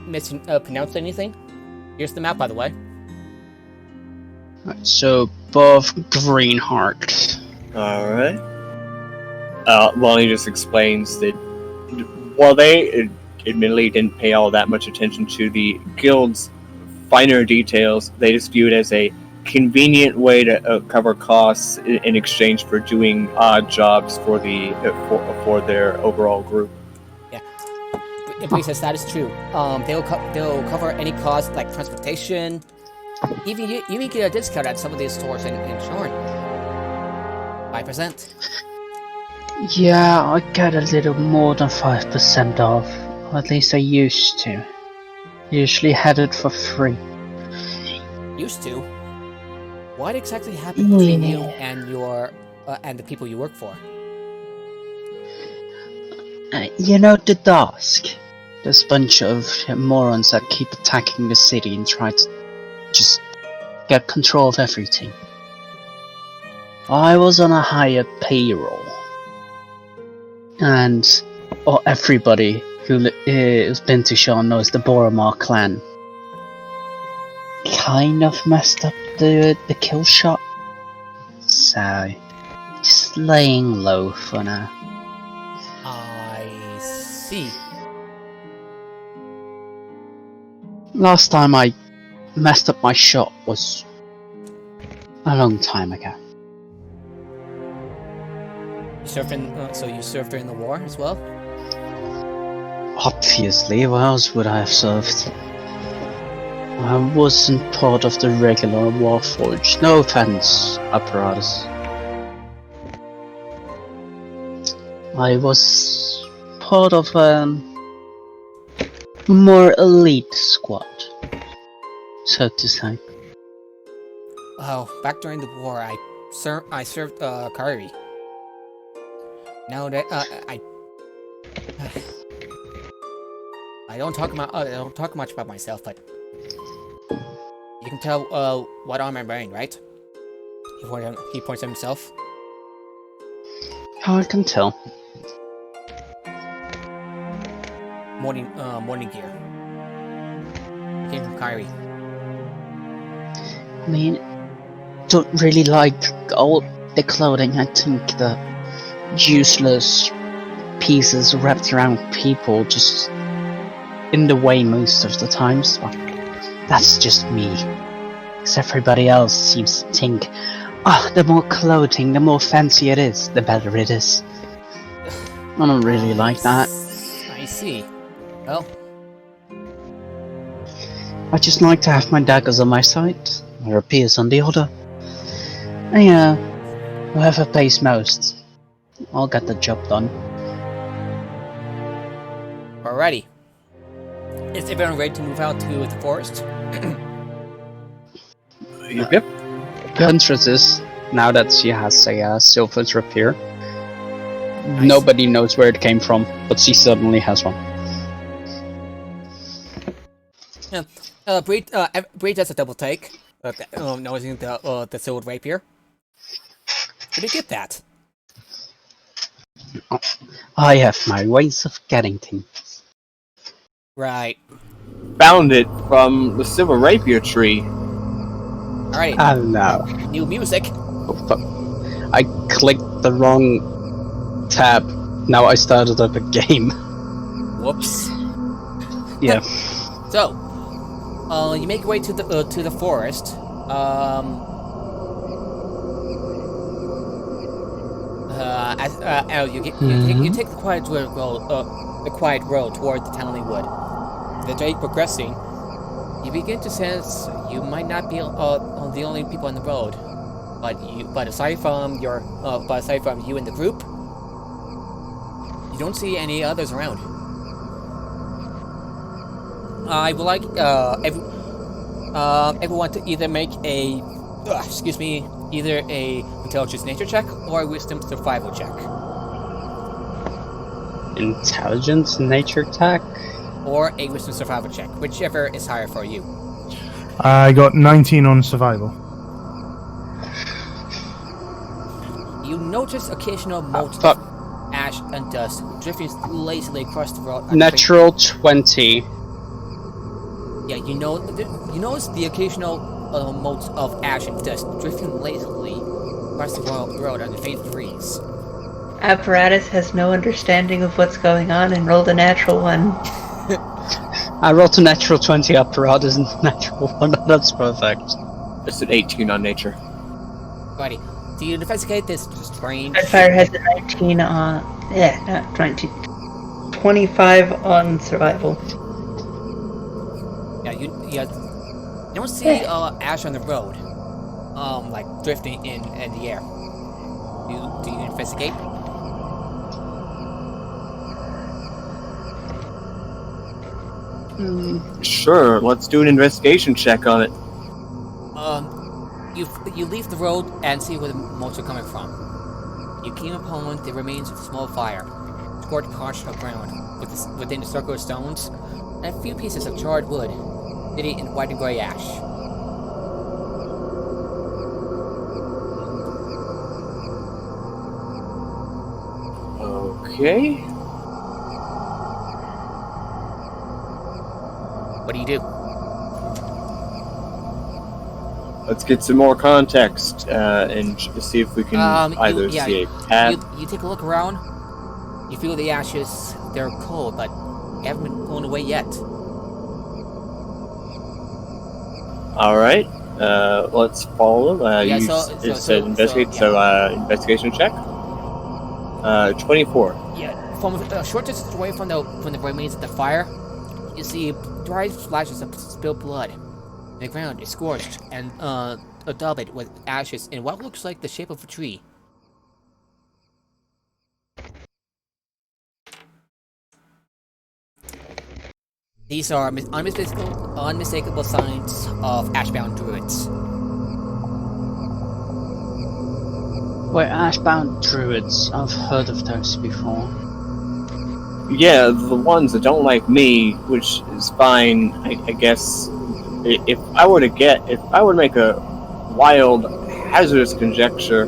mispronounced anything? Here's the map, by the way. So above Greenheart. Alright. Well, he just explains that while they admittedly didn't pay all that much attention to the guild's finer details, they just view it as a convenient way to cover costs in exchange for doing odd jobs for their overall group. Yeah, Emily says that is true. They'll cover any costs like transportation. Even get a discount at some of these stores in Shorn. 5%. Yeah, I get a little more than 5% off. At least I used to. Usually had it for free. Used to? What exactly happened between you and your and the people you work for? You know the Dusk? This bunch of morons that keep attacking the city and try to just get control of everything. I was on a higher payroll. And everybody who has been to Sean knows the Boromar clan kind of messed up the kill shot. So, just laying low for now. I see. Last time I messed up my shot was a long time ago. So you served during the war as well? Obviously, what else would I have served? I wasn't part of the regular Warforged. No offense, apparatus. I was part of a more elite squad, so to say. Oh, back during the war, I served Kari. Now that I don't talk much about myself, but you can tell what on my brain, right? He points at himself. How I can tell. Morning gear. Came from Kyrie. I mean, don't really like all the clothing. I think the useless pieces wrapped around people just in the way most of the times. But that's just me. Because everybody else seems to think, the more clothing, the more fancy it is, the better it is. I don't really like that. I see. Well, I just like to have my daggers on my side, my rapiers on the other. And yeah, whoever pays most, I'll get the job done. alrighty. Is everyone ready to move out to the forest? Yep. Huntress is, now that she has a silver rapier, nobody knows where it came from, but she suddenly has one. Yeah. Bree does a double take, noticing the silver rapier. Where did you get that? I have my ways of getting things. Right. Found it from the silver rapier tree. Alright. Oh no. New music. Oh, fuck. I clicked the wrong tab. Now I started up a game. Whoops. Yeah. So, you make your way to the forest. You take the quiet road toward the Townley Wood. The day progressing, you begin to sense you might not be the only people on the road, but aside from you and the group, you don't see any others around. I would like everyone to either make a either a intelligence nature check or a wisdom survival check. Intelligence nature check? Or a wisdom survival check, whichever is higher for you. I got 19 on survival. You notice occasional motes of ash and dust drifting lazily across the road. Natural 20. Yeah, you notice the occasional motes of ash and dust drifting lazily across the road under faint breeze. Apparatus has no understanding of what's going on and rolled a natural one. I rolled a natural 20, apparatus and natural 1. That's perfect. Just an 18 on nature. Righty. Do you investigate this strange... Fire has a 19 on... Yeah, not 19. 25 on survival. Yeah, you don't see ash on the road, like drifting in the air. Do you investigate? Sure, let's do an investigation check on it. You leave the road and see where the motes are coming from. You came upon the remains of a small fire, scorched parched ground within the circle of stones, and a few pieces of charred wood, sitting in white and grey ash. Okay. What do you do? Let's get some more context and see if we can see a path. You take a look around. You feel the ashes. They're cold, but they haven't been blown away yet. All right. Let's follow them. Investigation check. 24. Yeah, from a short distance away from the remains of the fire, you see dried splashes of spilled blood. The ground is scorched and daubed with ashes in what looks like the shape of a tree. These are unmistakable signs of ashbound druids. We're ashbound druids. I've heard of those before. Yeah, the ones that don't like me, which is fine, I guess. If I were to make a wild, hazardous conjecture,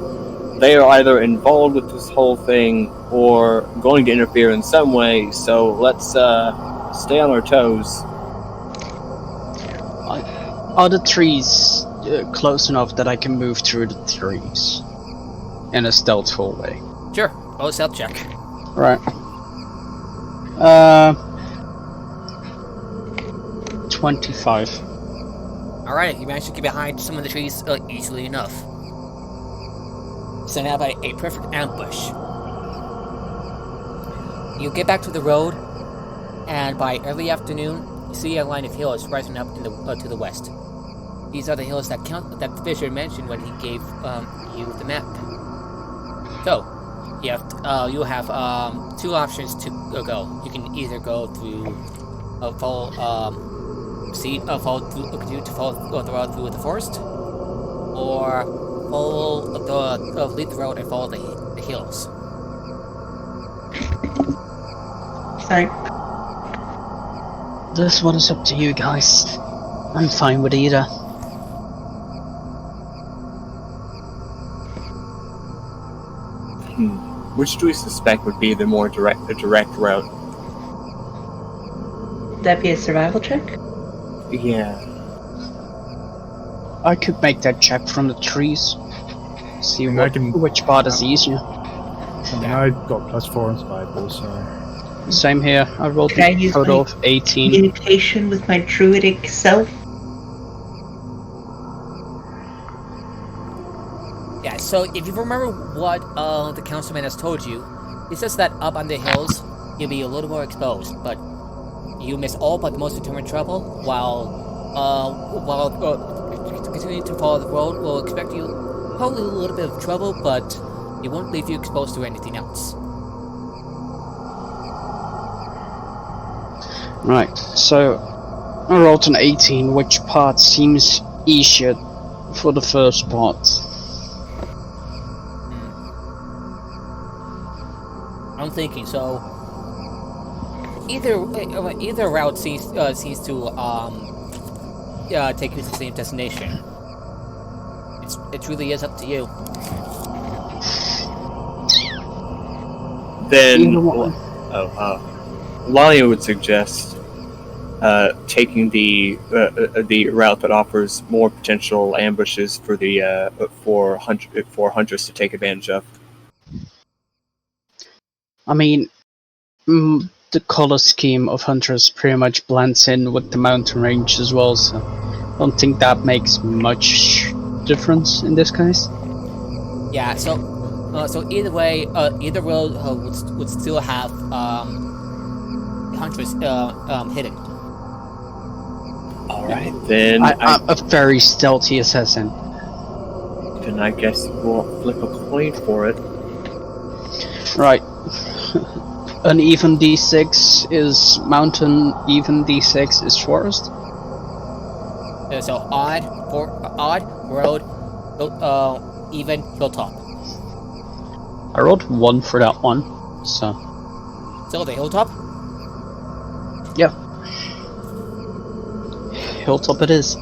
they are either involved with this whole thing or going to interfere in some way. So let's stay on our toes. Are the trees close enough that I can move through the trees in a stealthful way? Sure. Roll a stealth check. Right. 25. Alright, you managed to get behind some of the trees easily enough. So now by a perfect ambush. You get back to the road, and by early afternoon, you see a line of hills rising up in the to the west. These are the hills that Fisher mentioned when he gave you the map. So, you have two options to go. You can either go through follow the road through the forest, or leave the road and follow the hills. Sorry. This one is up to you guys. I'm fine with either. Which do we suspect would be the more direct route? Would that be a survival check? Yeah. I could make that check from the trees. See I can- which part is easier. I mean, I got +4 on survival, so Same here. I rolled Can I a use total my of 18. Communication with my druidic self? Yeah, so if you remember what the councilman has told you, he says that up on the hills, you'll be a little more exposed, but you miss all but the most determined trouble, while continuing to follow the road will expect you probably a little bit of trouble, but it won't leave you exposed to anything else. Right, so I rolled an 18, which part seems easier for the first part? I'm thinking so. Either route seems to take you to the same destination. It truly is up to you. Then, Either one. Lania would suggest taking the route that offers more potential ambushes for the for hunters to take advantage of. I mean, the color scheme of Hunters pretty much blends in with the mountain range as well, so I don't think that makes much difference in this case. Yeah. So either way, either road would still have hunters hidden. All right, then I'm a very stealthy assassin. then I guess we'll flip a coin for it. Right. An even d6 is mountain, even d6 is forest. So odd road, even hilltop. I rolled 1 for that one, so So the hilltop. yeah. Hilltop it is.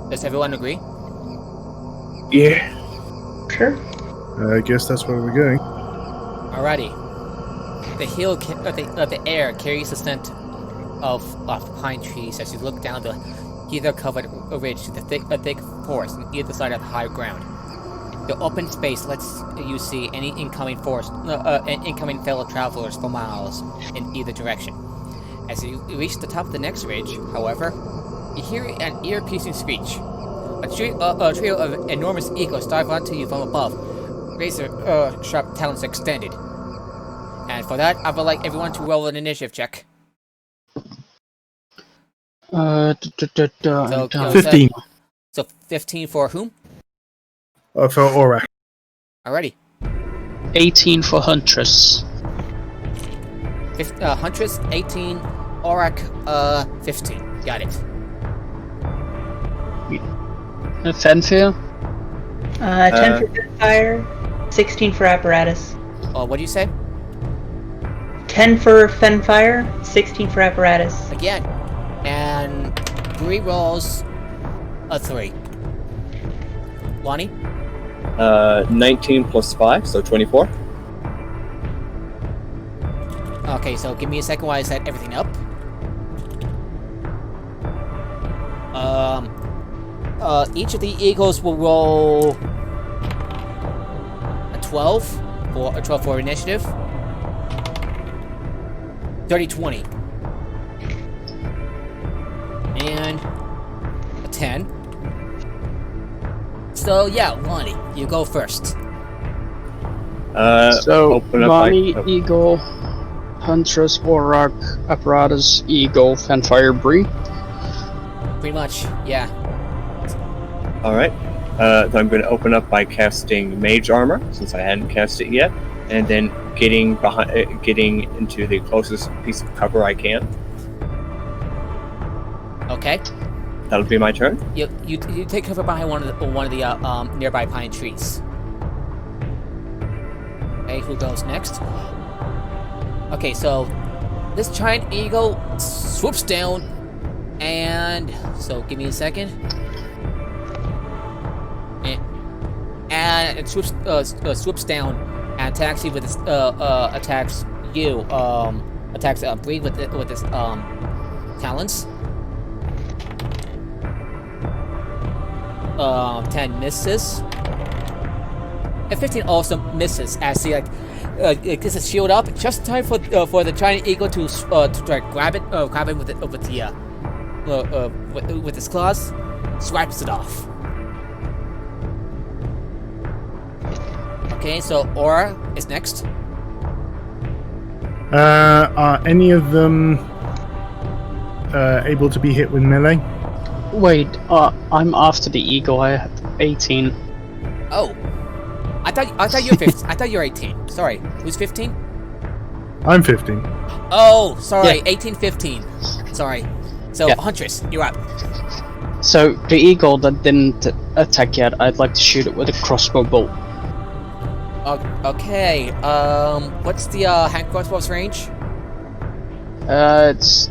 Does everyone agree? Yeah. Sure. I guess that's where we're going. Alrighty. The air carries the scent of pine trees as you look down the heather-covered ridge to the thick forest on either side of the high ground. The open space lets you see any incoming fellow travelers for miles in either direction. As you reach the top of the next ridge, however, you hear an ear-piercing screech. A trio of enormous eagles dive onto you from above, razor-sharp talons extended. And for that, I would like everyone to roll an initiative check. So, 15. So 15 for whom? For Aura. Alrighty. 18 for Huntress. Huntress, 18. Aurak, 15. Got it. Fanfare? 10 for fire, 16 for apparatus. What do you say? 10 for Fenfire, 16 for Apparatus. Again. And 3 rolls a 3. Lonnie? 19 plus 5, so 24. Okay, so give me a second while I set everything up. Each of the eagles will roll a 12 for initiative. 30-20. And a 10. So yeah, Lonnie, you go first. So, open up Bonnie, my- Eagle, Huntress, Auroch, Apparatus, Eagle, Fanfire, Bree. Pretty much, yeah. All right. So I'm going to open up by casting Mage Armor, since I hadn't cast it yet, and then getting into the closest piece of cover I can. Okay. That'll be my turn. You take cover behind one of the nearby pine trees. Okay, who goes next? Okay, so this giant eagle swoops down, and so give me a second. And it swoops down and attacks you with its attacks Bree with its talons. 10 misses. And 15 also misses as he gets his shield up just in time for the giant eagle to try to grab it with his claws, swipes it off. Okay, so Aura is next. Are any of them able to be hit with melee? Wait, I'm after the Eagle. I have 18. Oh, I thought you were 15. I thought you were 18. Sorry, who's 15? I'm 15. Oh, sorry, Yeah. 18, 15. Sorry. So Yeah. Huntress, you're up. So, the Eagle that didn't attack yet, I'd like to shoot it with a crossbow bolt. Okay. What's the hand crossbow's range? It's...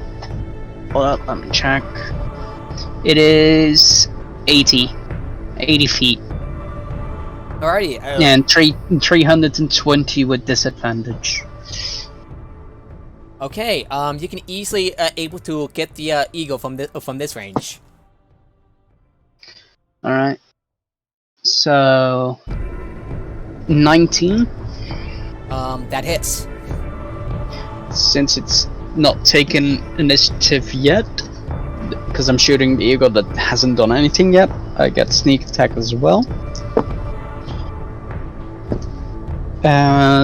Well, let me check. It is 80 feet. Alrighty. And 320 with disadvantage. Okay. You can easily able to get the eagle from this range. Alright. So... 19. That hits. Since it's not taken initiative yet, because I'm shooting the eagle that hasn't done anything yet, I get sneak attack as well.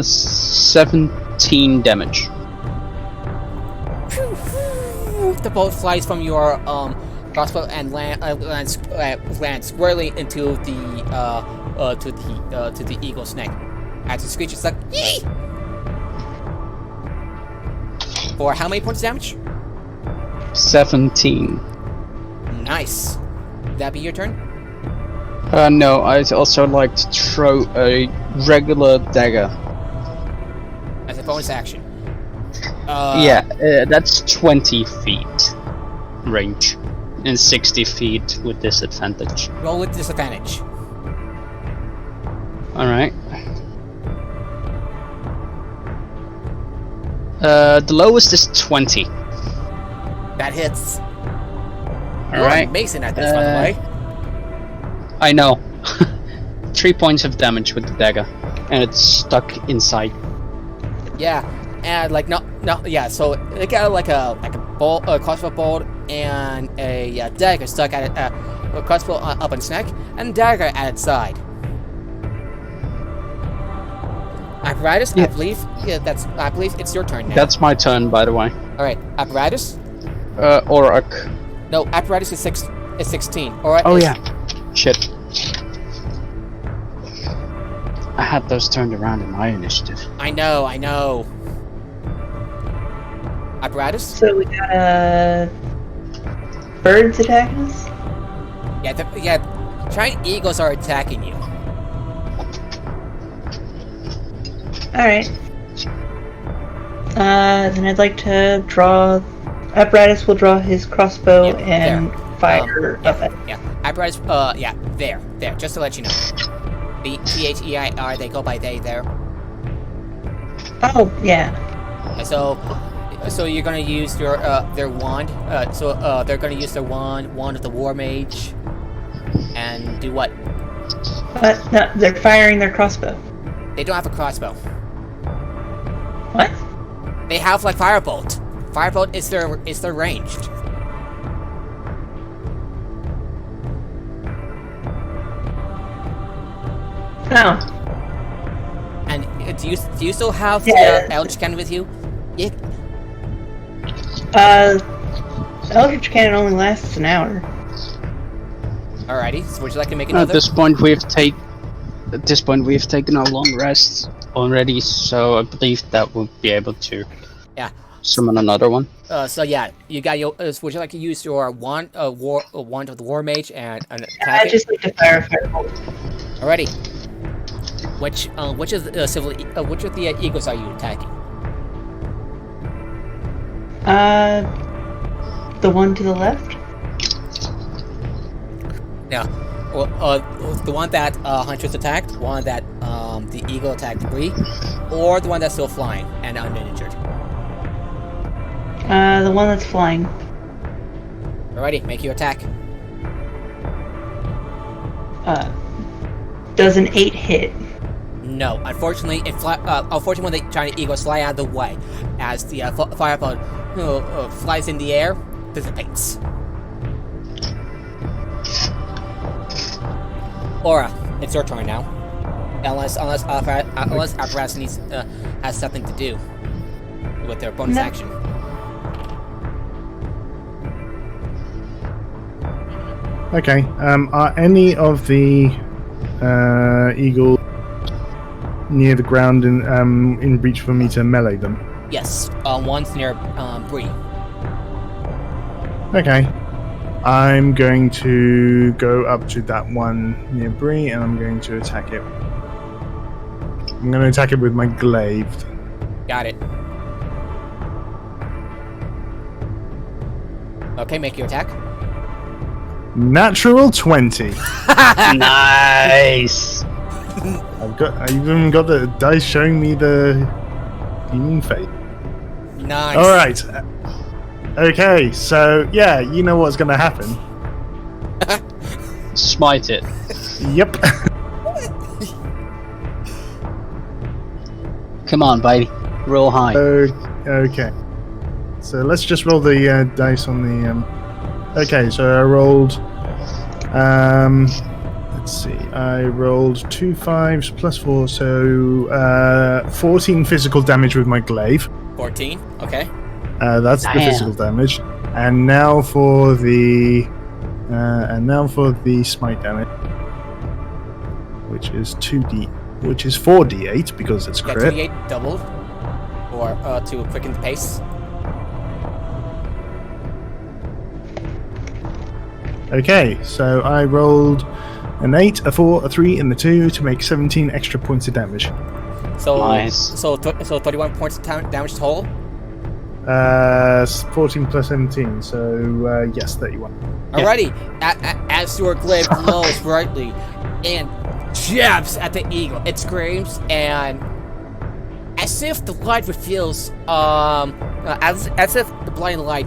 17 damage. The bolt flies from your crossbow and lands squarely into the eagle's neck. As it screeches like yee! For how many points of damage? 17. Nice. Would that be your turn? No, I'd also like to throw a regular dagger. As a bonus action. That's 20 feet range. And 60 feet with disadvantage. Roll with disadvantage. Alright. The lowest is 20. That hits. You're Alright. amazing at this, by the way. I know. 3 points of damage with the dagger. And it's stuck inside. Yeah, and so it got like a crossbow bolt and a dagger stuck at it, a crossbow up on its neck, and dagger at its side. Apparatus, Yeah. I believe it's your turn now. That's my turn, by the way. All right, apparatus. Auroch. No, apparatus is 16. All right. Oh yeah. Shit. I had those turned around in my initiative. I know. Apparatus. So we got birds attacking us? Yeah. Giant eagles are attacking you. Then I'd like to draw. Apparatus will draw his crossbow Yeah, and fire up at. Yeah, apparatus. Yeah, there. Just to let you know, the THEIR they go by they there. Oh yeah. So you're gonna use your their wand. They're gonna use their wand of the War Mage, and do what? But no, they're firing their crossbow. They don't have a crossbow. What? They have like firebolt. Firebolt is their ranged. No. And do you still have the Eldritch Cannon with you? Yeah. Eldritch Cannon only lasts an hour. Alrighty. So would you like to make another? At this point, we've taken a long rest already, so I believe that we'll be able to. Yeah. Summon another one. So yeah, you got your. Would you like to use your wand of the War Mage and attack I just like to fire a firebolt. Alrighty. Which of the eagles are you attacking? The one to the left. Yeah. Well, the one that Huntress attacked, one that the eagle attacked Bree, or the one that's still flying and uninjured. The one that's flying. Alrighty, make your attack. Does an 8 hit? No, unfortunately, unfortunately, the giant eagles fly out of the way as the firebolt flies in the air, dissipates. Aura, it's your turn now. Unless apparatus needs has something to do with their bonus action. Okay. Are any of the eagles near the ground in reach for me to melee them? Yes, one's near Bree. Okay. I'm going to go up to that one near Bree, and I'm going to attack it. I'm going to attack it with my glaive. Got it. Okay, make your attack. Natural 20. Nice. I even got the dice showing me the demon fate. Nice. All right. Okay, so yeah, you know what's going to happen. Smite it. Yep. Come on, baby. Roll high. Okay. So let's just roll the dice on the. Okay, so I rolled. Let's see. I rolled 2 5s plus 4, so 14 physical damage with my glaive. 14. Okay. That's the physical damage. And now for the smite damage, which is 4d8 because it's crit. 2d8 doubled, or to quicken the pace. Okay, so I rolled an 8, a 4, a 3, and a 2 to make 17 extra points of damage. So Nice. So 31 points of damage total. 14 plus 17, so yes, 31. Alrighty, as your glaive glows brightly and jabs at the eagle, it screams, and as if the light reveals, as if the blind light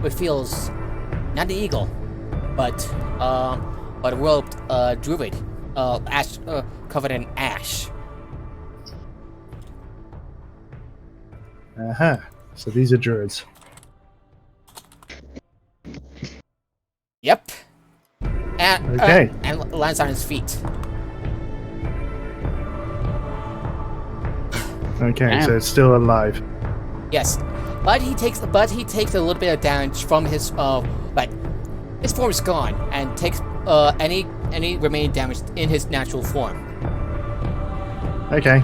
reveals not the eagle, but a robed druid, ash, covered in ash. So these are druids. Yep. And Okay. And lands on his feet. Okay, Damn. so it's still alive. Yes, but he takes a little bit of damage from his his form is gone, and takes any remaining damage in his natural form. Okay,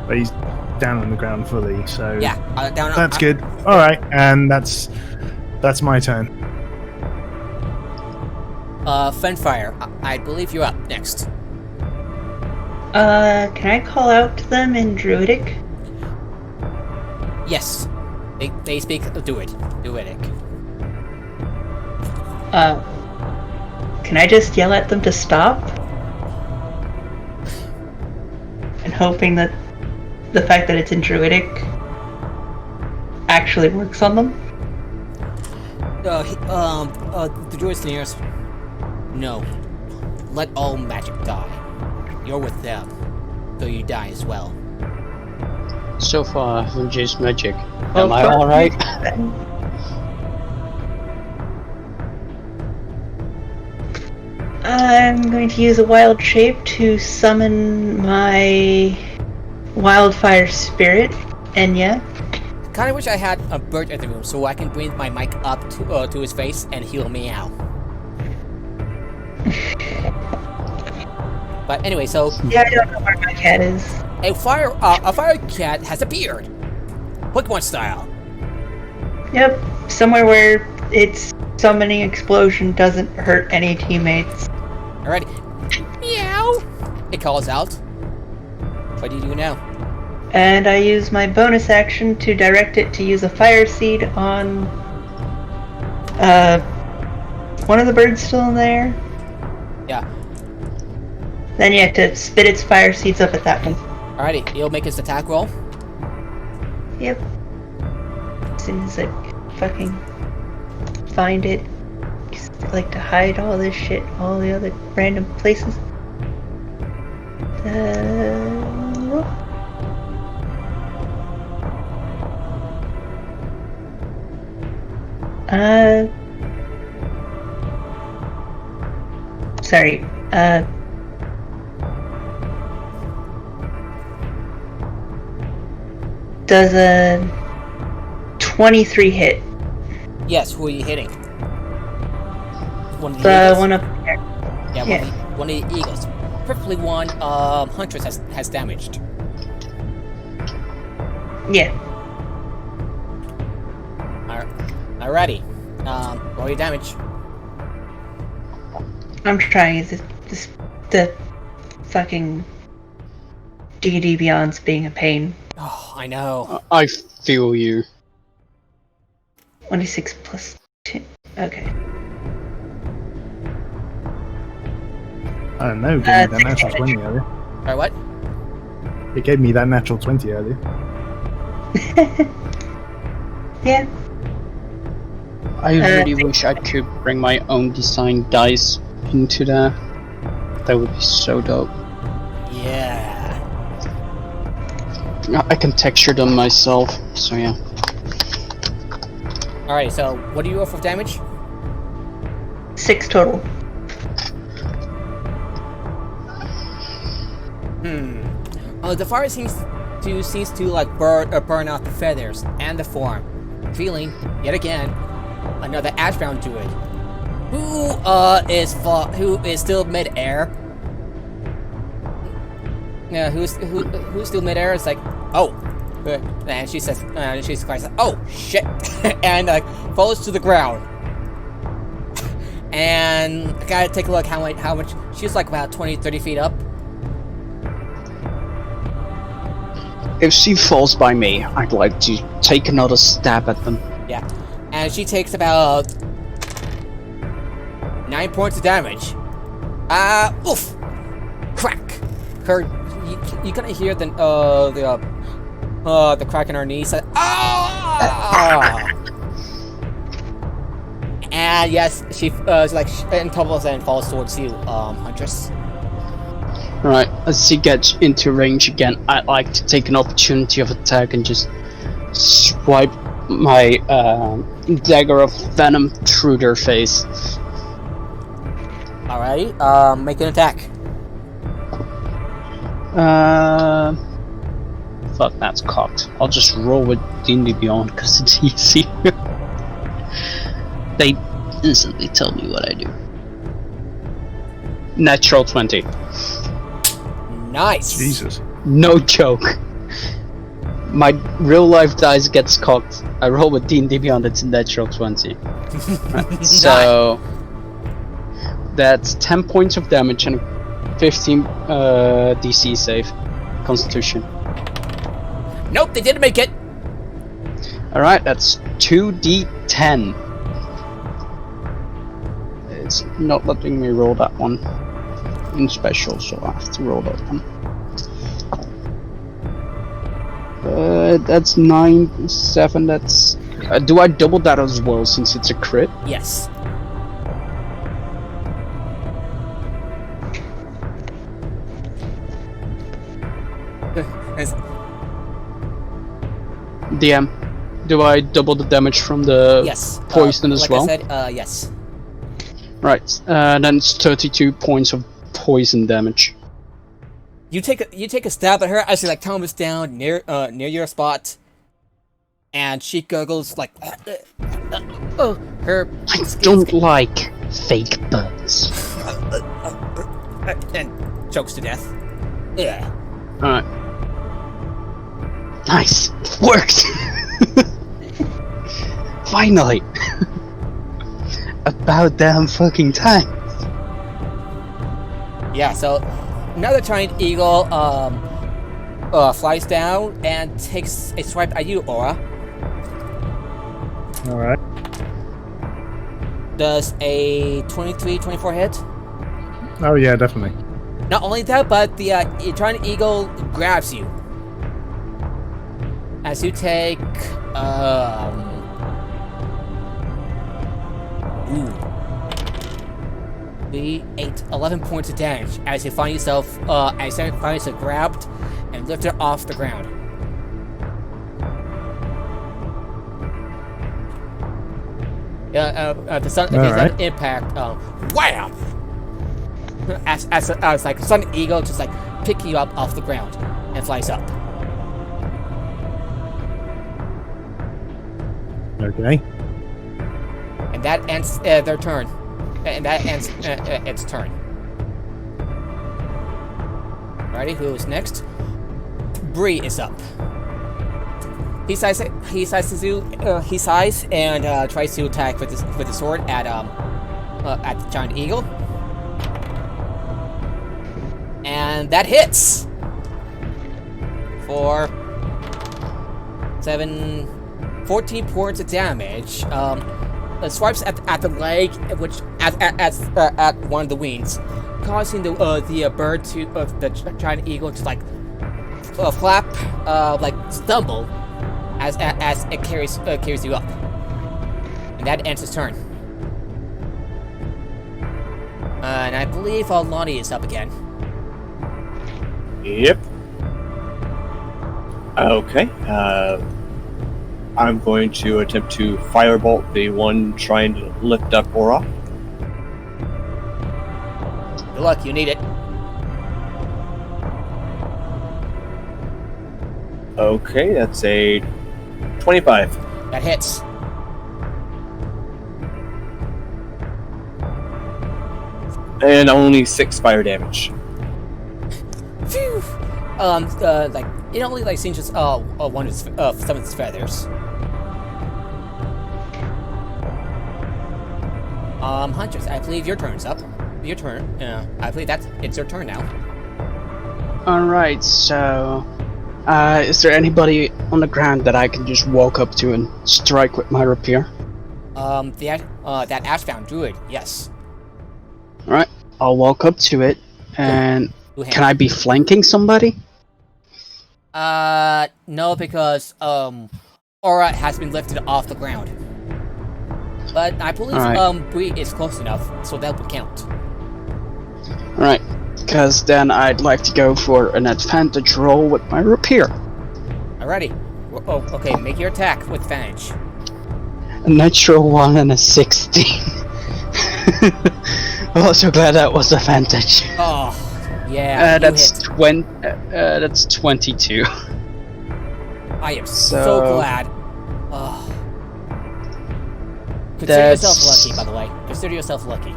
but he's down on the ground fully, so Yeah, down. that's good. All right, and that's my turn. Fenfire, I believe you're up next. Can I call out to them in Druidic? Yes. They speak Druidic. Can I just yell at them to stop? And hoping that the fact that it's in Druidic actually works on them? The druid sneers. No. Let all magic die. You're with them, so you die as well. So far, I haven't used magic. Well, Am I alright? I'm going to use a wild shape to summon my wildfire spirit, Enya. Kinda wish I had a bird in the room so I can bring my mic up to his face and he'll meow. But anyway, so Yeah, I don't know where my cat is. a fire cat has appeared, Pokemon style. Yep, somewhere where its summoning explosion doesn't hurt any teammates. Alrighty, meow. It calls out. What do you do now? And I use my bonus action to direct it to use a fire seed on one of the birds still in there. Yeah. Then you have to spit its fire seeds up at that one. Alrighty, he'll make his attack roll. Yep. As soon as I fucking find it. I like to hide all this shit, all the other random places. Sorry. Does a 23 hit? Yes, who are you hitting? One of the The eagles? one up there. Yeah, yeah. One of the eagles. Perfectly one Huntress has damaged. Yeah. Alrighty. Roll your damage. I'm trying. The fucking D&D Beyond's being a pain. Oh, I know. I feel you. 26 plus 2. Okay. I don't know, gave me that natural 20 earlier. Alright, what? It gave me that natural 20 earlier. Yeah. I really wish I could bring my own design dice into there. That would be so dope. Yeah. I can texture them myself, so yeah. Alright, so what do you roll for damage? 6 total. The fire seems to like burn out the feathers and the form, revealing yet again another Ashbound druid who is still mid-air. Yeah, who's still mid-air? It's like, oh, and she says, she's quite like, oh shit, and falls to the ground. And I gotta take a look how much she's like about 20-30 feet up. If she falls by me, I'd like to take another stab at them. Yeah, and she takes about 9 points of damage. Oof, crack. You kind of hear the crack in her knees. Ah! And yes, she and tumbles and falls towards you, Huntress. Right, as she gets into range again, I'd like to take an opportunity of attack and just swipe my dagger of venom through their face. Alright, make an attack. Fuck, that's cocked. I'll just roll with D&D Beyond because it's easy. They instantly tell me what I do. Natural 20. Nice. Jesus. No joke. My real life dice gets cocked. I roll with D&D Beyond, it's a natural 20. Right, so that's 10 points of damage and 15 DC save. Constitution. Nope, they didn't make it. Alright, that's 2d10. It's not letting me roll that one in special, so I have to roll that one. That's 9, 7, that's... do I double that as well, since it's a crit? Yes. DM, do I double the damage from the Yes. poison as like well? I said, yes. Right, then it's 32 points of poison damage. You take a stab at her as she like tumbles down near your spot, and she gurgles like, her. I don't like fake burns. And chokes to death. Yeah. Alright. Nice! It worked! Finally! About damn fucking time! Yeah. So another giant eagle flies down and takes a swipe at you, Aura. Alright. Does a 23, 24 hit? Oh yeah, definitely. Not only that, but the giant eagle grabs you. As you take, 11 points of damage as you find yourself, grabbed and lifted off the ground. The sudden impact, wham! As like a sudden eagle just like pick you up off the ground and flies up. Okay. And that ends their turn. And that ends its turn. Alrighty, who's next? Bree is up. He sighs and tries to attack with the sword at the giant eagle. And that hits for 14 points of damage. Swipes at the leg, which at one of the wings, causing the bird to the giant eagle to like flap, like stumble, as it carries you up, and that ends his turn. And I believe Lonnie is up again. Yep. Okay. I'm going to attempt to firebolt the one trying to lift up Aura. Good luck, you need it. Okay, that's a 25. That hits. And only 6 fire damage. Phew. Like it only like singes one of some of its feathers. Hunters, I believe your turn's up. Your turn. I believe it's your turn now. Alright, so... is there anybody on the ground that I can just walk up to and strike with my rapier? That Ashbound Druid, yes. Alright, I'll walk up to it, and... Can I be flanking somebody? No, because, Aura has been lifted off the ground. But I believe, Bree is close enough, so that would count. Alright, because then I'd like to go for an advantage roll with my rapier. Alrighty. Oh, okay, make your attack with advantage. A natural 1 and a 16. I'm also glad that was advantage. Oh, yeah. That's 22. I am so glad. Consider yourself lucky, by the way. Consider yourself lucky.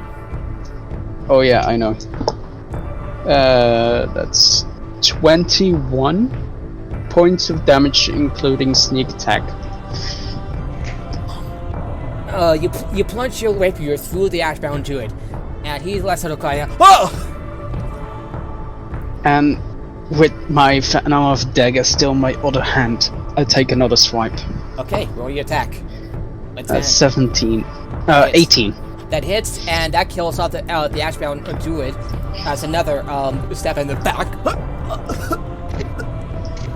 Oh yeah, I know. That's 21 points of damage, including sneak attack. You plunge your rapier through the Ashbound Druid, and he lets out a cry. Oh! And with my Phantom of Dagger still in my other hand, I take another swipe. Okay, roll your attack. Let's That's end. 17. Hits. 18. That hits, and that kills off the Ashbound Druid as another step in the back.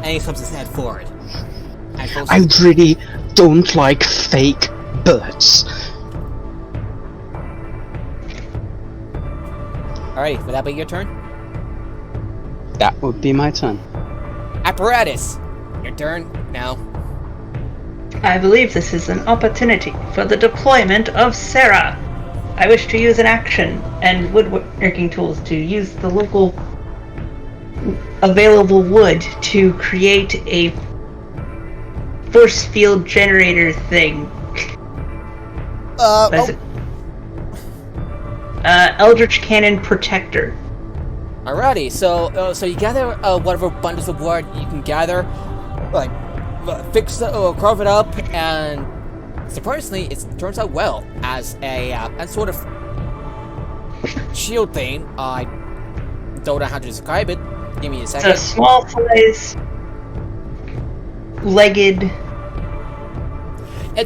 And he comes his head forward. And goes I really don't like fake birds. Alright, would that be your turn? That would be my turn. Apparatus! Your turn now. I believe this is an opportunity for the deployment of Sarah. I wish to use an action and woodworking tools to use the local available wood to create a force field generator thing. What is it? Eldritch Cannon Protector. Alrighty, so you gather whatever bundles of wood you can gather, like fix it or carve it up, and surprisingly, it turns out well as a sort of shield thing. I don't know how to describe it. Give me a second. It's a small size, legged,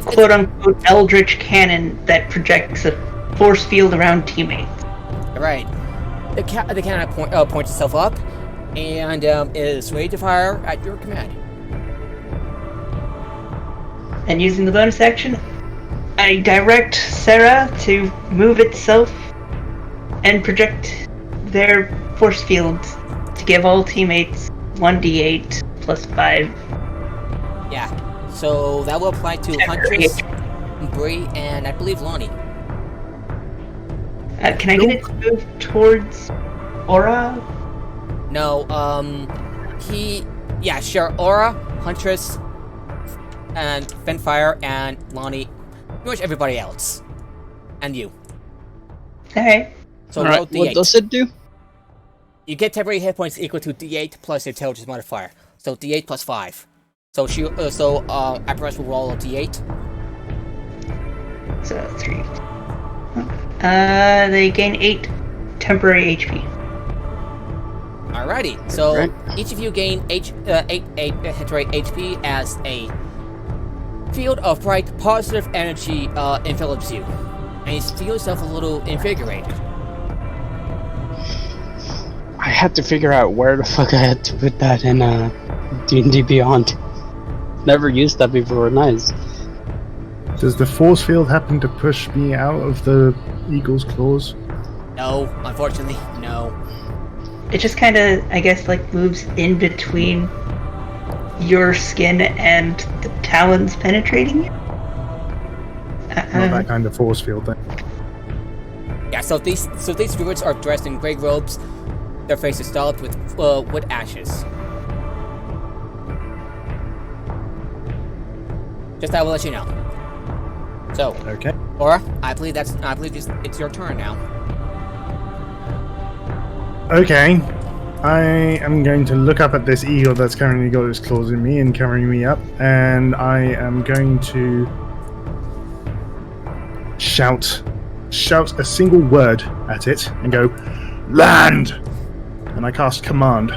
quote unquote Eldritch Cannon that projects a force field around teammates. Right. The cannon points itself up and is ready to fire at your command. And using the bonus action, I direct Sarah to move itself and project their force field to give all teammates 1d8 plus 5. Yeah. So that will apply to Huntress, Bree, and I believe Lonnie. Can I get it to move towards Aura? No, yeah, sure. Aura, Huntress, and Finfire, and Lonnie, pretty much everybody else. And you. Alright. So Alright, roll D8. what does it do? You get temporary hit points equal to D8 plus your intelligence modifier. So D8 plus 5. So Apparatus will roll a D8. So 3. They gain 8 temporary HP. Alrighty, so Right. each of you gain 8 temporary HP as a field of bright, positive energy envelops you, and you feel yourself a little invigorated. I had to figure out where the fuck I had to put that in D&D Beyond. Never used that before, nice. Does the force field happen to push me out of the eagle's claws? No, unfortunately, no. It just kind of, I guess, like moves in between your skin and the talons penetrating you. Not that kind of force field then. Yeah, so these druids are dressed in gray robes. Their faces daubed with wood ashes. Just I will let you know. So, Okay. Aura, I believe it's your turn now. Okay. I am going to look up at this eagle that's currently got its claws in me and carrying me up, and I am going to shout a single word at it and go, "Land!" And I cast command.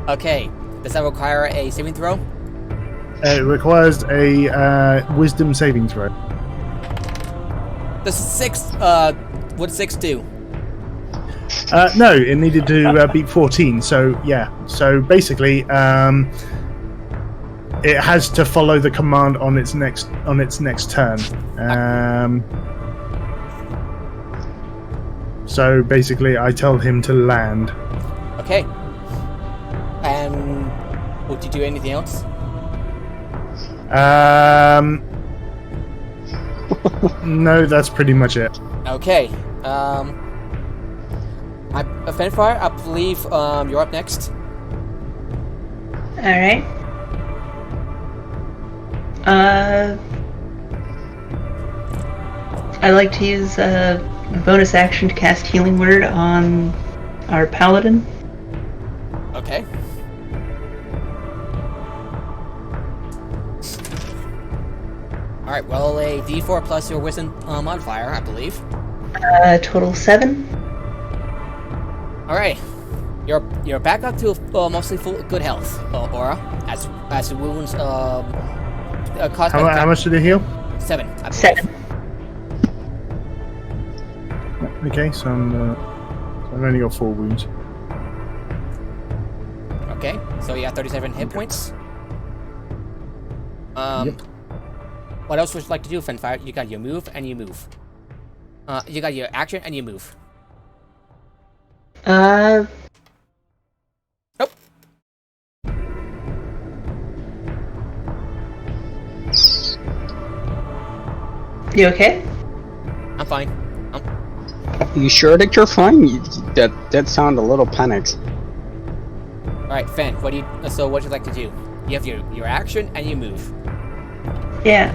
Okay, does that require a saving throw? It requires a wisdom saving throw. This is 6, what does 6 do? No, it needed to beat 14. So yeah. So basically, it has to follow the command on its next turn. So basically, I tell him to land. Okay. And would you do anything else? No, that's pretty much it. Okay. Fanfire, I believe you're up next. Alright. I like to use a bonus action to cast Healing Word on our paladin. Okay. Alright, well, a d4 plus your wisdom modifier, I believe. Total 7. Alright. You're back up to mostly full good health, Aura, as the wounds cost How much did it heal? 7. I believe. 7. Okay, so I've only got 4 wounds. Okay, so you have 37 hit points. Yep. What else would you like to do, Finfire? You got your move and you move. You got your action and you move. Uh. Nope. You okay? I'm fine. You sure that you're fine? That sounded a little panicked. Alright, Fen, what would you like to do? You have your action and you move. Yeah.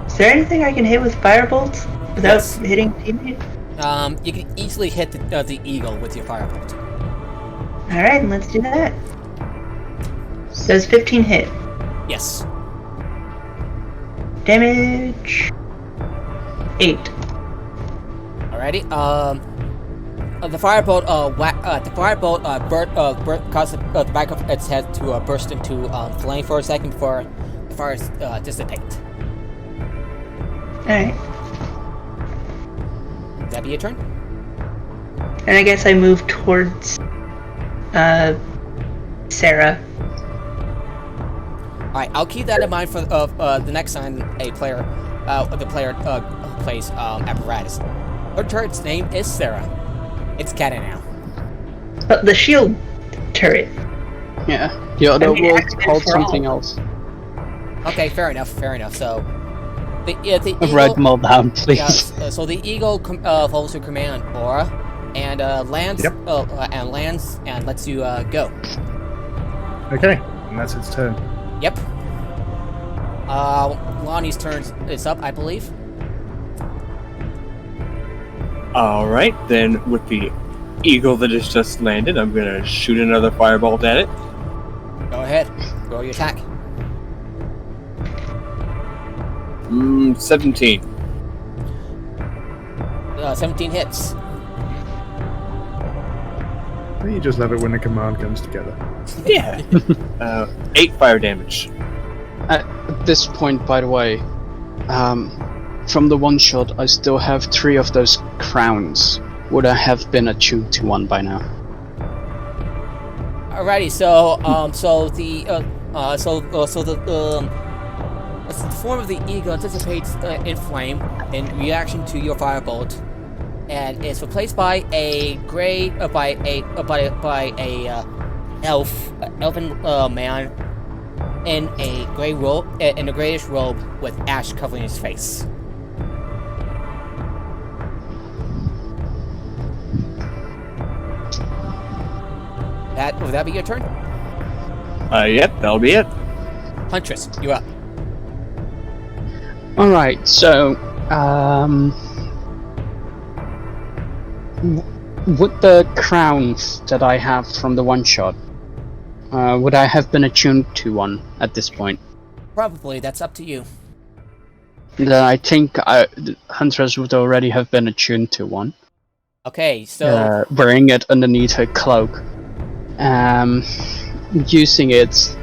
Is there anything I can hit with firebolts without hitting teammate? You can easily hit the eagle with your firebolt. Alright, let's do that. Does 15 hit? Yes. Damage 8. Alrighty. The firebolt caused the back of its head to burst into flame for a second before the fires dissipate. Alright. That be your turn? And I guess I move towards Sarah. Alright, I'll keep that in mind for the next time the player plays apparatus. Her turret's name is Sarah. It's canon now. But the shield turret. Yeah, the other I mean, was accident called for something all. else. Okay, fair enough. So the eagle, Write them all down, please. yeah, so the eagle follows your command, Aura, and lands and lets you go. Okay, and that's its turn. Yep. Lonnie's turn is up, I believe. Alright, then with the eagle that has just landed, I'm gonna shoot another firebolt at it. Go ahead. Roll your attack. 17. 17 hits. You just love it when the command comes together. Yeah. 8 fire damage. At this point, by the way, from the one shot, I still have 3 of those crowns. Would I have been attuned to one by now? Alrighty, so the form of the eagle anticipates in flame in reaction to your firebolt, and is replaced by a gray elven man in a gray robe, in a grayish robe with ash covering his face. Would that be your turn? Yep, that'll be it. Huntress, you're up. Alright, so, would the crowns that I have from the one shot, would I have been attuned to one at this point? Probably, that's up to you. Then I think Huntress would already have been attuned to one. Okay, so... wearing it underneath her cloak. Using it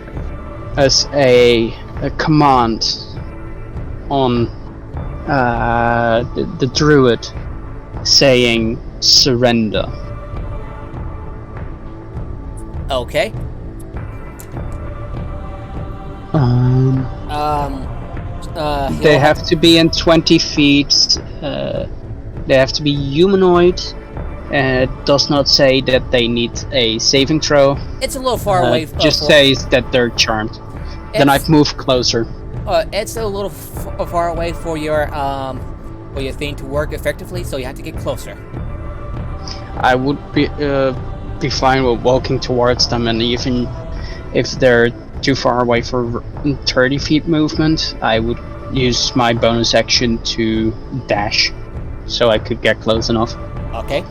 as a command on the druid, saying surrender. Okay. They have to be in 20 feet. They have to be humanoid. It does not say that they need a saving throw. It's a little far away. Just says that they're charmed. Then I've moved closer. It's a little far away for your thing to work effectively, so you have to get closer. I would be fine with walking towards them, and even if they're too far away for 30 feet movement, I would use my bonus action to dash, so I could get close enough. Okay.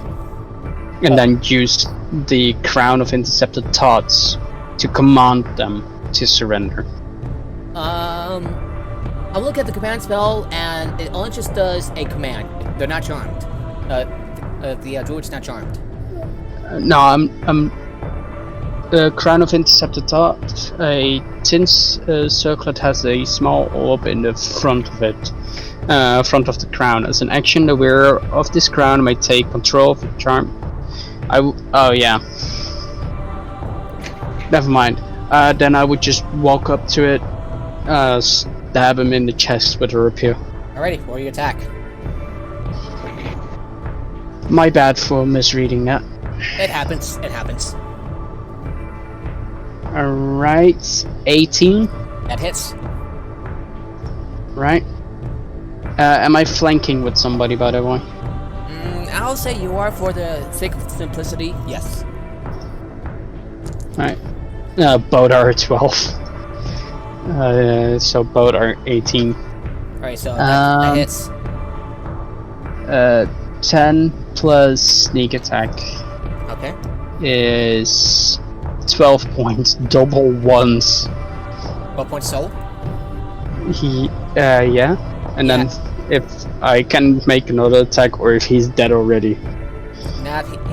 And then use the Crown of Intercepted Thoughts to command them to surrender. I'm looking at the command spell, and it only just does a command. They're not charmed. The druid's not charmed. No, crown of interceptor top, a tin circlet has a small orb in the front of it, front of the crown. As an action, the wearer of this crown may take control of the charm. Oh yeah. Never mind. Then I would just walk up to it, stab him in the chest with a rapier. Alrighty, roll your attack. My bad for misreading that. It happens. It happens. Alright, 18. That hits. Right. Am I flanking with somebody, by the way? I'll say you are for the sake of simplicity. Yes. Right. Both are 12. So both are 18. Alright, so that hits. 10 plus sneak attack Okay. is 12 points, double ones. 12 points soul. Yeah. And then if I can make another attack, or if he's dead already.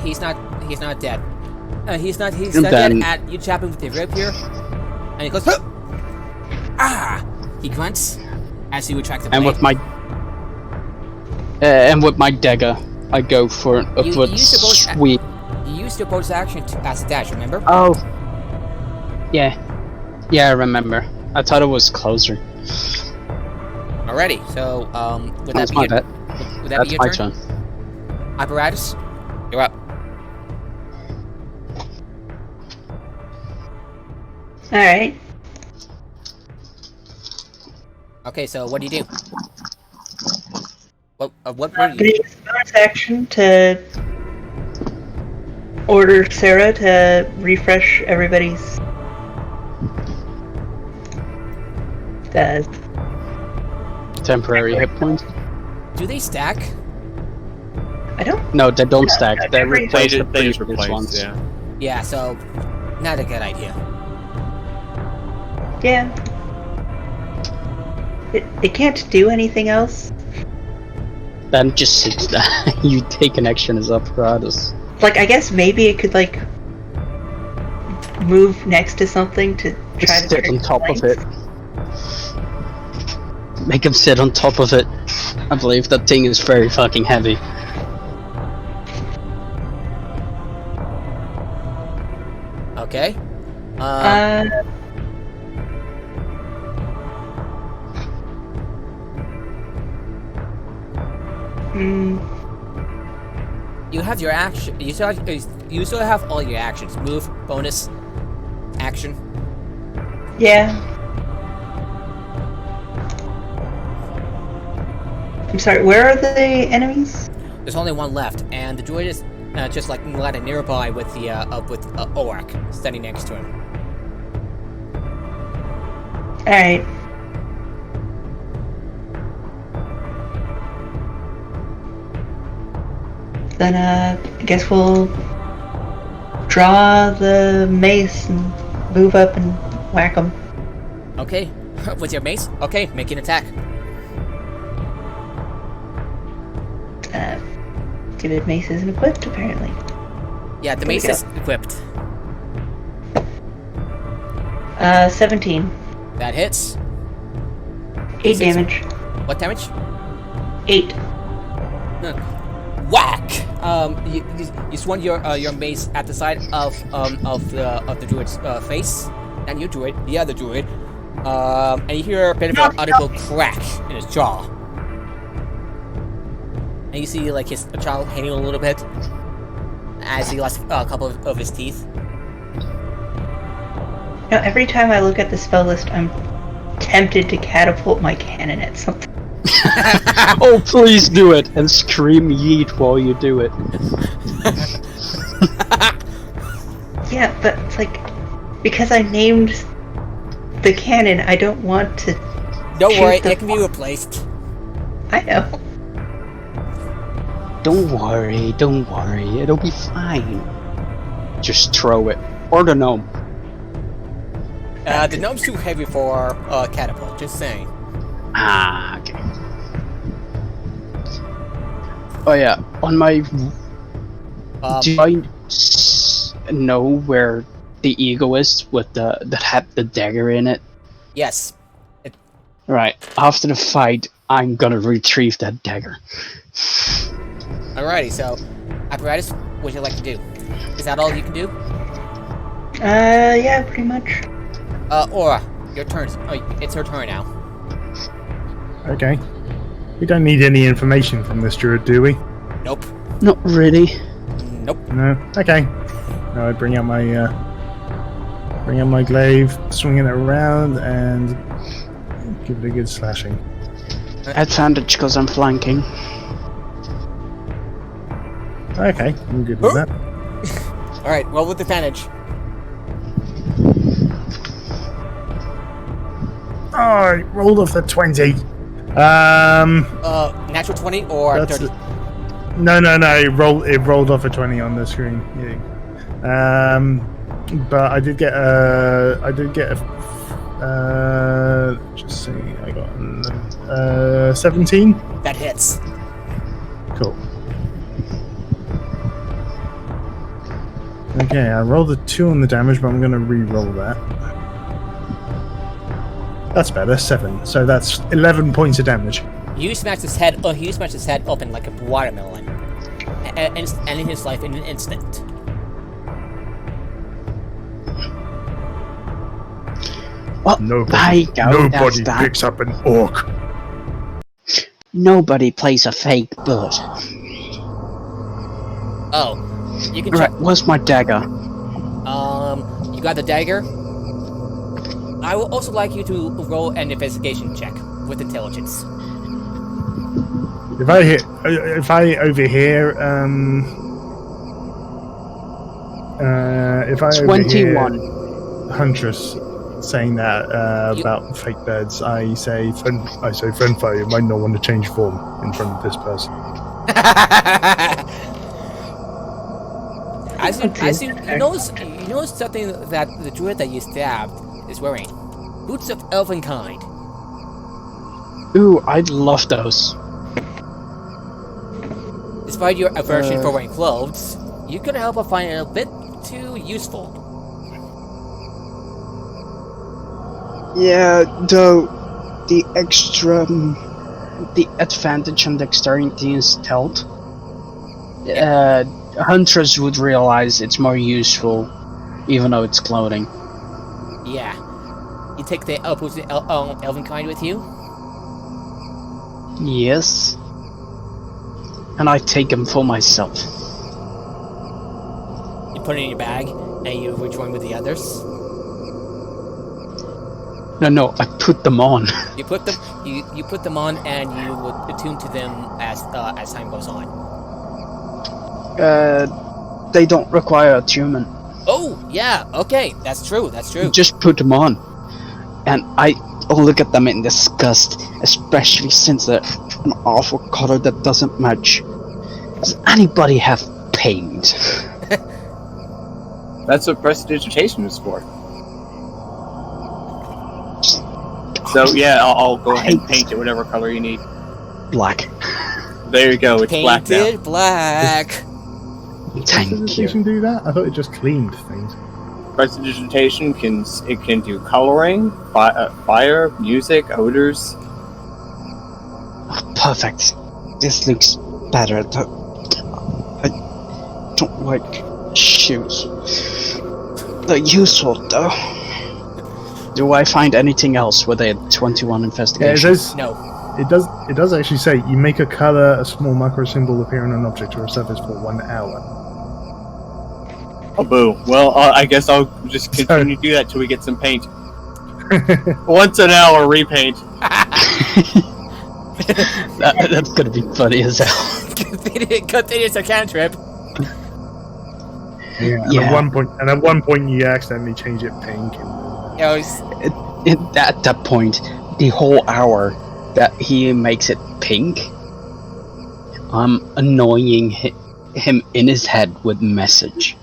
He's not dead. He's not And dead then- at you chap him with the rapier. And he goes, "Huh!" Ah! He grunts as you retract the blade. And with my dagger, I go for an upward sweep. You used your bonus action to pass a dash, remember? Oh. Yeah, I remember. I thought it was closer. Alrighty, so would That's that my be bad. would that That's be your my turn? turn. Apparatus, you're up. Alright. Okay, so what do you do? What I'm were gonna you? use bonus action to order Sarah to refresh everybody's Temporary hit points? Do they stack? I don't. No, they don't stack. They every- replace the They just previous replaced, ones. yeah. Yeah, so not a good idea. Yeah. It can't do anything else. Then just sit there. You take an action as apparatus. Like, I guess maybe it could, like, move next to something to try to Sit trick on top of flanks. it. Make him sit on top of it. I believe that thing is very fucking heavy. Okay. You have your action. You still have all your actions. Move, bonus, action. Yeah. I'm sorry, where are the enemies? There's only one left, and the druid is just like landed nearby with the Orc standing next to him. Alright. Then, I guess we'll draw the mace and move up and whack them. Okay, with your mace. Okay, make an attack. The mace isn't equipped, apparently. Yeah, the There we mace go. is equipped. 17. That hits. 8 damage. What damage? 8. Whack! You swung your mace at the side of the druid's face, and your druid, the other druid, and you hear a bit of an audible crack in his jaw. And you see like his jaw hanging a little bit as he lost a couple of his teeth. You know, every time I look at the spell list, I'm tempted to catapult my cannon at something. Oh, please do it! And scream yeet while you do it. Yeah, but it's like, because I named the cannon, I don't want to. Don't shoot worry, the it can be replaced. I know. Don't worry, it'll be fine. Just throw it. Or the gnome. The gnome's too heavy for catapult. Just saying. Ah, okay. Oh yeah, on my... do I know where the egoist with that had the dagger in it? Yes. Right. After the fight, I'm gonna retrieve that dagger. Alrighty, so, apparatus, what would you like to do? Is that all you can do? Yeah, pretty much. Aura, your turn. Oh, it's her turn now. Okay. We don't need any information from this druid, do we? Nope. Not really. Nope. No. Okay. Now I bring out my glaive, swinging it around, and give it a good slashing. Advantage because I'm flanking. Okay, I'm good with that. Alright, roll with advantage. Oh, I rolled off the 20. Natural 20 or 30? No. It rolled off a 20 on the screen. Yeah. But I did get a. Just see. I got 17. That hits. Cool. Okay, I rolled a 2 on the damage, but I'm going to re-roll that. That's better, 7. So that's 11 points of damage. You smashed his head. Oh, he smashed his head open like a watermelon, ending his life in an instant. Well, Nobody that. picks up an orc. Nobody plays a fake bird. Oh, you can. Right, where's my dagger? You got the dagger. I will also like you to roll an investigation check with intelligence. If I overhear, if I 21. overhear Huntress saying that about fake birds, I say friend fire. You might not want to change form in front of this person. you notice something that the druid that you stabbed is wearing. Boots of elven kind. Ooh, I'd love those. Despite your aversion for wearing clothes, you could help her find it a bit too useful. Yeah, though the advantage on dexterity and stealth, hunters would realize it's more useful, even though it's clothing. Yeah. You take the elven kind with you? Yes. And I take them for myself. You put it in your bag, and you rejoin with the others? No, I put them on. You put them on, and you would attune to them as time goes on. They don't require attunement. Oh, yeah, okay, that's true. Just put them on. And I look at them in disgust, especially since they're an awful color that doesn't match. Does anybody have paint? That's what prestidigitation is for. So yeah, I'll go ahead and paint it whatever color you need. Black. There you go, it's black now. Painted black. Thank you. Prestidigitation do that? I thought it just cleaned things. Prestidigitation can do coloring, fire, music, odors. Oh, perfect. This looks better. I don't like shoes. They're useful though. Do I find anything else with a 21 investigation? Yeah, No. It does actually say you make a color, a small macro symbol appear on an object or a surface for 1 hour. Oh, boo. Well, I guess I'll just continue to do that till we get some paint. Once an hour, repaint. That's gonna be funny as hell. Continuous a cantrip. Yeah. And at one point, you accidentally change it pink. It At that point, the whole hour that he makes it pink, I'm annoying him in his head with message.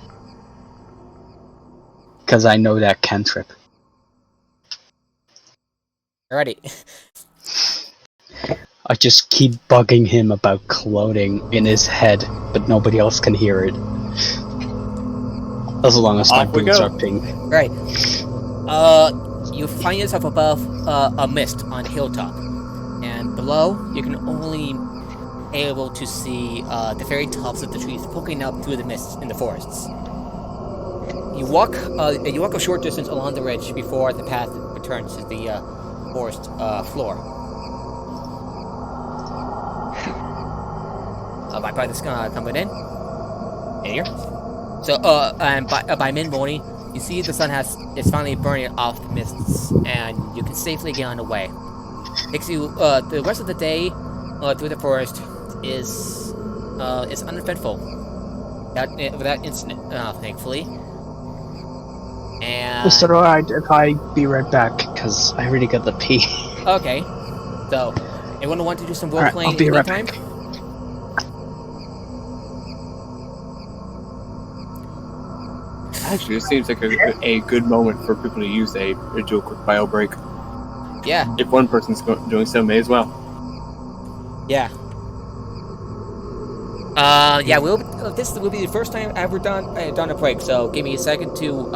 Because I know that cantrip. Alrighty. I just keep bugging him about clothing in his head, but nobody else can hear it. As long as my Off we boots go. are pink. Right. You find yourself above a mist on a hilltop, and below you can only able to see the very tops of the trees poking up through the mist in the forests. You walk a short distance along the ridge before the path returns to the forest floor. My brother's coming in. Here. So, and by mid-morning, you see the sun is finally burning off the mists, and you can safely get on the way. Takes you the rest of the day through the forest is uneventful, without incident, thankfully. And Is it alright if I be right back? Because I really got the pee. okay, so anyone want to do some role Alright, playing I'll be in the right meantime? back. Actually, it seems like a good moment for people to use do a quick bio break. Yeah, If one person's doing so, may as well. yeah. This will be the first time I've ever done a break. So give me a second to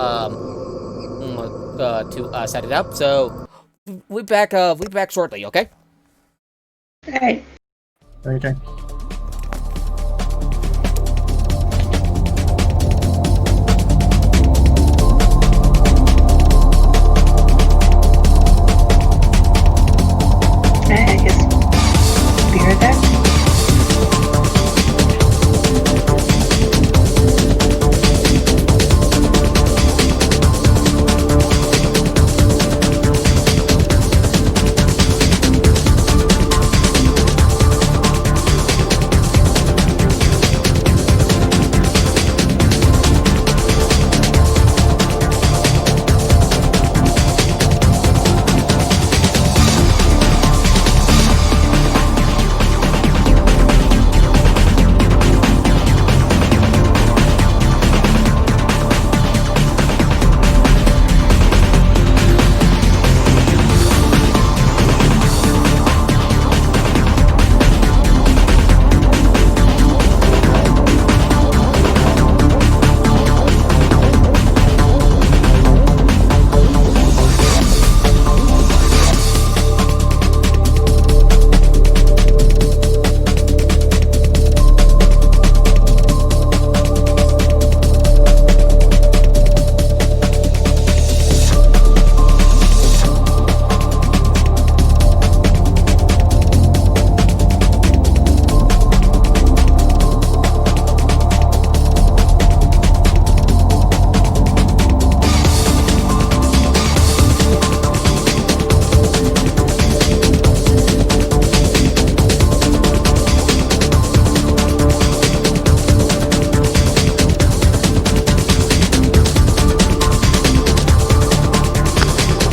set it up. So we'll be back shortly. Okay. Alright. Okay. I guess be right back.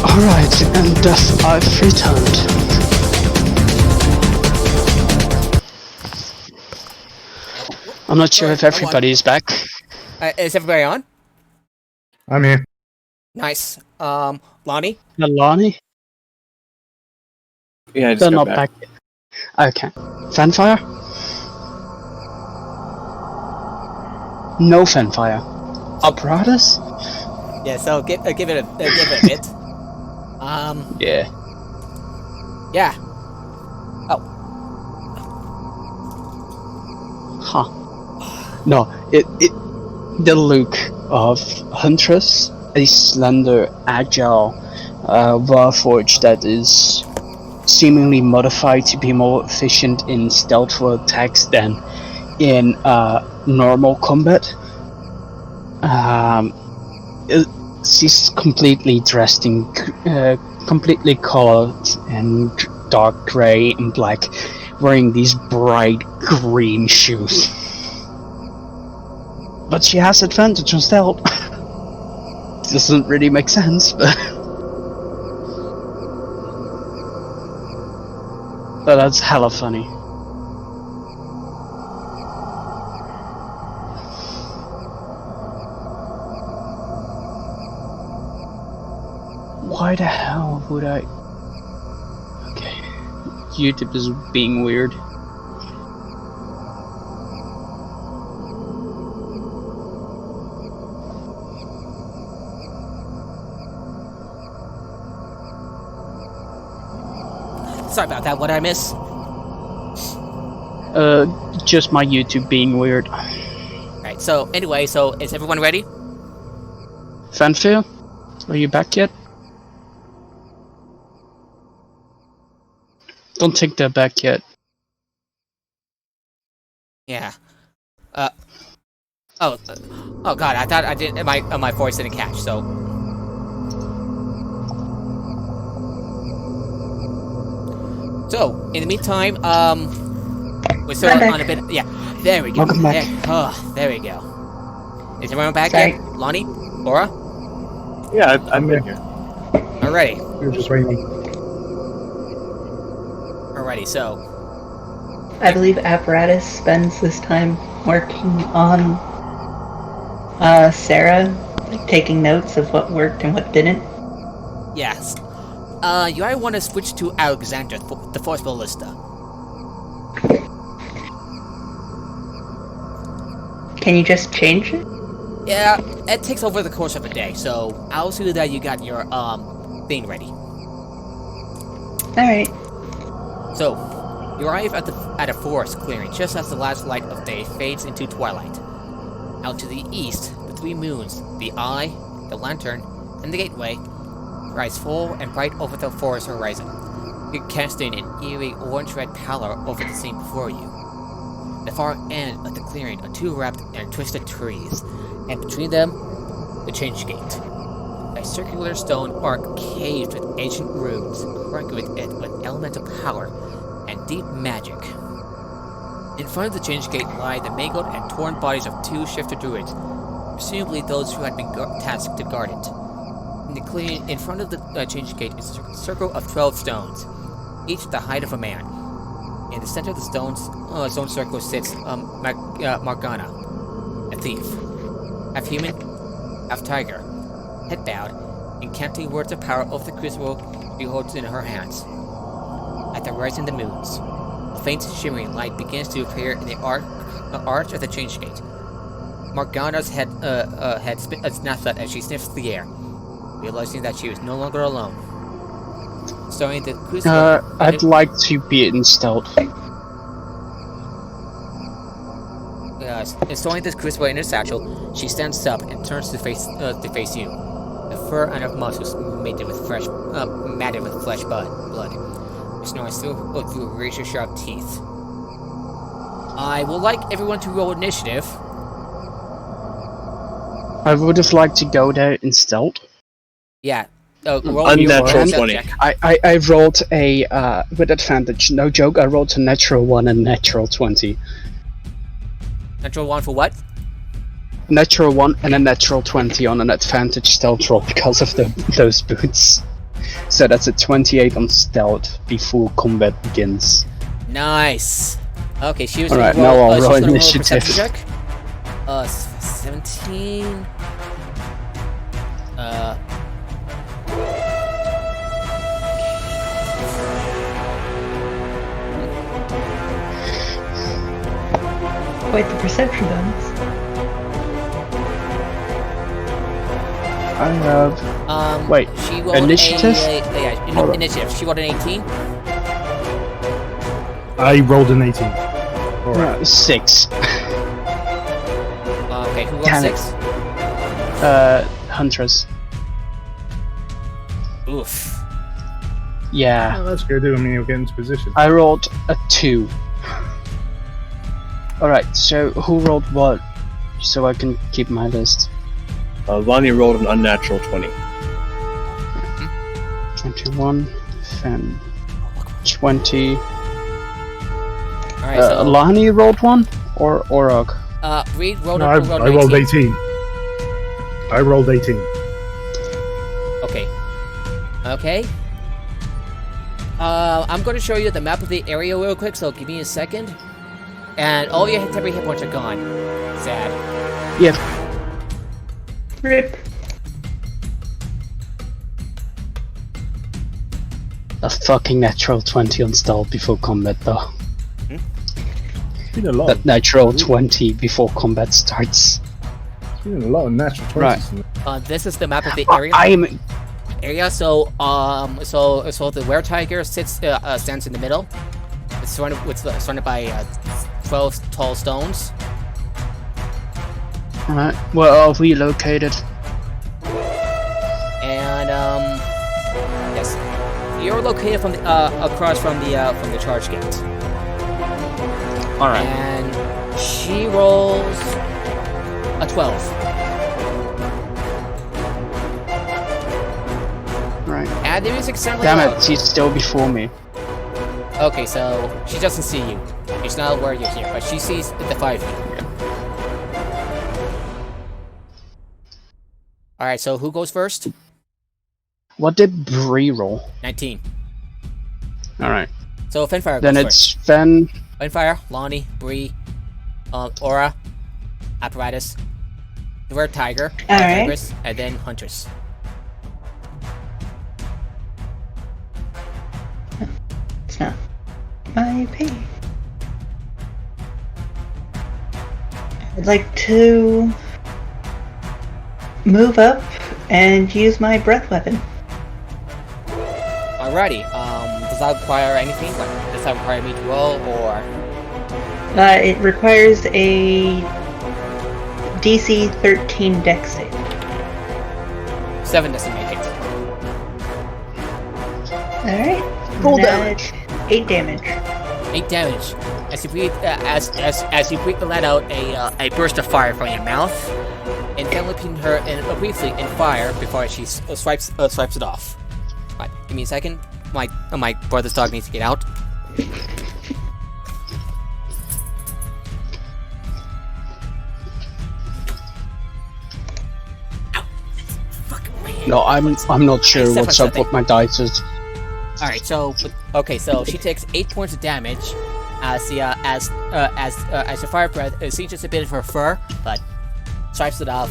Alright, and thus I've returned. I'm not sure if everybody's back. Is everybody on? I'm here. Nice. Lonnie. Lonnie? Yeah, I just They're got not back. back. Okay. Fanfire? No fanfire. Apparatus? Yeah. So give it a bit. Yeah. Yeah. Huh. No, the look of Huntress, a slender, agile warforged that is seemingly modified to be more efficient in stealthful attacks than in normal combat. She's completely dressed in completely colored in dark gray and black, wearing these bright green shoes. But she has advantage on stealth. Doesn't really make sense, but but that's hella funny. Why the hell would I? Okay, YouTube is being weird. Sorry about that. What did I miss? Just my YouTube being weird. Right. So anyway, so is everyone ready? Fanfare, are you back yet? Don't think they're back yet. Yeah. Oh God! I thought I didn't. My voice didn't catch. So. So in the meantime, we're still on a bit. Yeah. There we go. Welcome back. There we go. Is everyone back yet? Lonnie, Laura. Yeah, I'm in here. Alrighty. We were just waiting. Alrighty. So. I believe Apparatus spends this time working on Sarah, like taking notes of what worked and what didn't. Yes. You might want to switch to Alexander, the Force Ballista. Can you just change it? Yeah, it takes over the course of a day, so I'll see that you got your thing ready. Alright. So, you arrive at a forest clearing just as the last light of day fades into twilight. Out to the east, the three moons, the Eye, the Lantern, and the Gateway, rise full and bright over the forest horizon, casting an eerie orange-red pallor over the scene before you. The far end of the clearing are two wrapped and twisted trees, and between them, the Change Gate. A circular stone arc caved with ancient runes, cracking it with elemental power and deep magic. In front of the Change Gate lie the mangled and torn bodies of two shifter druids, presumably those who had been tasked to guard it. In the clearing in front of the Change Gate is a circle of 12 stones, each the height of a man. In the center of the stone circle sits Morgana, a thief, half human, half tiger, head bowed, incanting words of power over the crucible she holds in her hands. At the rising of the moons, a faint shimmering light begins to appear in the arch of the Change Gate. Morgana's head snaps out as she sniffs the air, realizing that she is no longer alone. Starting the crucible. I'd like to be in stealth. Storing this crucible in her satchel, she stands up and turns to face you. The fur on her muscles matted with flesh blood. Snoring through razor-sharp teeth. I would like everyone to roll initiative. I would have liked to go there in stealth. Yeah. Roll Unnatural 20. check. I rolled a with advantage. No joke. I rolled a natural 1 and natural 20. Natural 1 for what? Natural 1 and a natural 20 on an advantage stealth roll because of those boots. So that's a 28 on stealth before combat begins. Nice. Okay, she was Alright, gonna now roll, I'll roll she's gonna initiative. Roll a perception check. 17. Quite the perception bonus. I have. Wait, she rolled initiative? Initiative. She rolled an 18. I rolled an 18. Alright. 6. Okay, who rolled Damn 6? Huntress. Oof. Yeah. Oh, that's good. I mean, you'll get into position. I rolled a 2. Alright, so who rolled what? So I can keep my list. Lonnie rolled an unnatural 20. 21, 20. Alright, so Lonnie rolled 1? Or Orog? Reed rolled No, a I rolled 18. I rolled 18. Okay. Okay. I'm going to show you the map of the area real quick, so give me a second. And all your temporary hit points are gone. Sad. Yep. Rip. A fucking natural 20 on stealth before combat though. Been a lot. That natural 20 before combat starts. Been a lot of natural 20s. Right. In there. This is the map of the area. I'm area. So the were-tiger stands in the middle. It's surrounded by 12 tall stones. Alright, where are we located? And yes, you're located from the across from the charge gate. All right. And she rolls a 12. Right. And the music sounds Damn like it, she's still before me. okay, so she doesn't see you. She's not aware you're here, but she sees the 5 of you. Alright, so who goes first? What did Bree roll? 19. Alright. So Finfire goes Then first. it's Fen. Finfire, Lonnie, Bree, Aura, Apparatus, the Red Tiger, Alright. Tigress, and then Huntress. It's not my pay. I'd like to move up and use my breath weapon. Alrighty, does that require anything? Like, does that require me to roll, or... It requires a DC 13 dex save. 7 doesn't make it. Alright. Full That's 8 damage. 8 damage. As you breathe, as you breathe the let out a burst of fire from your mouth, enveloping her briefly in fire before she swipes it off. Right, give me a second. My brother's dog needs to get out. No, I'm not sure Except what's for up with my dice. Alright, so she takes 8 points of damage as the fire breath singes a bit of her fur, but swipes it off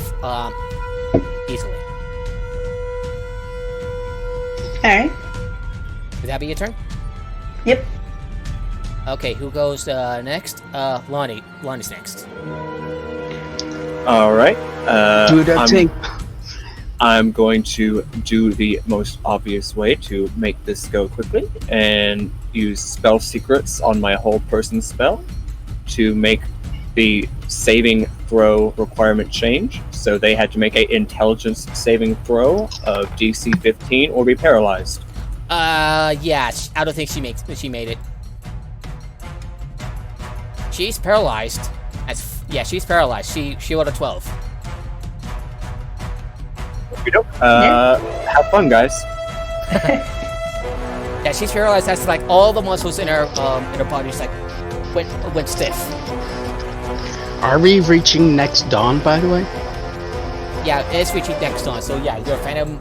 easily. Alright. Would that be your turn? Yep. Okay, who goes next? Lonnie. Lonnie's next. All right. Do that thing. I'm going to do the most obvious way to make this go quickly and use spell secrets on my whole person spell to make the saving throw requirement change. So they had to make an intelligence saving throw of DC 15 or be paralyzed. Yeah, I don't think she made it. She's paralyzed. She's paralyzed. She rolled a 12. Have fun, guys. Yeah, she's paralyzed. That's like all the muscles in her body just like went stiff. Are we reaching next dawn, by the way? Yeah, it's reaching next on. So yeah, your phantom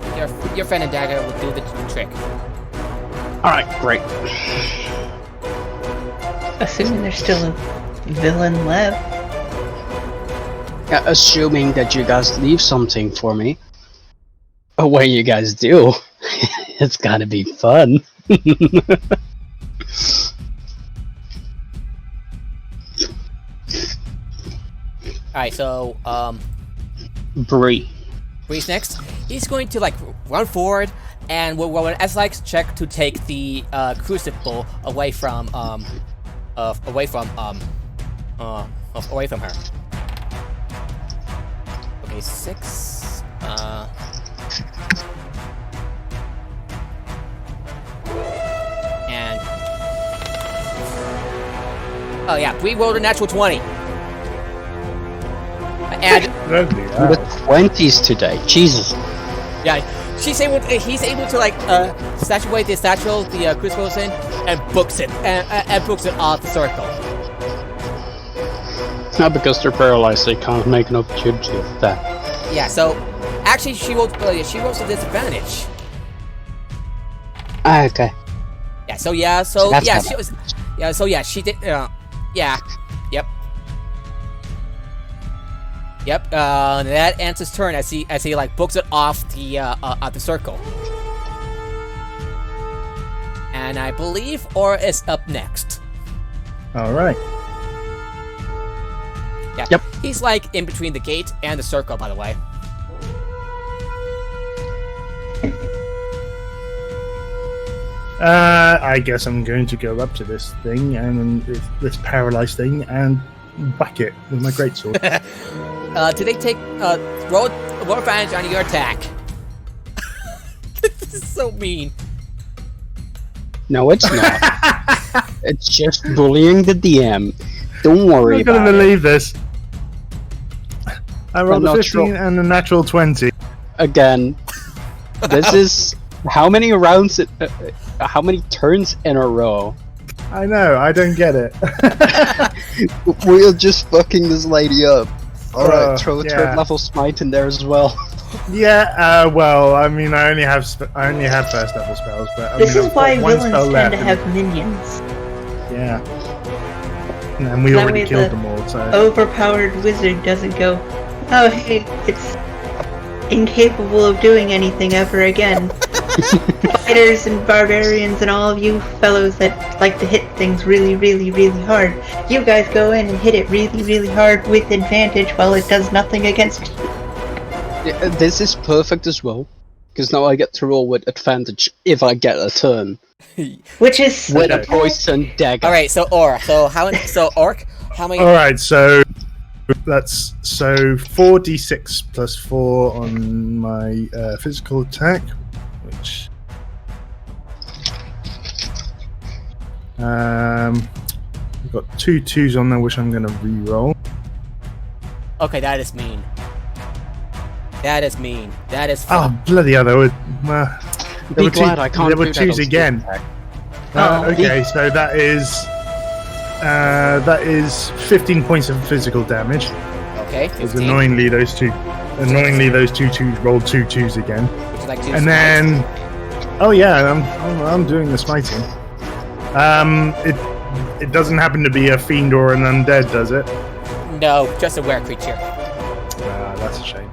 dagger will do the trick. All right, great. Assuming there's still a villain left. Yeah, assuming that you guys leave something for me. Oh, what you guys do? It's gotta be fun. Alright, so Bree. Bree's next. He's going to like run forward and will roll an athletics check to take the crucible away from her. Okay, 6. And oh yeah, Bree rolled a natural 20. And The 20s today. Jesus. yeah, he's able to like snatch away the satchel the crucible's in and books it and books it off the circle. Not because they're paralyzed, they can't make an opportunity of that. Yeah, so actually she rolls a disadvantage. Ah, okay. Yeah, so that's yeah, better. she was she did yep. Yep, that ends his turn as he like books it off the circle. And I believe Aura is up next. All right. Yeah. Yep. He's like in between the gate and the circle, by the way. I guess I'm going to go up to this thing and this paralyzed thing and whack it with my greatsword. Do they take roll advantage on your attack? This is so mean. No, it's not. It's just bullying the DM. Don't worry I'm not about going to believe this. I rolled a not 15 sure. and a natural 20. Again, this is how many rounds, how many turns in a row? I know, I don't get it. We're just fucking this lady up. Alright, throw a yeah. third level smite in there as well. Yeah, well, I mean, I only have first level spells, but I This mean, is I've why got one villains spell tend left. to have minions. Yeah. And we That already way killed the them all, so. Overpowered wizard doesn't go, oh hey, it's incapable of doing anything ever again. Fighters and barbarians and all of you fellows that like to hit things really, really, really hard. You guys go in and hit it really, really hard with advantage while it does nothing against you. Yeah, this is perfect as well, because now I get to roll with advantage if I get a turn. Which is With a sweet. poison dagger. All right, so Orc. How many? Alright, so that's 4d6 plus 4 on my physical attack, which I've got 2 2s on there, which I'm going to re-roll. Okay, that is mean. That is mean. That is. Oh bloody hell! There were Be glad I can't there were do that 2s on again. sneak attack. Oh. Okay, so that is 15 points of physical damage. Okay, Because 15. annoyingly those two 2s rolled 2 2s again. Would you like to And then, oh yeah, I'm doing the smiting. It doesn't happen to be a fiend or an undead, does it? No, just a rare creature. That's a shame.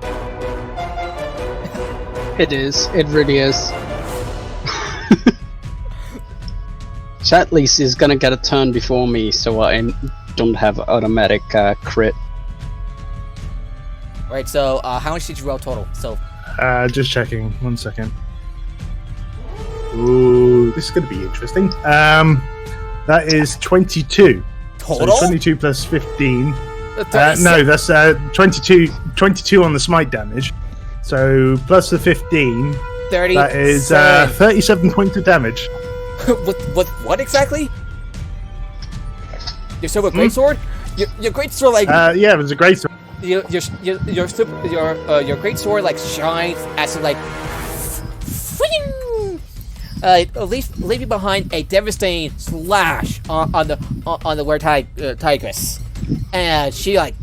It is. It really is. So at least is gonna get a turn before me, so I don't have automatic crit. Right. So, how much did you roll total? So, Just checking. 1 second. Ooh, this is going to be interesting. That is 22. total. So 22 plus 15. 36. No, that's 22 on the smite damage. So plus the 15, 30. that is 37 points of damage. what exactly? Your silver greatsword? Your greatsword like Yeah, it was a great sword. your greatsword like shines as it like leaving behind a devastating slash on the were tigress, and she like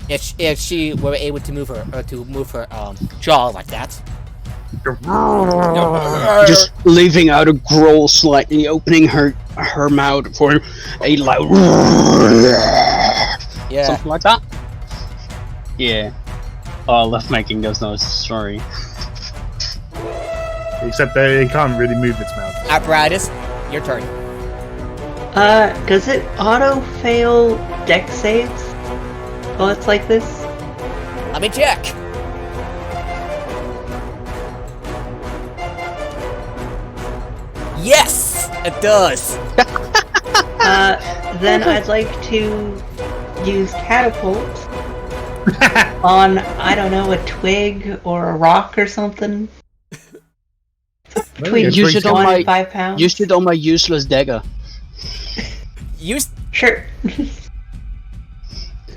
if she were able to move her jaw like that. Just leaving out a growl slightly, opening her mouth for a loud Yeah. something like that. Yeah. Oh, I love making those noises, sorry. Except that it can't really move its mouth. Apparatus, your turn. Does it auto fail dex saves? Well, it's like this. Let me check. Yes, it does. Then I'd like to use catapult on, I don't know, a twig or a rock or something. Between Use it on 1 my- and 5 pounds. Use it on my useless dagger. Use Sure.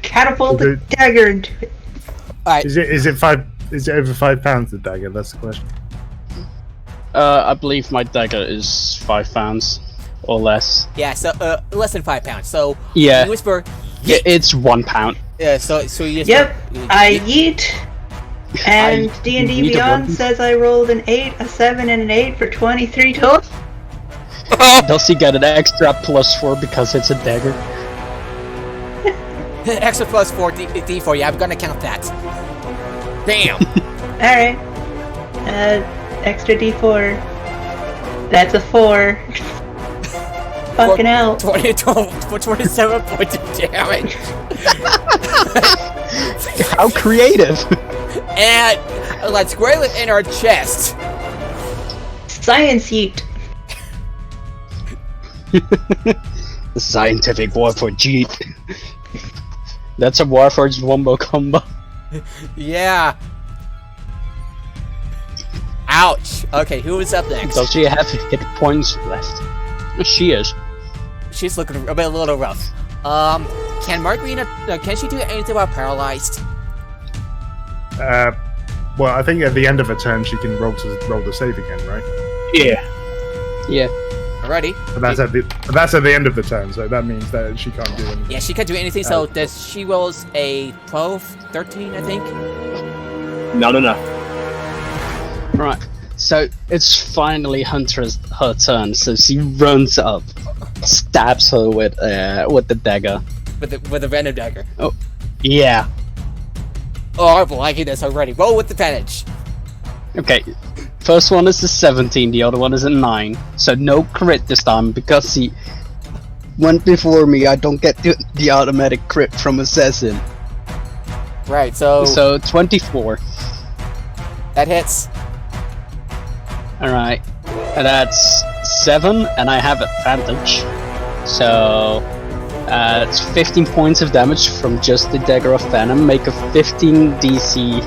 Catapult the Okay. dagger into it. alright. Is it over 5 pounds, the dagger? That's the question. I believe my dagger is 5 pounds or less. Yeah, so less than 5 pounds. So Yeah. you whisper. Yeah, it's 1 pound. So you whisper. Yep, I yeet. And I D&D yeet a Beyond button. says I rolled an 8, a 7, and an 8 for 23 total. Does he get an extra +4 because it's a dagger? Extra plus 4 D4. Yeah, I'm gonna count that. Damn. Alright. Extra D4. That's a 4. Fucking hell. 27 points of damage. How creative! And let's square it in our chest. Science yeet. The scientific war for Jeet. That's a Warforged wombo combo. Yeah. Ouch. Okay, who is up next? Does she have hit points left? She is. She's looking a little rough. Can Margarina, can she do anything about paralyzed? Well, I think at the end of a turn she can roll the save again, right? Yeah. Yeah. Alrighty. But that's at the end of the turn, so that means that she can't do anything. Yeah, she can't do anything, so does she rolls a 12, 13, I think? No. Right. So it's finally Hunter's her turn. So she runs up, stabs her with the dagger. With the random dagger. Oh, yeah. Oh, I'm liking this already. Roll with advantage. Okay. First one is a 17, the other one is a 9. So no crit this time because he went before me. I don't get the automatic crit from assassin. Right. So 24. That hits. Alright, and that's 7, and I have advantage. So, it's 15 points of damage from just the Dagger of Venom, make a 15 DC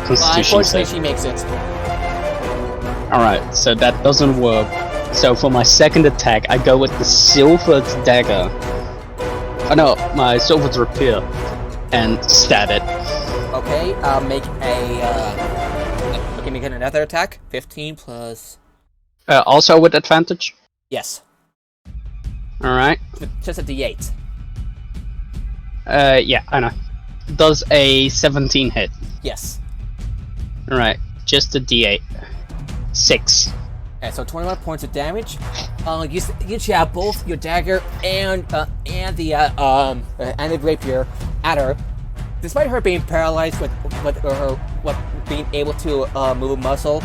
Constitution Unfortunately, save. she makes it. Alright, so that doesn't work. So for my second attack, I go with the Silvered Dagger. Oh no, my Silvered Rapier, and stab it. Okay, make another attack. 15 plus... Also with advantage? Yes. Alright. Just a d8. Yeah, I know. Does a 17 hit? Yes. Alright, just a d8. 6. Okay, so 21 points of damage. You jab both your dagger and the rapier at her. Despite her being paralyzed with being able to move a muscle,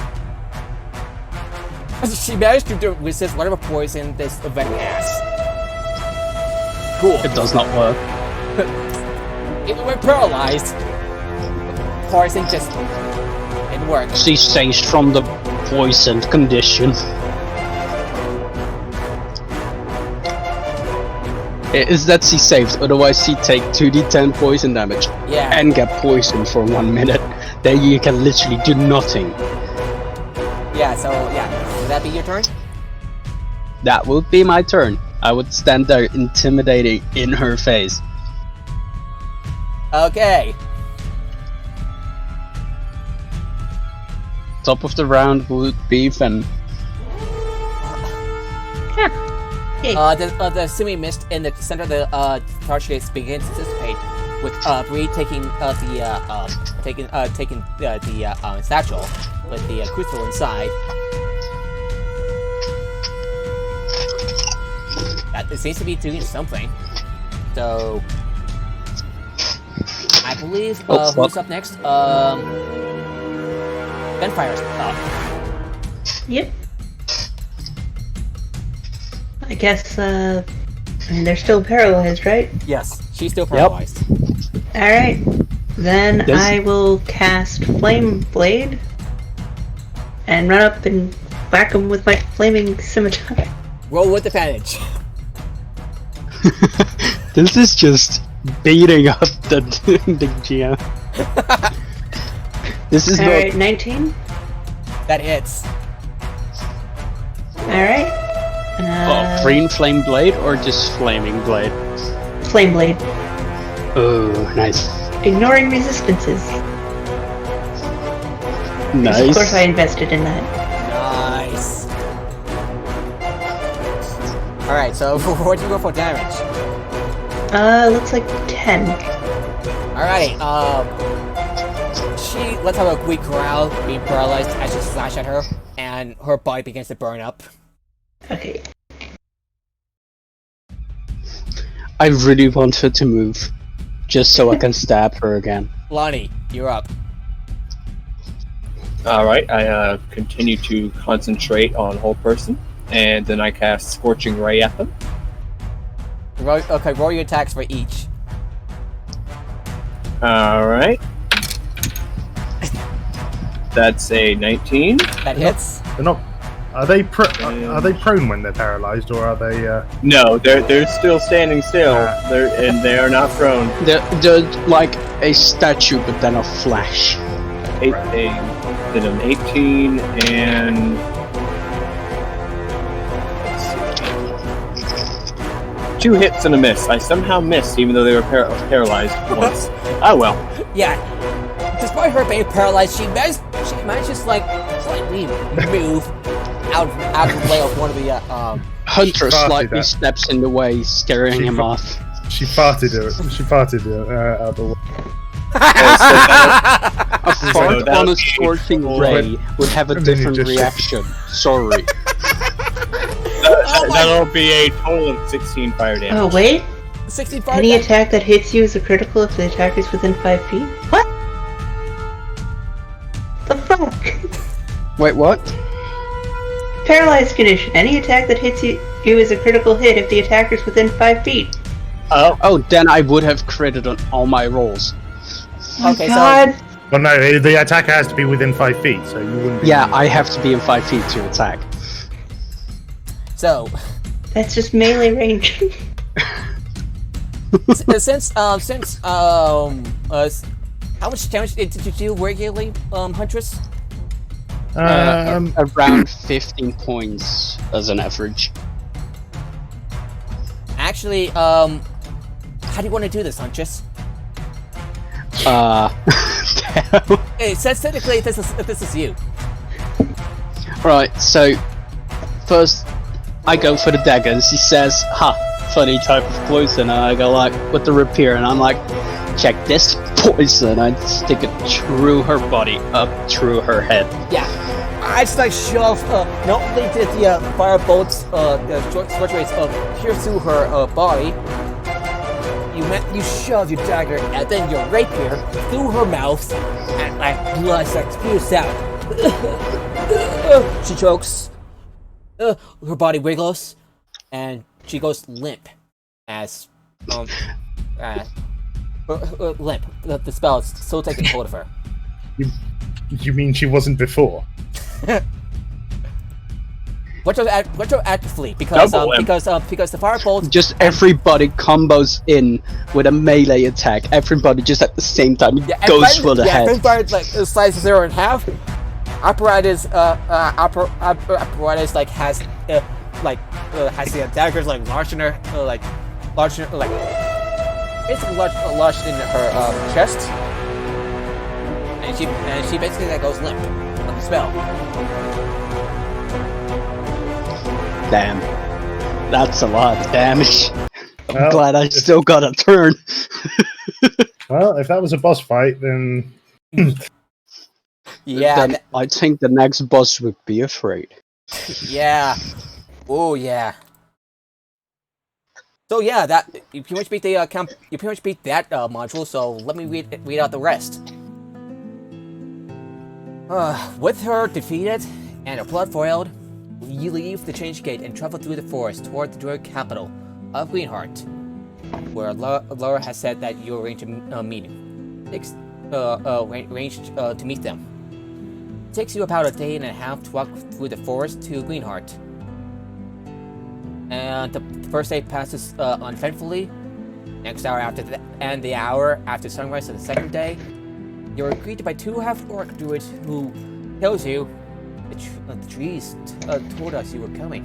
she managed to resist whatever poison this event has. Cool. It does not work. Even when paralyzed, poison just didn't work. She's changed from the poisoned condition. Is that she saved, otherwise she take 2d10 poison damage. Yeah. And get poisoned for 1 minute. Then you can literally do nothing. Yeah, so yeah. Would that be your turn? That would be my turn. I would stand there intimidating in her face. Okay. Top of the round would be Fen. The semi-mist in the center of the charge case begins to dissipate, with Bree taking the satchel with the crystal inside. It seems to be doing something. So I believe who's up next? Gunfire's up. Yep. I guess, I mean, they're still paralyzed, right? Yes, she's still paralyzed. Alright. Then Yes. I will cast Flame Blade and run up and whack him with my flaming scimitar. Roll with advantage. This is just beating up the GM. This is Alright, not... 19. That hits. Alright. Green Flame Blade or just Flaming Blade? Flame Blade. Oh, nice. Ignoring resistances. Nice. Of course I invested in that. Nice. Alright, so what do you go for damage? Looks like 10. Alrighty, she lets out a weak growl, being paralyzed as you slash at her, and her body begins to burn up. Okay. I really want her to move, just so I can stab her again. Lonnie, you're up. Alright, I continue to concentrate on whole person, and then I cast Scorching Ray at them. Roll your attacks for each. Alright. That's a 19. That hits. They're not. Are they prone when they're paralyzed, or are they? No, they're still standing still. They are not prone. They're like a statue, but then a flash. Did an 18 and. Let's see. 2 hits and a miss. I somehow missed, even though they were paralyzed once. Oh well. Yeah. Despite her being paralyzed, she manages like slightly move out of the way of one of the Hunter slightly steps in the way, scaring him off. She farted out of the way. A fart on a scorching ray would have a different reaction. Sorry. That'll be a total of 16 fire damage. Oh wait. 16 fire Any damage. attack that hits you is a critical if the attack is within 5 feet. What? The fuck? Wait, what? Paralyzed condition. Any attack that hits you is a critical hit if the attacker's within 5 feet. Oh, then I would have critted on all my rolls. Oh Okay, God. so Well, no, the attacker has to be within 5 feet, so you wouldn't. Yeah, I have to be in 5 feet to attack. That's just melee range. since how much damage did you do regularly, Huntress? Around 15 points as an average. Actually, how do you want to do this, Huntress? Hey, since technically this is you. Right, so first I go for the dagger and she says, "Ha, funny type of poison." And I go like with the rapier and I'm like, "Check this poison." I stick it through her body, up through her head. Yeah. I just like shove. Not only did the fire bolts, the short rays pierce through her body. You shove your dagger and then your rapier through her mouth, and like blood starts to spews out. She chokes. Her body wiggles, and she goes limp. As limp. The spell is still taking hold of her. You mean she wasn't before? Retroactively, because the firebolt. Just everybody combos in with a melee attack. Everybody just at the same time goes for the head. Everybody like slices her in half. Apparatus like has the daggers like large in her basically large in her chest, and she basically like goes limp on the spell. Damn, that's a lot of damage. I'm Well, glad I still got a turn. Well, if that was a boss fight, then Yeah, Then I think the next boss would be afraid. yeah. Oh yeah. So yeah, that you pretty much beat the you pretty much beat that module. So let me read out the rest. With her defeated and her blood foiled, you leave the Change Gate and travel through the forest toward the druid capital of Greenheart, where Laura has said that you arranged a meeting. Arranged to meet them. It takes you about a day and a half to walk through the forest to Greenheart. And the first day passes uneventfully. Next hour after that, and the hour after sunrise of the second day, you're greeted by 2 half-orc druids who tells you the trees told us you were coming.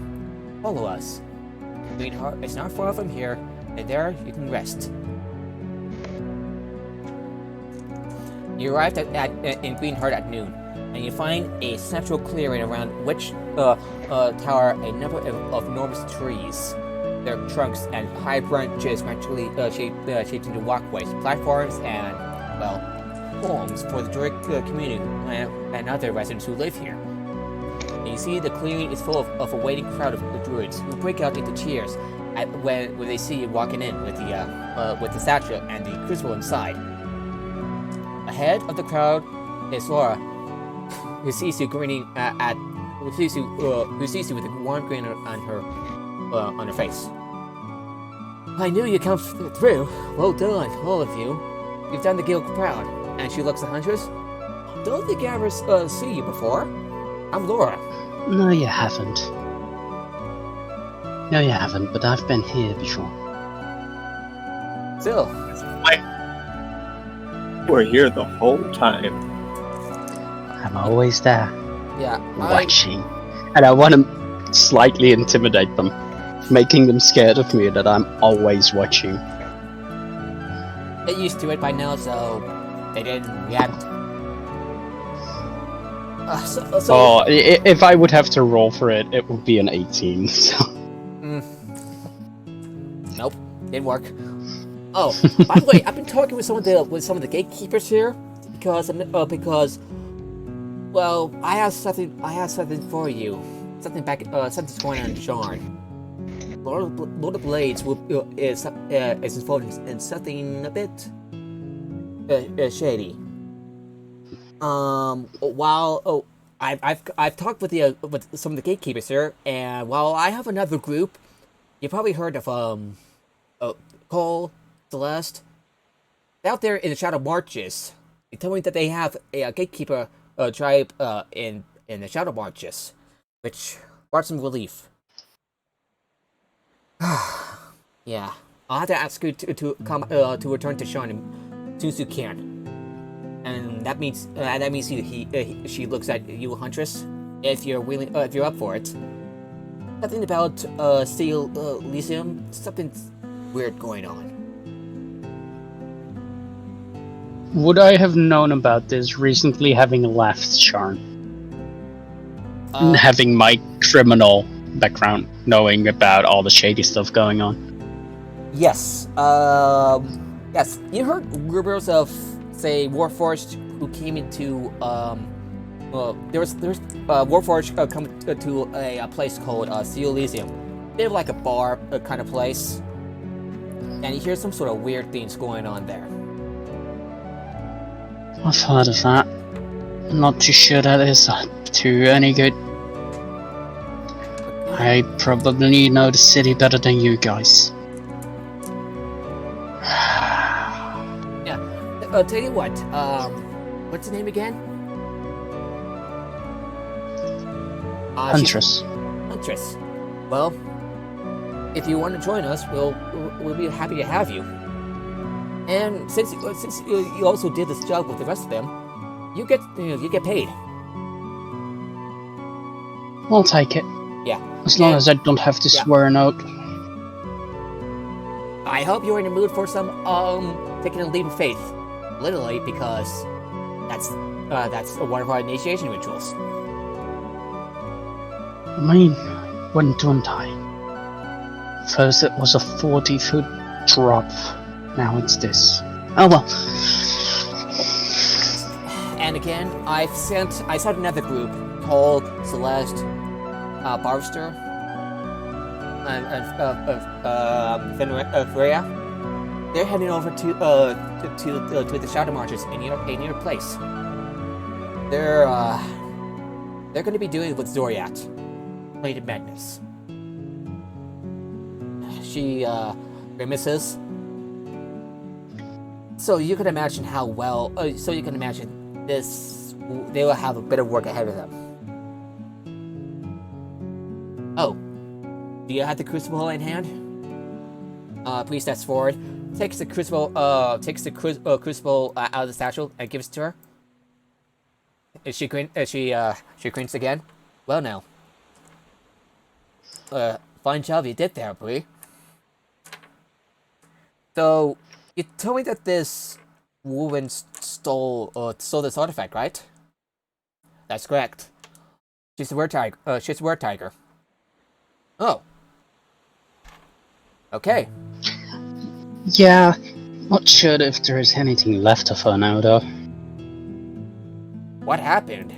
Follow us. Greenheart is not far from here, and there you can rest. You arrived in Greenheart at noon, and you find a central clearing around which tower a number of enormous trees. Their trunks and high branches gradually shaped into walkways, platforms, and, well, homes for the druid community and other residents who live here. And you see the clearing is full of a waiting crowd of druids who break out into cheers when they see you walking in with the statue and the crucible inside. Ahead of the crowd is Laura, who sees you grinning who sees you with a warm grin on her face. I knew you'd come through. Well done, all of you. You've done the guild proud. And she looks at Huntress. Don't think I ever see you before. I'm Laura. No, you haven't. No, you haven't, but I've been here before. Still, We're here the whole time. I'm always there, yeah, watching. And I want to slightly intimidate them, making them scared of me that I'm always watching. Get used to it by now, so they didn't react. If I would have to roll for it, it would be an 18. So. Nope, didn't work. Oh, by the way, I've been talking with some of the gatekeepers here because well, I have something for you. Something's going on in Sharn. Lord of Blades is involved in something a bit shady. I've talked with some of the gatekeepers here, and while I have another group, you probably heard of Cole, Celeste. They're out there in the Shadow Marches. They told me that they have a gatekeeper tribe in the Shadow Marches, which brought some relief. Yeah, I'll have to ask you to come to return to Sharn as soon as you can, and that means she looks at you, Huntress, if you're willing, if you're up for it. Something about Steel Elysium, something's weird going on. Would I have known about this recently, having left Sharn? Having my criminal background, knowing about all the shady stuff going on. Yes. Yes. You heard rumors of, say, Warforged who came into there's Warforged come to a place called Steel Elysium. They're like a bar kind of place, and you hear some sort of weird things going on there. I've heard of that. I'm not too sure that is to any good. I probably know the city better than you guys. Yeah. Tell you what. What's the name again? Huntress. Huntress. Well, if you want to join us, we'll be happy to have you. And since you also did this job with the rest of them, you get paid. I'll take it. Yeah. As long as I don't have to swear an oath. I hope you're in the mood for some taking a leap of faith, literally, because that's one of our initiation rituals. I mean, when don't I? First it was a 40-foot drop. Now it's this. Oh well. And again, I sent another group called Celeste, Barster, and Freya. They're heading over to the Shadow Marches in your place. They're going to be doing it with Zoriat, Plated Madness. She grimaces. So you can imagine how well. So you can imagine this. They will have a bit of work ahead of them. Oh, do you have the crucible in hand? Please steps forward, takes the crucible crucible out of the satchel and gives it to her. She grins again. Well now. Fine job you did there, Bree. So you told me that this woman stole this artifact, right? That's correct. She's a weretiger. She's a weretiger. Oh. Okay. Yeah, not sure if there is anything left of her now, though. What happened?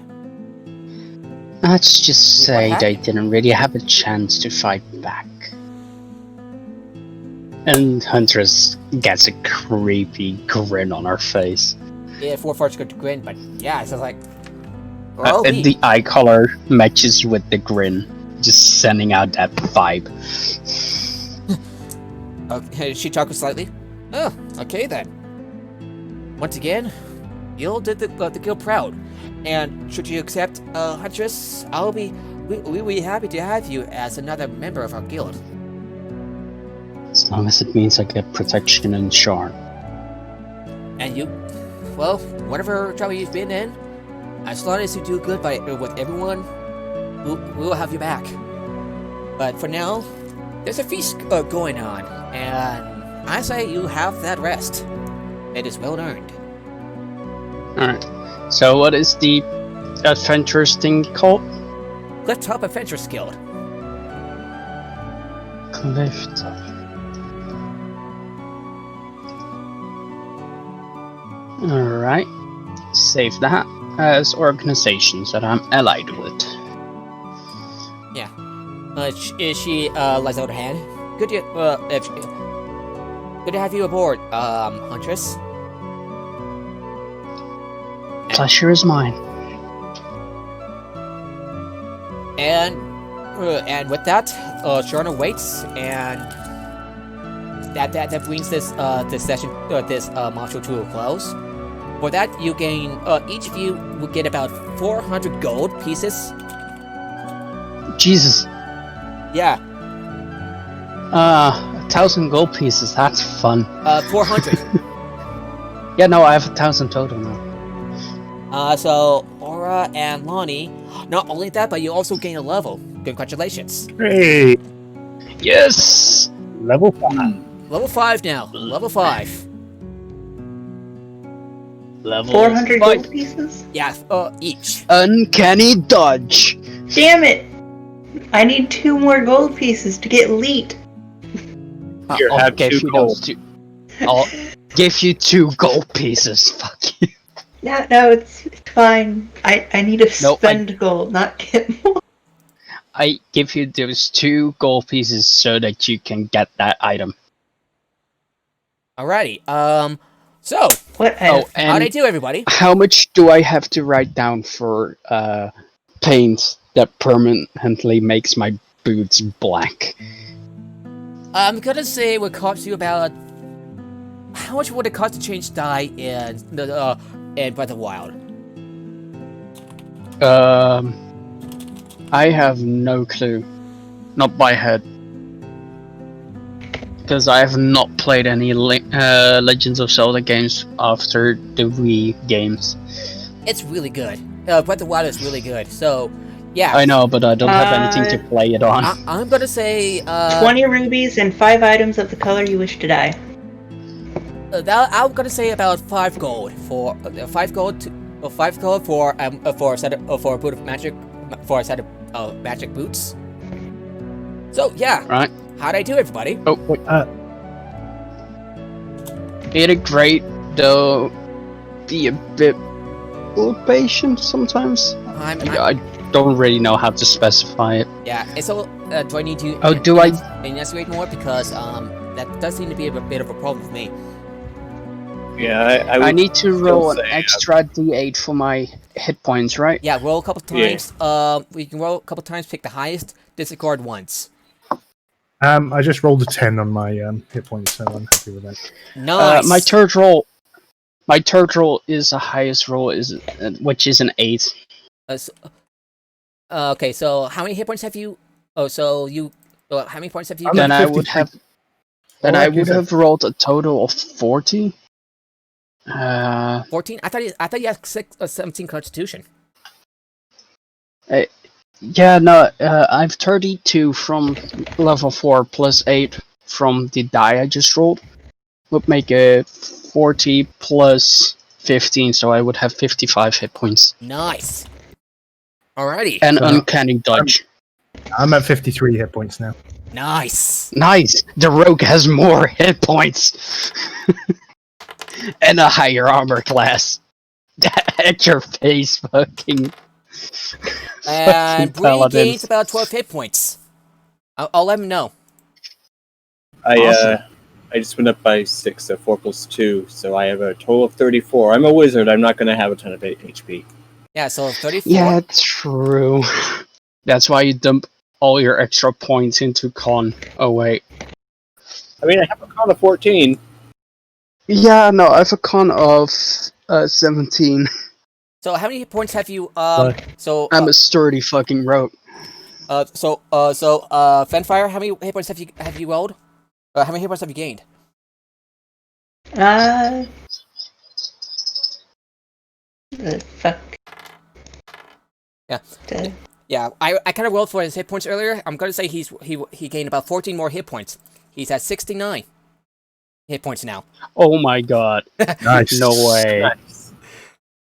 Let's just say they didn't really have a chance to fight back. And Huntress gets a creepy grin on her face. Yeah, Warforged got to grin, but yeah, it sounds like... the eye color matches with the grin, just sending out that vibe. Okay, she chuckles slightly. Oh, okay then. Once again, you did the guild proud. And should you accept, Huntress, I'll be we'll be happy to have you as another member of our guild. As long as it means I get protection and charm. And you, well, whatever trouble you've been in, as long as you do good with everyone, we'll have you back. But for now, there's a feast going on, and I say you have that rest. It is well earned. Alright. So what is the adventurous thing called? Clifftop Adventurers Guild. Clifftop. Alright. Save that as organizations that I'm allied with. Yeah. She lets out her hand. Good to have you aboard, Huntress. Pleasure is mine. And with that, Shorna waits, and that brings this session, this module to a close. For that, you gain each of you will get about 400 gold pieces. Jesus. Yeah. 1,000 gold pieces. That's fun. 400. Yeah, no, I have 1,000 total now. So Aura and Lonnie. Not only that, but you also gain a level. Congratulations. Hey, Yes. level 5. Level 5 now. Level 5. Level 400 5. gold pieces? Yeah. Each. Uncanny dodge. Damn it! I need 2 more gold pieces to get elite. Here, I'll have give 2 you gold. those 2. I'll give you 2 gold pieces. Fuck you. No, it's fine. I need to Nope, spend gold, not get more. I give you those 2 gold pieces so that you can get that item. Alrighty. So What? Oh, how'd I and do, everybody? how much do I have to write down for paint that permanently makes my boots black? I'm gonna say it would cost you about. How much would it cost to change dye in the in Breath of the Wild? I have no clue. Not by head. Because I have not played any Legends of Zelda games after the Wii games. It's really good. Breath of the Wild is really good. So, yeah. I know, but I don't have anything to play it on. I'm gonna say 20 rubies and 5 items of the color you wish to dye. I'm gonna say about 5 gold for 5 gold to 5 gold for a set of, for a boot of magic, for a set of magic boots. So yeah. Right. How'd I do, everybody? Oh, wait. You did great, though. Be a bit patient sometimes. I don't really know how to specify it. Yeah. And so, do I need to? Oh, do I? Enunciate more, because that does seem to be a bit of a problem for me. Yeah, I need to roll an say, extra D8 for my hit points, right? Yeah, roll a couple Yeah. times. We can roll a couple times, pick the highest, discard once. I just rolled a 10 on my hit points, so I'm happy with that. Nice. My third roll is the highest roll, which is an 8. Okay, so how many hit points have you? Oh, so you. How many points have you? I'm Then at I would 53. have. Then Oh, I like you would said. have rolled a total of 40. 14. I thought you had 17 Constitution. Yeah, no, I have 32 from level 4 plus 8 from the die I just rolled. Would make it 40 plus 15, so I would have 55 hit points. Nice. Alrighty. And So- uncanny dodge. I'm at 53 hit points now. Nice. Nice! The rogue has more hit points! And a higher armor class. At your face, fucking. And fucking Bree paladin. gains about 12 hit points. I'll let him know. I just went up by 6, so 4 plus 2, so I have a total of 34. I'm a wizard, I'm not going to have a ton of HP. Yeah, so 34. Yeah, true. That's why you dump all your extra points into con. Oh, wait. I mean, I have a con of 14. Yeah, no, I have a con of 17. So how many hit points have you? Sorry. So I'm a sturdy fucking rogue. Fenfire, how many hit points have you rolled? How many hit points have you gained? Fuck. Yeah. The- Yeah, I kind of rolled for his hit points earlier. I'm gonna say he gained about 14 more hit points. He's at 69 hit points now. Oh my god. Nice. No way.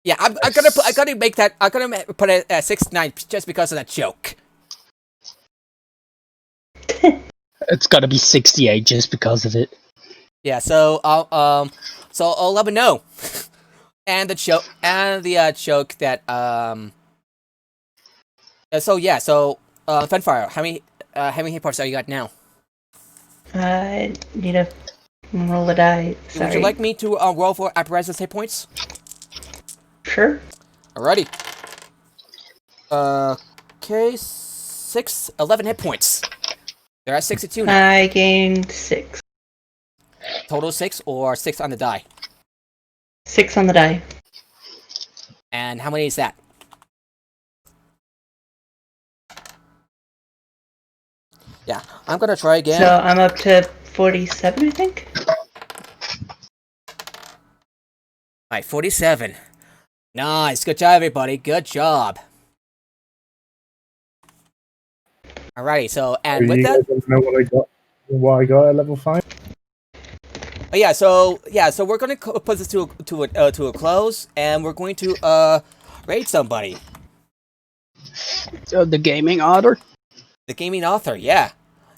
Yeah, I'm gonna put it at 69 just because of that joke. It's gotta be 68 just because of it. Yeah, so I'll let me know. And the joke that Fenfire, how many hit points are you got now? I need to roll a die. Sorry. Would you like me to roll for apparatus hit points? Sure. Alrighty. Okay, 11 hit points. They're at 62 now. I gained 6. Total 6 or 6 on the die? 6 on the die. And how many is that? Yeah, I'm gonna try again. So I'm up to 47, I think. Alright, 47. Nice, good job everybody, good job. Alrighty, so, and with you that... guys want to know what I got at level 5? So we're gonna put this to a close, and we're going to raid somebody. The gaming otter? The gaming author, yeah.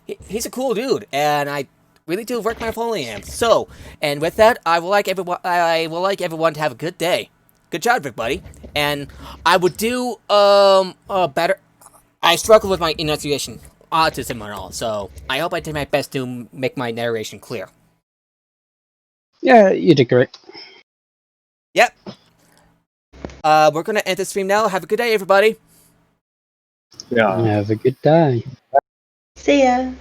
He's a cool dude, and I really do recommend him. So, and with that, I would like everyone to have a good day. Good job, everybody. And I would do better. I struggle with my enunciation, autism and all, so I hope I did my best to make my narration clear. Yeah, you did great. Yep. We're gonna end the stream now. Have a good day, everybody. Yeah. Have a good day. See ya.